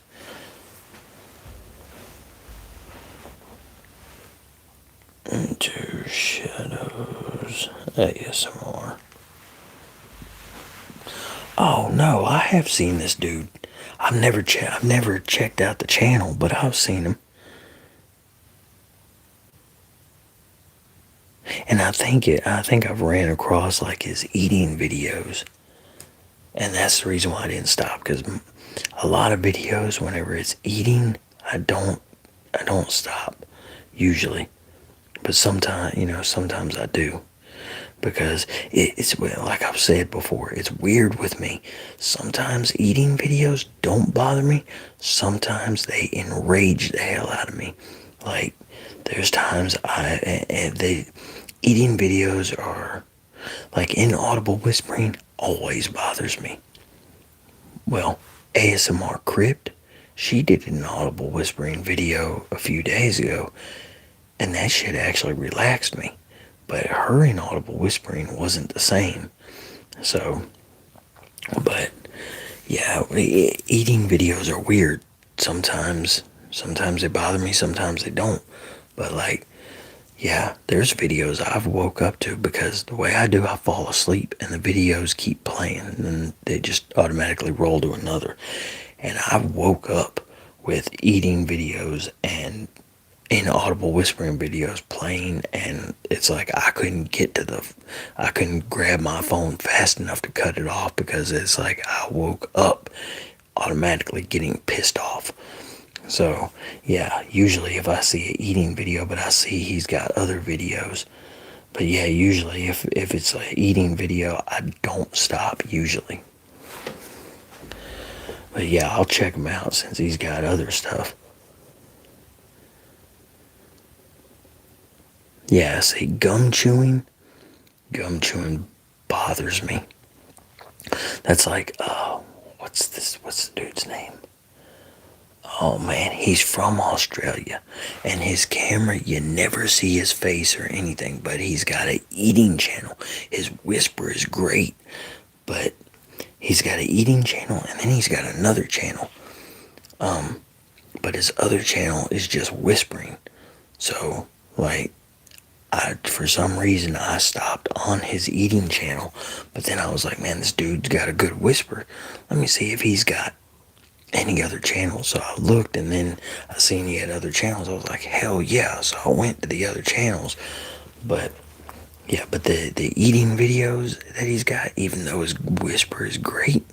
Into Shadows ASMR. Oh no, I have seen this dude. I've never checked out the channel, but I've seen him. And I think I've ran across like his eating videos. And that's the reason why I didn't stop, because a lot of videos, whenever it's eating, I don't stop usually. But sometimes I do, because it's like I've said before, it's weird with me. Sometimes eating videos don't bother me. Sometimes they enrage the hell out of me. Like there's times eating videos are like inaudible whispering always bothers me. Well, ASMR Crypt, she did an audible whispering video a few days ago, and that shit actually relaxed me. But her inaudible whispering wasn't the same. So, but yeah, eating videos are weird. Sometimes they bother me, sometimes they don't. But like, yeah, there's videos I've woke up to because the way I do, I fall asleep and the videos keep playing and they just automatically roll to another. And I woke up with eating videos and inaudible whispering videos playing, and it's like I couldn't grab my phone fast enough to cut it off because it's like I woke up automatically getting pissed off. So yeah, usually if I see an eating video but I see he's got other videos, but yeah, usually if it's an eating video, I don't stop usually. But yeah, I'll check him out since he's got other stuff. Yeah, see, gum chewing bothers me. That's like, what's the dude's name? Oh man, he's from Australia, and his camera, you never see his face or anything, but he's got an eating channel. His whisper is great, but he's got an eating channel, and then he's got another channel. But his other channel is just whispering. So, like, for some reason, I stopped on his eating channel, but then I was like, man, this dude's got a good whisper. Let me see if he's got any other channels. So I looked, and then I seen he had other channels. I was like, hell yeah. So I went to the other channels. But yeah, but the eating videos that he's got, even though his whisper is great,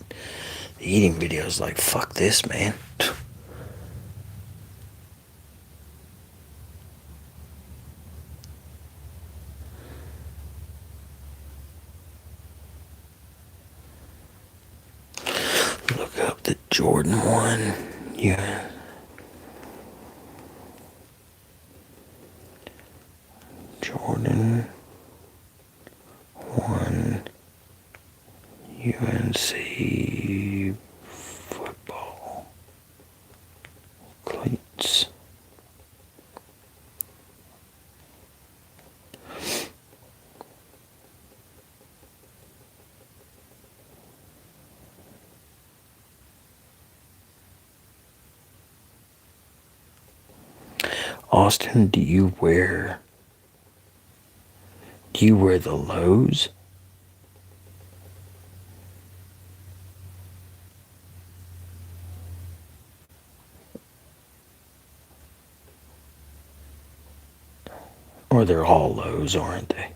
the eating videos like, fuck this, man. Look up the Jordan 1. Yeah. Jordan 1 UNC football cleats. Austin, do you wear the lows? Or they're all lows, aren't they?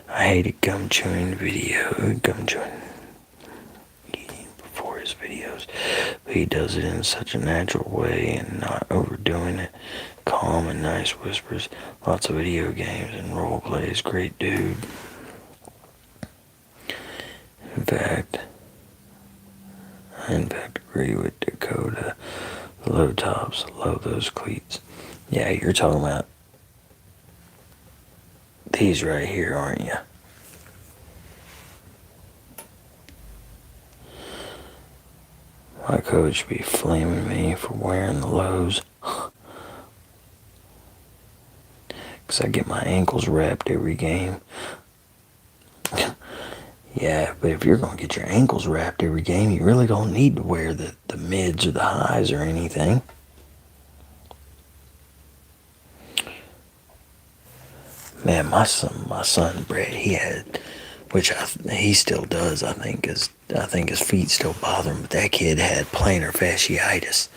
I hate a gum chewing video. Gum chewing eating before his videos. But he does it in such a natural way and not overdoing it. Calm and nice whispers. Lots of video games and role plays. Great dude. In fact, agree with Dakota. The low tops, love those cleats. Yeah, you're talking about these right here, aren't you? My coach be flaming me for wearing the lows. Because I get my ankles wrapped every game. Yeah, but if you're going to get your ankles wrapped every game, you really don't need to wear the mids or the highs or anything. Man, my son Brett, he had, which he still does, I think his feet still bother him, but that kid had plantar fasciitis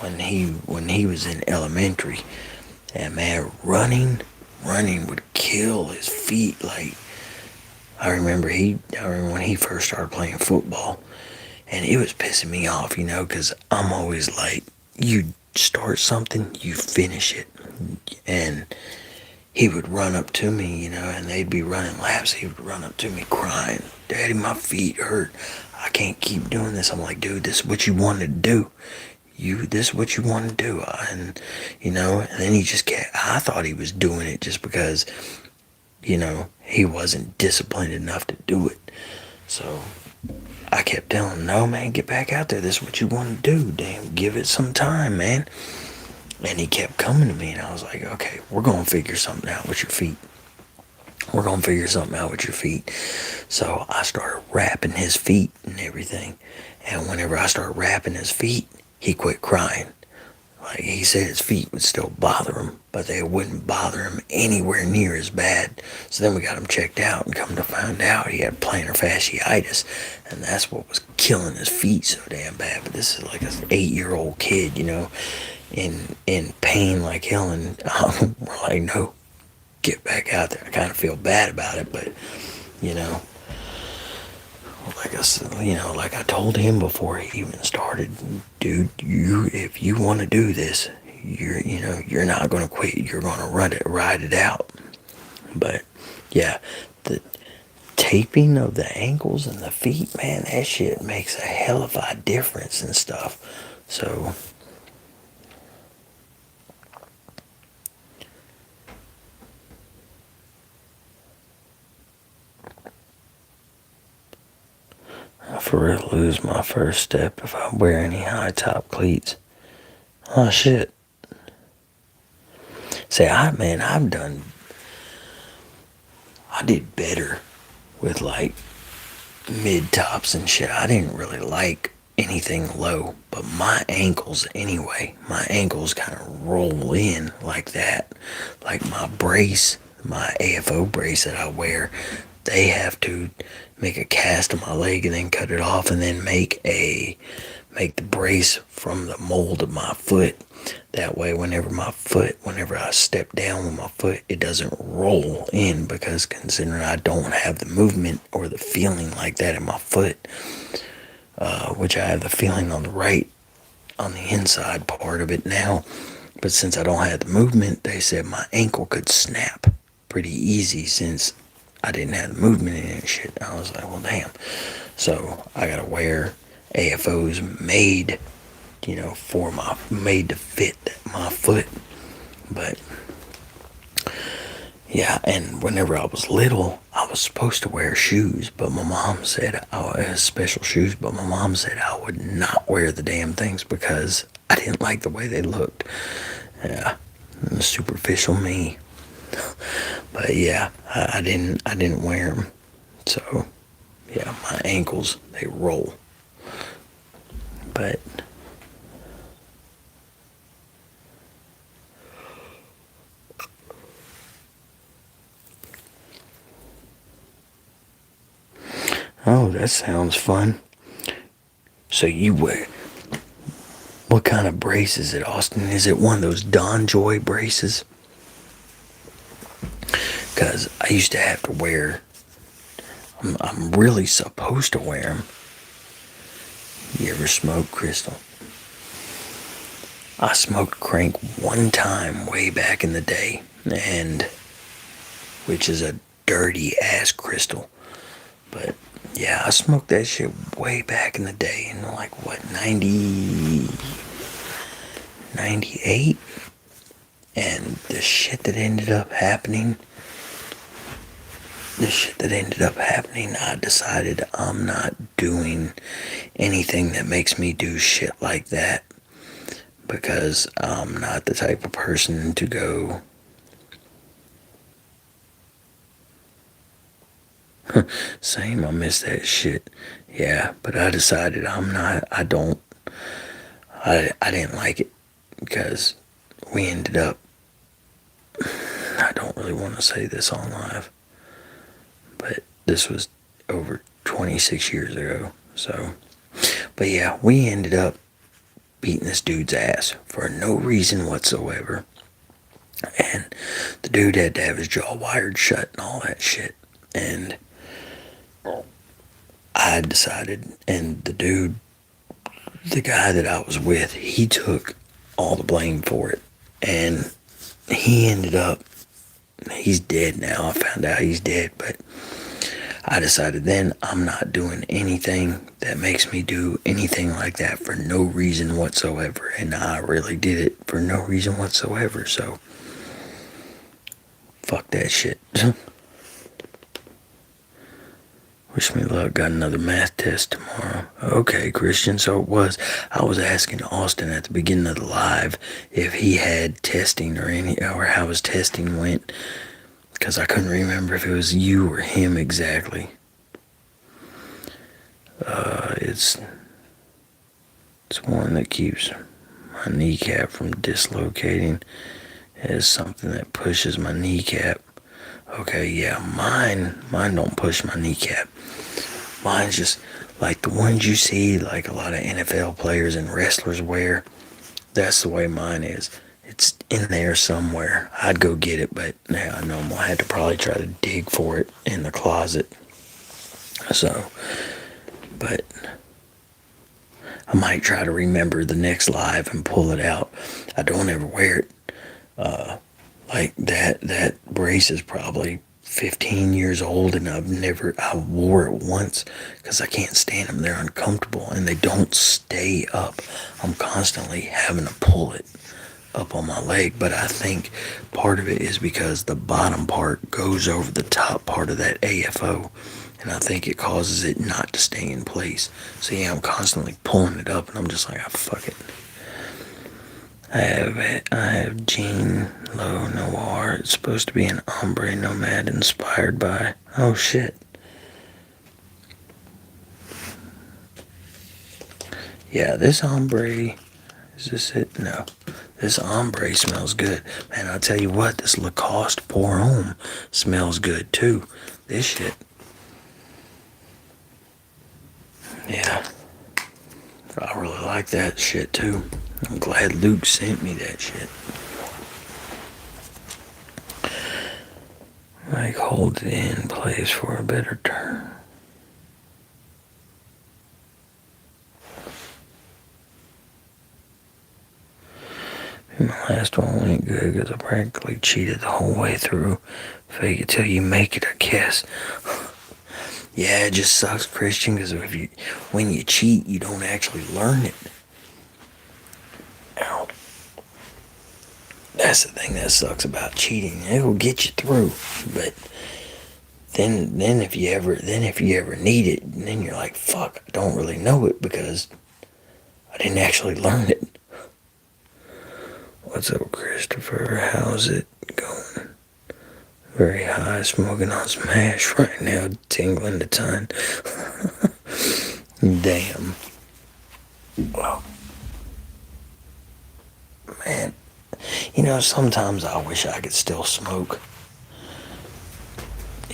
when he was in elementary. And man, running would kill his feet. Like, I remember when he first started playing football, and it was pissing me off, because I'm always like, you start something, you finish it. And he would run up to me, and they'd be running laps. He would run up to me crying, "Daddy, my feet hurt." I can't keep doing this. I'm like, dude, this is what you wanted to do. This is what you want to do. And, and then he just kept, I thought he was doing it just because, he wasn't disciplined enough to do it. So I kept telling him, no, man, get back out there. This is what you want to do. Damn, give it some time, man. And he kept coming to me, and I was like, okay, we're going to figure something out with your feet. We're going to figure something out with your feet. So I started wrapping his feet and everything. And whenever I started wrapping his feet, he quit crying. Like, he said his feet would still bother him, but they wouldn't bother him anywhere near as bad. So then we got him checked out, and come to find out he had plantar fasciitis, and that's what was killing his feet so damn bad. But this is like an 8-year-old kid, in pain like hell, and we're like, no, get back out there. I kind of feel bad about it, but like I said, like I told him before he even started, dude, if you want to do this, you're not going to quit. You're going to ride it out. But yeah, the taping of the ankles and the feet, man, that shit makes a hell of a difference and stuff. So I for real lose my first step if I wear any high top cleats. Oh shit. Say, I did better with like mid tops and shit. I didn't really like anything low, but my ankles anyway, my ankles kind of roll in like that. Like my brace, my AFO brace that I wear, they have to make a cast of my leg and then cut it off, and then make the brace from the mold of my foot. That way, whenever I step down with my foot, it doesn't roll in, because considering I don't have the movement or the feeling like that in my foot, which I have the feeling on the inside part of it now. But since I don't have the movement, they said my ankle could snap pretty easy since I didn't have the movement in it and shit. I was like, well, damn. So I gotta wear AFOs made to fit my foot. But yeah, and whenever I was little, I was supposed to wear shoes, but my mom said special shoes, but my mom said I would not wear the damn things because I didn't like the way they looked. Yeah, superficial me. But yeah, I didn't wear them. So yeah, my ankles, they roll. But oh, that sounds fun. So you wear, what kind of brace is it, Austin? Is it one of those Don Joy braces? Because I used to have to wear, I'm really supposed to wear them. You ever smoke, Crystal? I smoked crank one time way back in the day, and which is a dirty ass Crystal. But yeah, I smoked that shit way back in the day, in like what, 98? And the shit that ended up happening, I decided I'm not doing anything that makes me do shit like that, because I'm not the type of person to go, same, I miss that shit. Yeah, but I decided I didn't like it, because we ended up, I don't really want to say this on live, but this was over 26 years ago. So, but yeah, we ended up beating this dude's ass for no reason whatsoever. And the dude had to have his jaw wired shut and all that shit. And I decided, and the guy that I was with, he took all the blame for it. And he ended up, he's dead now. I found out he's dead, but I decided then I'm not doing anything that makes me do anything like that for no reason whatsoever. And I really did it for no reason whatsoever. So, fuck that shit. Wish me luck. Got another math test tomorrow. Okay, Christian. So it was. I was asking Austin at the beginning of the live if he had testing or how his testing went, because I couldn't remember if it was you or him exactly. It's one that keeps my kneecap from dislocating. It is something that pushes my kneecap. Okay, yeah, mine don't push my kneecap. Mine's just like the ones you see, like a lot of NFL players and wrestlers wear. That's the way mine is. It's in there somewhere. I'd go get it, but now I know I'm gonna have to probably try to dig for it in the closet. So, but I might try to remember the next live and pull it out. I don't ever wear it. Like that brace is probably 15 years old, and I wore it once because I can't stand them. They're uncomfortable and they don't stay up. I'm constantly having to pull it up on my leg, but I think part of it is because the bottom part goes over the top part of that AFO, and I think it causes it not to stay in place. So yeah, I'm constantly pulling it up, and I'm just like, oh, fuck it. I have Jean Lo Noir. It's supposed to be an ombre nomad inspired by. Oh shit. Yeah, this ombre. Is this it? No. This ombre smells good. Man, I'll tell you what, this Lacoste Pour Homme smells good too. This shit. Yeah. I really like that shit too. I'm glad Luke sent me that shit. Like, hold it in place for a better turn. My last one went good because I practically cheated the whole way through. Fake it till you make it, I guess. Yeah, it just sucks, Christian, because when you cheat, you don't actually learn it. Ow. That's the thing that sucks about cheating. It will get you through, but then if you ever need it, then you're like, fuck, I don't really know it because I didn't actually learn it. What's up, Christopher? How's it going? Very high, smoking on some hash right now, tingling the ton. Damn. Well, man, sometimes I wish I could still smoke.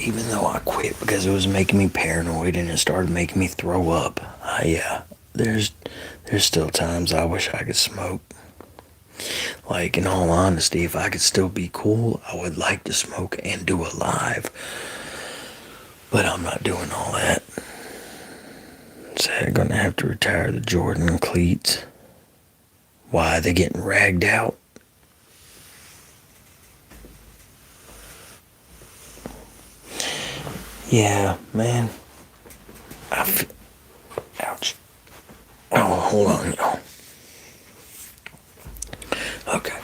Even though I quit because it was making me paranoid and it started making me throw up. There's still times I wish I could smoke. Like, in all honesty, if I could still be cool, I would like to smoke and do a live. But I'm not doing all that. So I'm gonna have to retire the Jordan cleats. Why, they getting ragged out? Yeah, man. Ouch. Oh, hold on, y'all. Okay.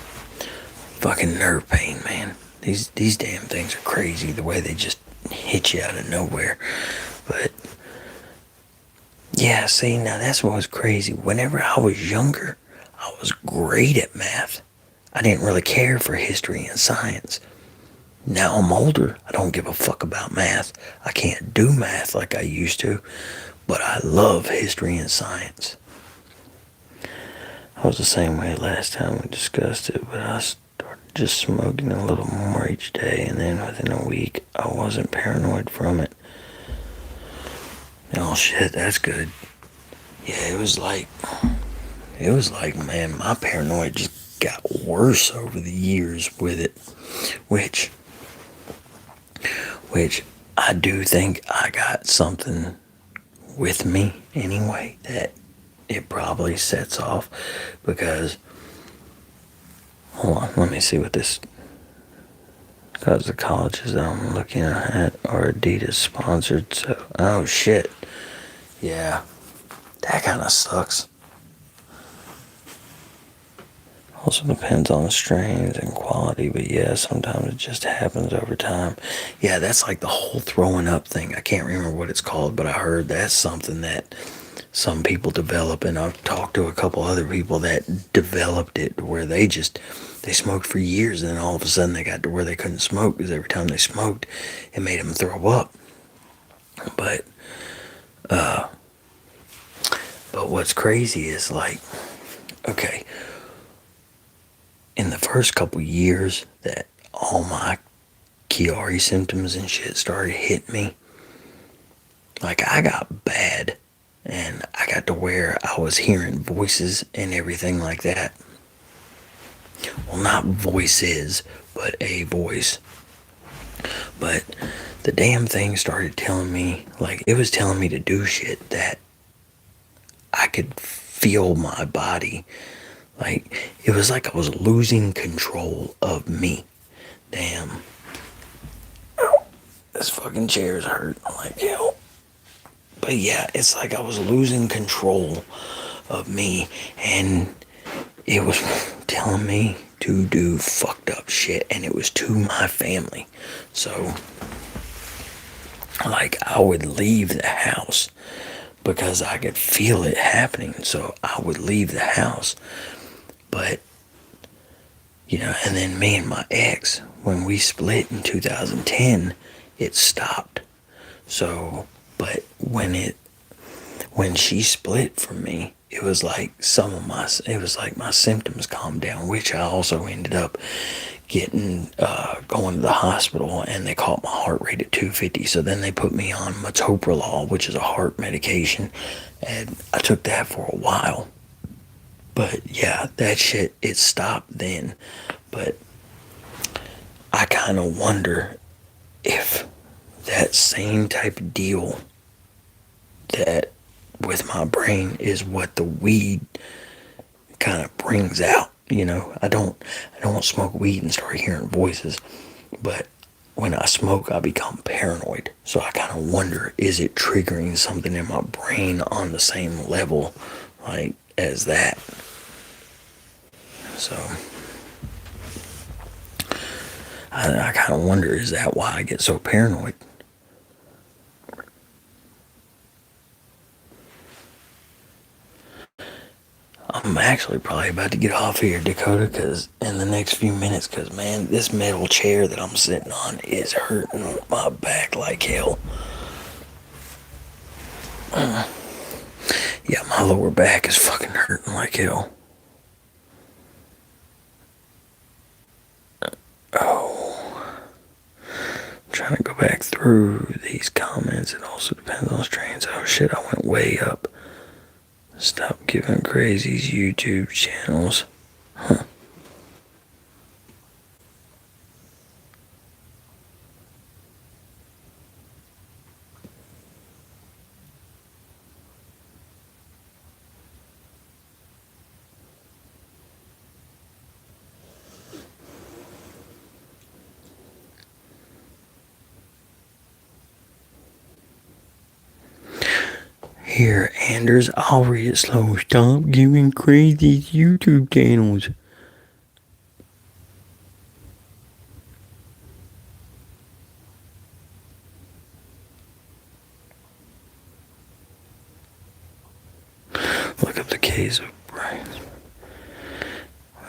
Fucking nerve pain, man. These damn things are crazy, the way they just hit you out of nowhere. But yeah, see, now that's what was crazy. Whenever I was younger, I was great at math. I didn't really care for history and science. Now I'm older, I don't give a fuck about math. I can't do math like I used to, but I love history and science. I was the same way last time we discussed it, but I started just smoking a little more each day, and then within a week, I wasn't paranoid from it. Oh shit, that's good. Yeah, it was like, man, my paranoia just got worse over the years with it, which I do think I got something with me anyway that it probably sets off, because hold on, let me see what this Because the colleges that I'm looking at are Adidas sponsored, so. Oh shit. Yeah. That kind of sucks. Also depends on the strains and quality, but yeah, sometimes it just happens over time. Yeah, that's like the whole throwing up thing. I can't remember what it's called, but I heard that's something that some people develop, and I've talked to a couple other people that developed it where they smoked for years, and then all of a sudden they got to where they couldn't smoke because every time they smoked, it made them throw up. But but what's crazy is like, okay, in the first couple years that all my Chiari symptoms and shit started hitting me, like I got bad, and I got to where I was hearing voices and everything like that. Well, not voices, but a voice. But the damn thing started telling me, like, it was telling me to do shit that I could feel my body. Like, it was like I was losing control of me. Damn. This fucking chair's hurt. I'm like, hell. But yeah, it's like I was losing control of me, and it was telling me to do fucked up shit, and it was to my family. So, like, I would leave the house because I could feel it happening. So I would leave the house. But, you know, and then me and my ex, when we split in 2010, it stopped. So, but when she split from me, it was like my symptoms calmed down, which I also ended up getting, going to the hospital, and they caught my heart rate at 250. So then they put me on metoprolol, which is a heart medication, and I took that for a while. But yeah, that shit, it stopped then. But I kind of wonder if that same type of deal that with my brain is what the weed kind of brings out. You know, I don't smoke weed and start hearing voices, but when I smoke, I become paranoid. So I kind of wonder, is it triggering something in my brain on the same level, like, as that? So I kind of wonder, is that why I get so paranoid? I'm actually probably about to get off here, Dakota, because in the next few minutes, because man, this metal chair that I'm sitting on is hurting my back like hell. Yeah, my lower back is fucking hurting like hell. Oh, I'm trying to go back through these comments. It also depends on strains. Oh shit, I went way up. Stop giving crazies YouTube channels. Huh. Here, Anders, I'll read it slow. Stop giving crazy YouTube channels. Look up the case of brains.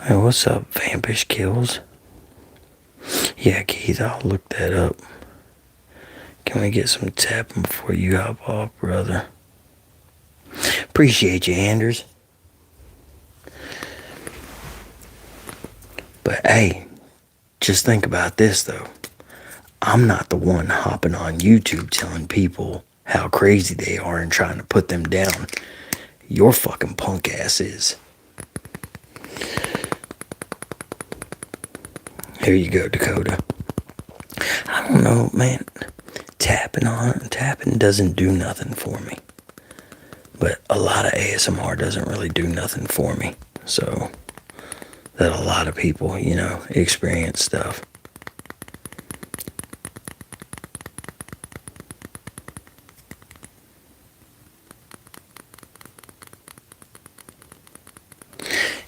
Hey, what's up, Vampish Kills? Yeah, Keith, I'll look that up. Can we get some tapping before you hop off, brother? Appreciate you, Anders. But hey, just think about this though. I'm not the one hopping on YouTube telling people how crazy they are and trying to put them down. Your fucking punk ass is. Here you go, Dakota. I don't know, man. Tapping doesn't do nothing for me. But a lot of ASMR doesn't really do nothing for me. So that a lot of people, you know, experience stuff.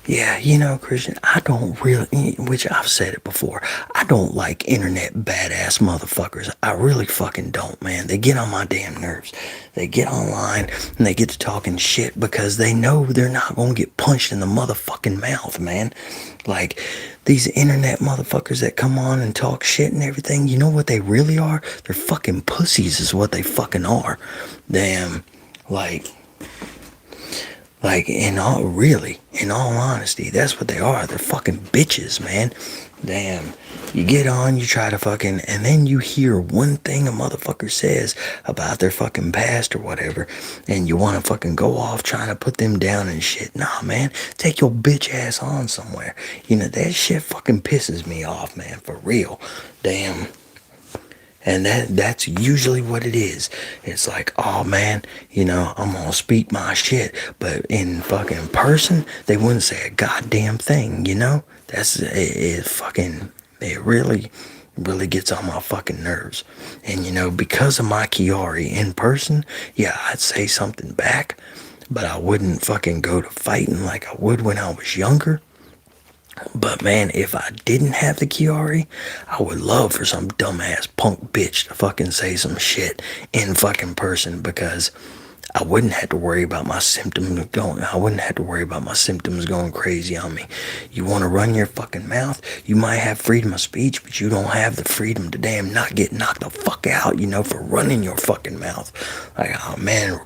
Yeah, you know, Christian, I don't really, which I've said it before, I don't like internet badass motherfuckers. I really fucking don't, man. They get on my damn nerves. They get online and they get to talking shit because they know they're not gonna get punched in the motherfucking mouth, man. Like, these internet motherfuckers that come on and talk shit and everything, you know what they really are? They're fucking pussies, is what they fucking are. Damn, like, in all honesty, that's what they are. They're fucking bitches, man. Damn. You get on, you try to fucking, and then you hear one thing a motherfucker says about their fucking past or whatever, and you want to fucking go off trying to put them down and shit. Nah, man. Take your bitch ass on somewhere. You know, that shit fucking pisses me off, man. For real. Damn. And that's usually what it is. It's like, oh man, you know, I'm gonna speak my shit. But in fucking person, they wouldn't say a goddamn thing, you know? It really, really gets on my fucking nerves. And you know, because of my Kiari in person, yeah, I'd say something back, but I wouldn't fucking go to fighting like I would when I was younger. But man, if I didn't have the Kiari, I would love for some dumbass punk bitch to fucking say some shit in fucking person because I wouldn't have to worry about my symptoms going. I wouldn't have to worry about my symptoms going crazy on me. You want to run your fucking mouth? You might have freedom of speech, but you don't have the freedom to damn not get knocked the fuck out, you know, for running your fucking mouth. Like, oh man,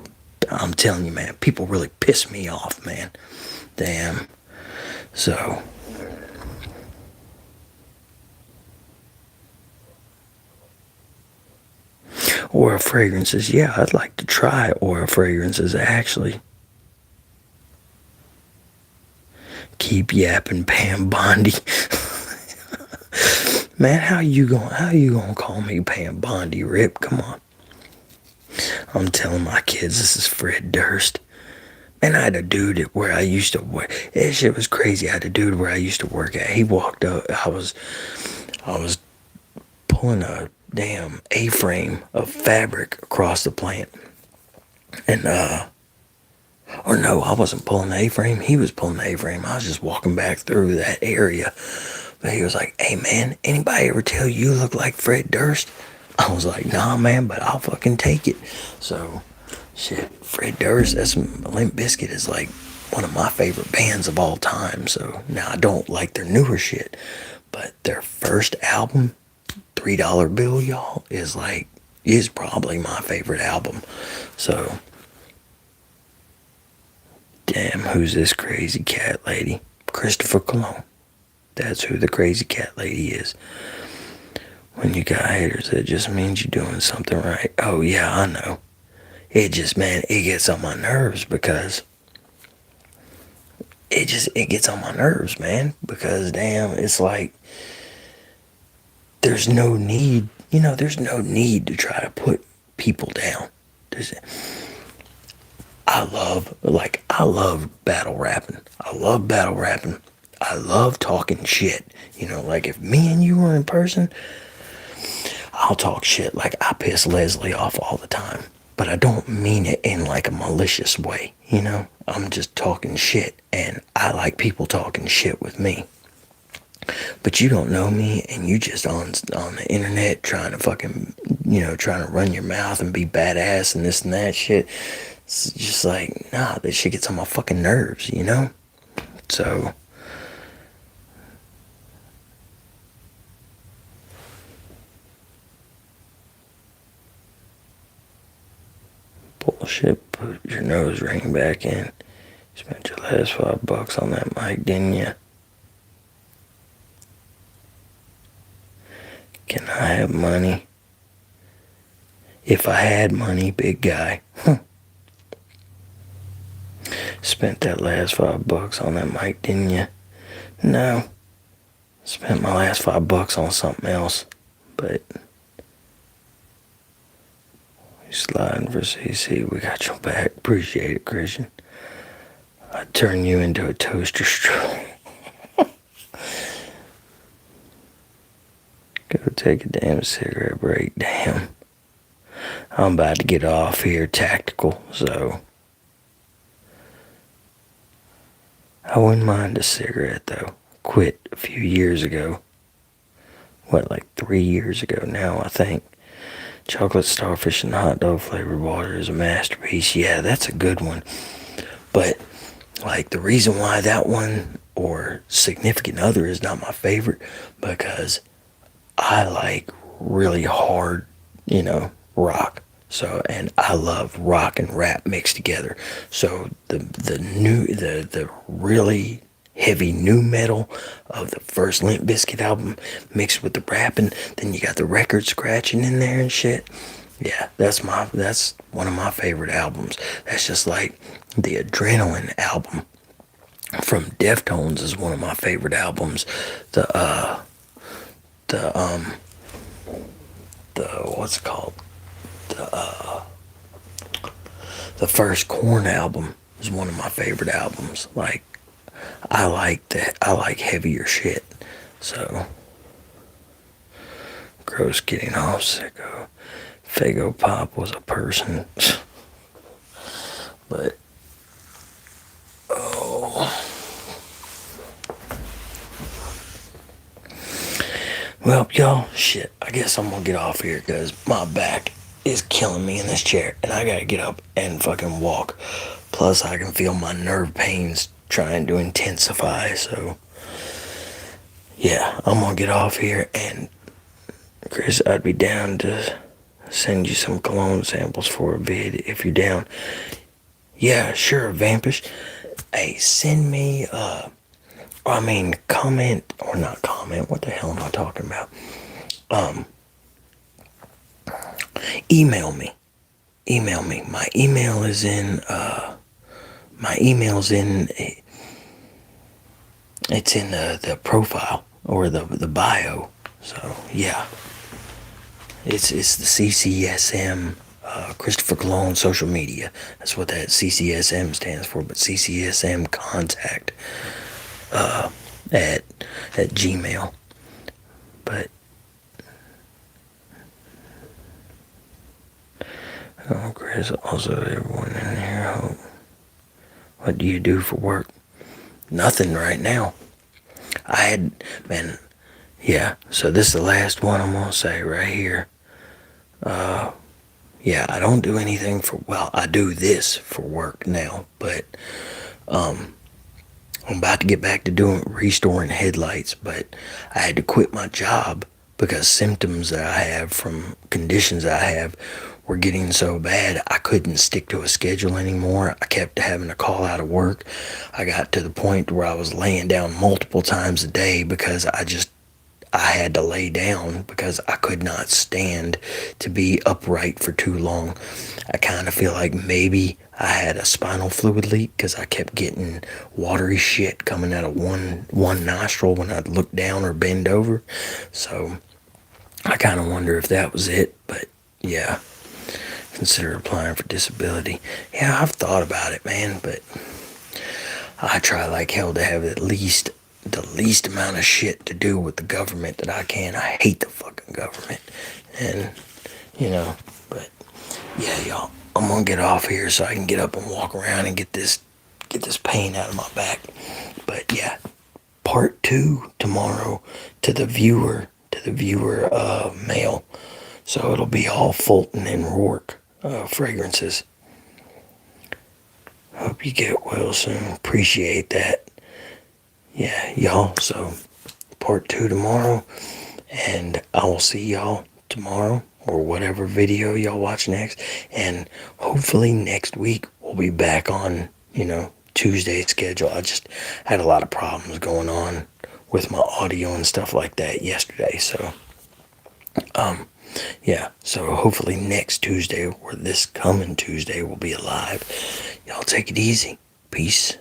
I'm telling you, man, people really piss me off, man. Damn. So. Oil fragrances, yeah, I'd like to try oil fragrances actually. Keep yapping, Pam Bondi. Man, how you gonna call me Pam Bondi, Rip? Come on. I'm telling my kids this is Fred Durst. Man, I had a dude where I used to work. That shit was crazy. I had a dude where I used to work at. He walked up. I was pulling a damn A-frame of fabric across the plant. And or no, I wasn't pulling the A-frame. He was pulling the A-frame. I was just walking back through that area. But he was like, "Hey man, anybody ever tell you look like Fred Durst?" I was like, "Nah man, but I'll fucking take it." So shit, Fred Durst, that's Limp Bizkit is like one of my favorite bands of all time. So now I don't like their newer shit, but their first album, $3 Bill, y'all, is probably my favorite album. So damn, who's this crazy cat lady? Christopher Cologne. That's who the crazy cat lady is. When you got haters, it just means you're doing something right. Oh yeah, I know. It just, man, it gets on my nerves because it gets on my nerves, man. Because damn, it's like there's no need, there's no need to try to put people down. There's, I love battle rapping. I love battle rapping. I love talking shit. Like if me and you were in person, I'll talk shit. Like I piss Leslie off all the time. But I don't mean it in like a malicious way, I'm just talking shit and I like people talking shit with me. But you don't know me and you just on the internet trying to fucking, trying to run your mouth and be badass and this and that shit. It's just like, nah, this shit gets on my fucking nerves, So bullshit, put your nose ring back in. You spent your last $5 on that mic, didn't you? Can I have money? If I had money, big guy. Spent that last $5 on that mic, didn't you? No. Spent my last $5 on something else. But you sliding for CC, we got your back. Appreciate it, Christian. I'd turn you into a toaster strudel. Go take a damn cigarette break. Damn. I'm about to get off here tactical, so I wouldn't mind a cigarette though. Quit a few years ago. What, like 3 years ago now, I think. Chocolate starfish and hot dog flavored water is a masterpiece. Yeah, that's a good one. But like the reason why that one or Significant Other is not my favorite, because I like really hard, rock. So, and I love rock and rap mixed together. So the really heavy new metal of the first Limp Bizkit album mixed with the rapping, then you got the record scratching in there and shit. Yeah, that's one of my favorite albums. That's just like the Adrenaline album from Deftones is one of my favorite albums. The what's it called? The first Korn album is one of my favorite albums. Like, I like that. I like heavier shit. So, gross getting off sicko. Fago Pop was a person. But, oh. Well, y'all, shit. I guess I'm gonna get off here because my back is killing me in this chair. And I gotta get up and fucking walk. Plus, I can feel my nerve pains trying to intensify. So, yeah, I'm gonna get off here. And, Chris, I'd be down to send you some cologne samples for a vid if you're down. Yeah, sure, Vampish. Hey, send me, comment, or not comment, what the hell am I talking about? Email me. My email is in, it's in the profile, or the bio. So, yeah. It's the CCSM, Christopher Cologne social media. That's what that CCSM stands for, but CCSM contact at Gmail. But Chris, also everyone in here, hope. What do you do for work? Nothing right now. Yeah, so this is the last one I'm gonna say right here. Yeah, I don't do anything I do this for work now, but I'm about to get back to restoring headlights, but I had to quit my job because symptoms that I have from conditions I have were getting so bad I couldn't stick to a schedule anymore. I kept having to call out of work. I got to the point where I was laying down multiple times a day because I had to lay down because I could not stand to be upright for too long. I kind of feel like maybe I had a spinal fluid leak because I kept getting watery shit coming out of one nostril when I'd look down or bend over. So I kind of wonder if that was it, but yeah. Consider applying for disability. Yeah, I've thought about it, man, but I try like hell to have the least amount of shit to do with the government that I can. I hate the fucking government. And, but yeah, y'all, I'm gonna get off here so I can get up and walk around and get this pain out of my back. But yeah, part 2 tomorrow to the viewer mail. So it'll be all Fulton and Rourke fragrances. Hope you get well soon. Appreciate that. Yeah, y'all. So part 2 tomorrow, and I will see y'all tomorrow or whatever video y'all watch next. And hopefully next week we'll be back on, Tuesday schedule. I just had a lot of problems going on with my audio and stuff like that yesterday. So, yeah, so hopefully next Tuesday or this coming Tuesday we'll be alive. Y'all take it easy. Peace.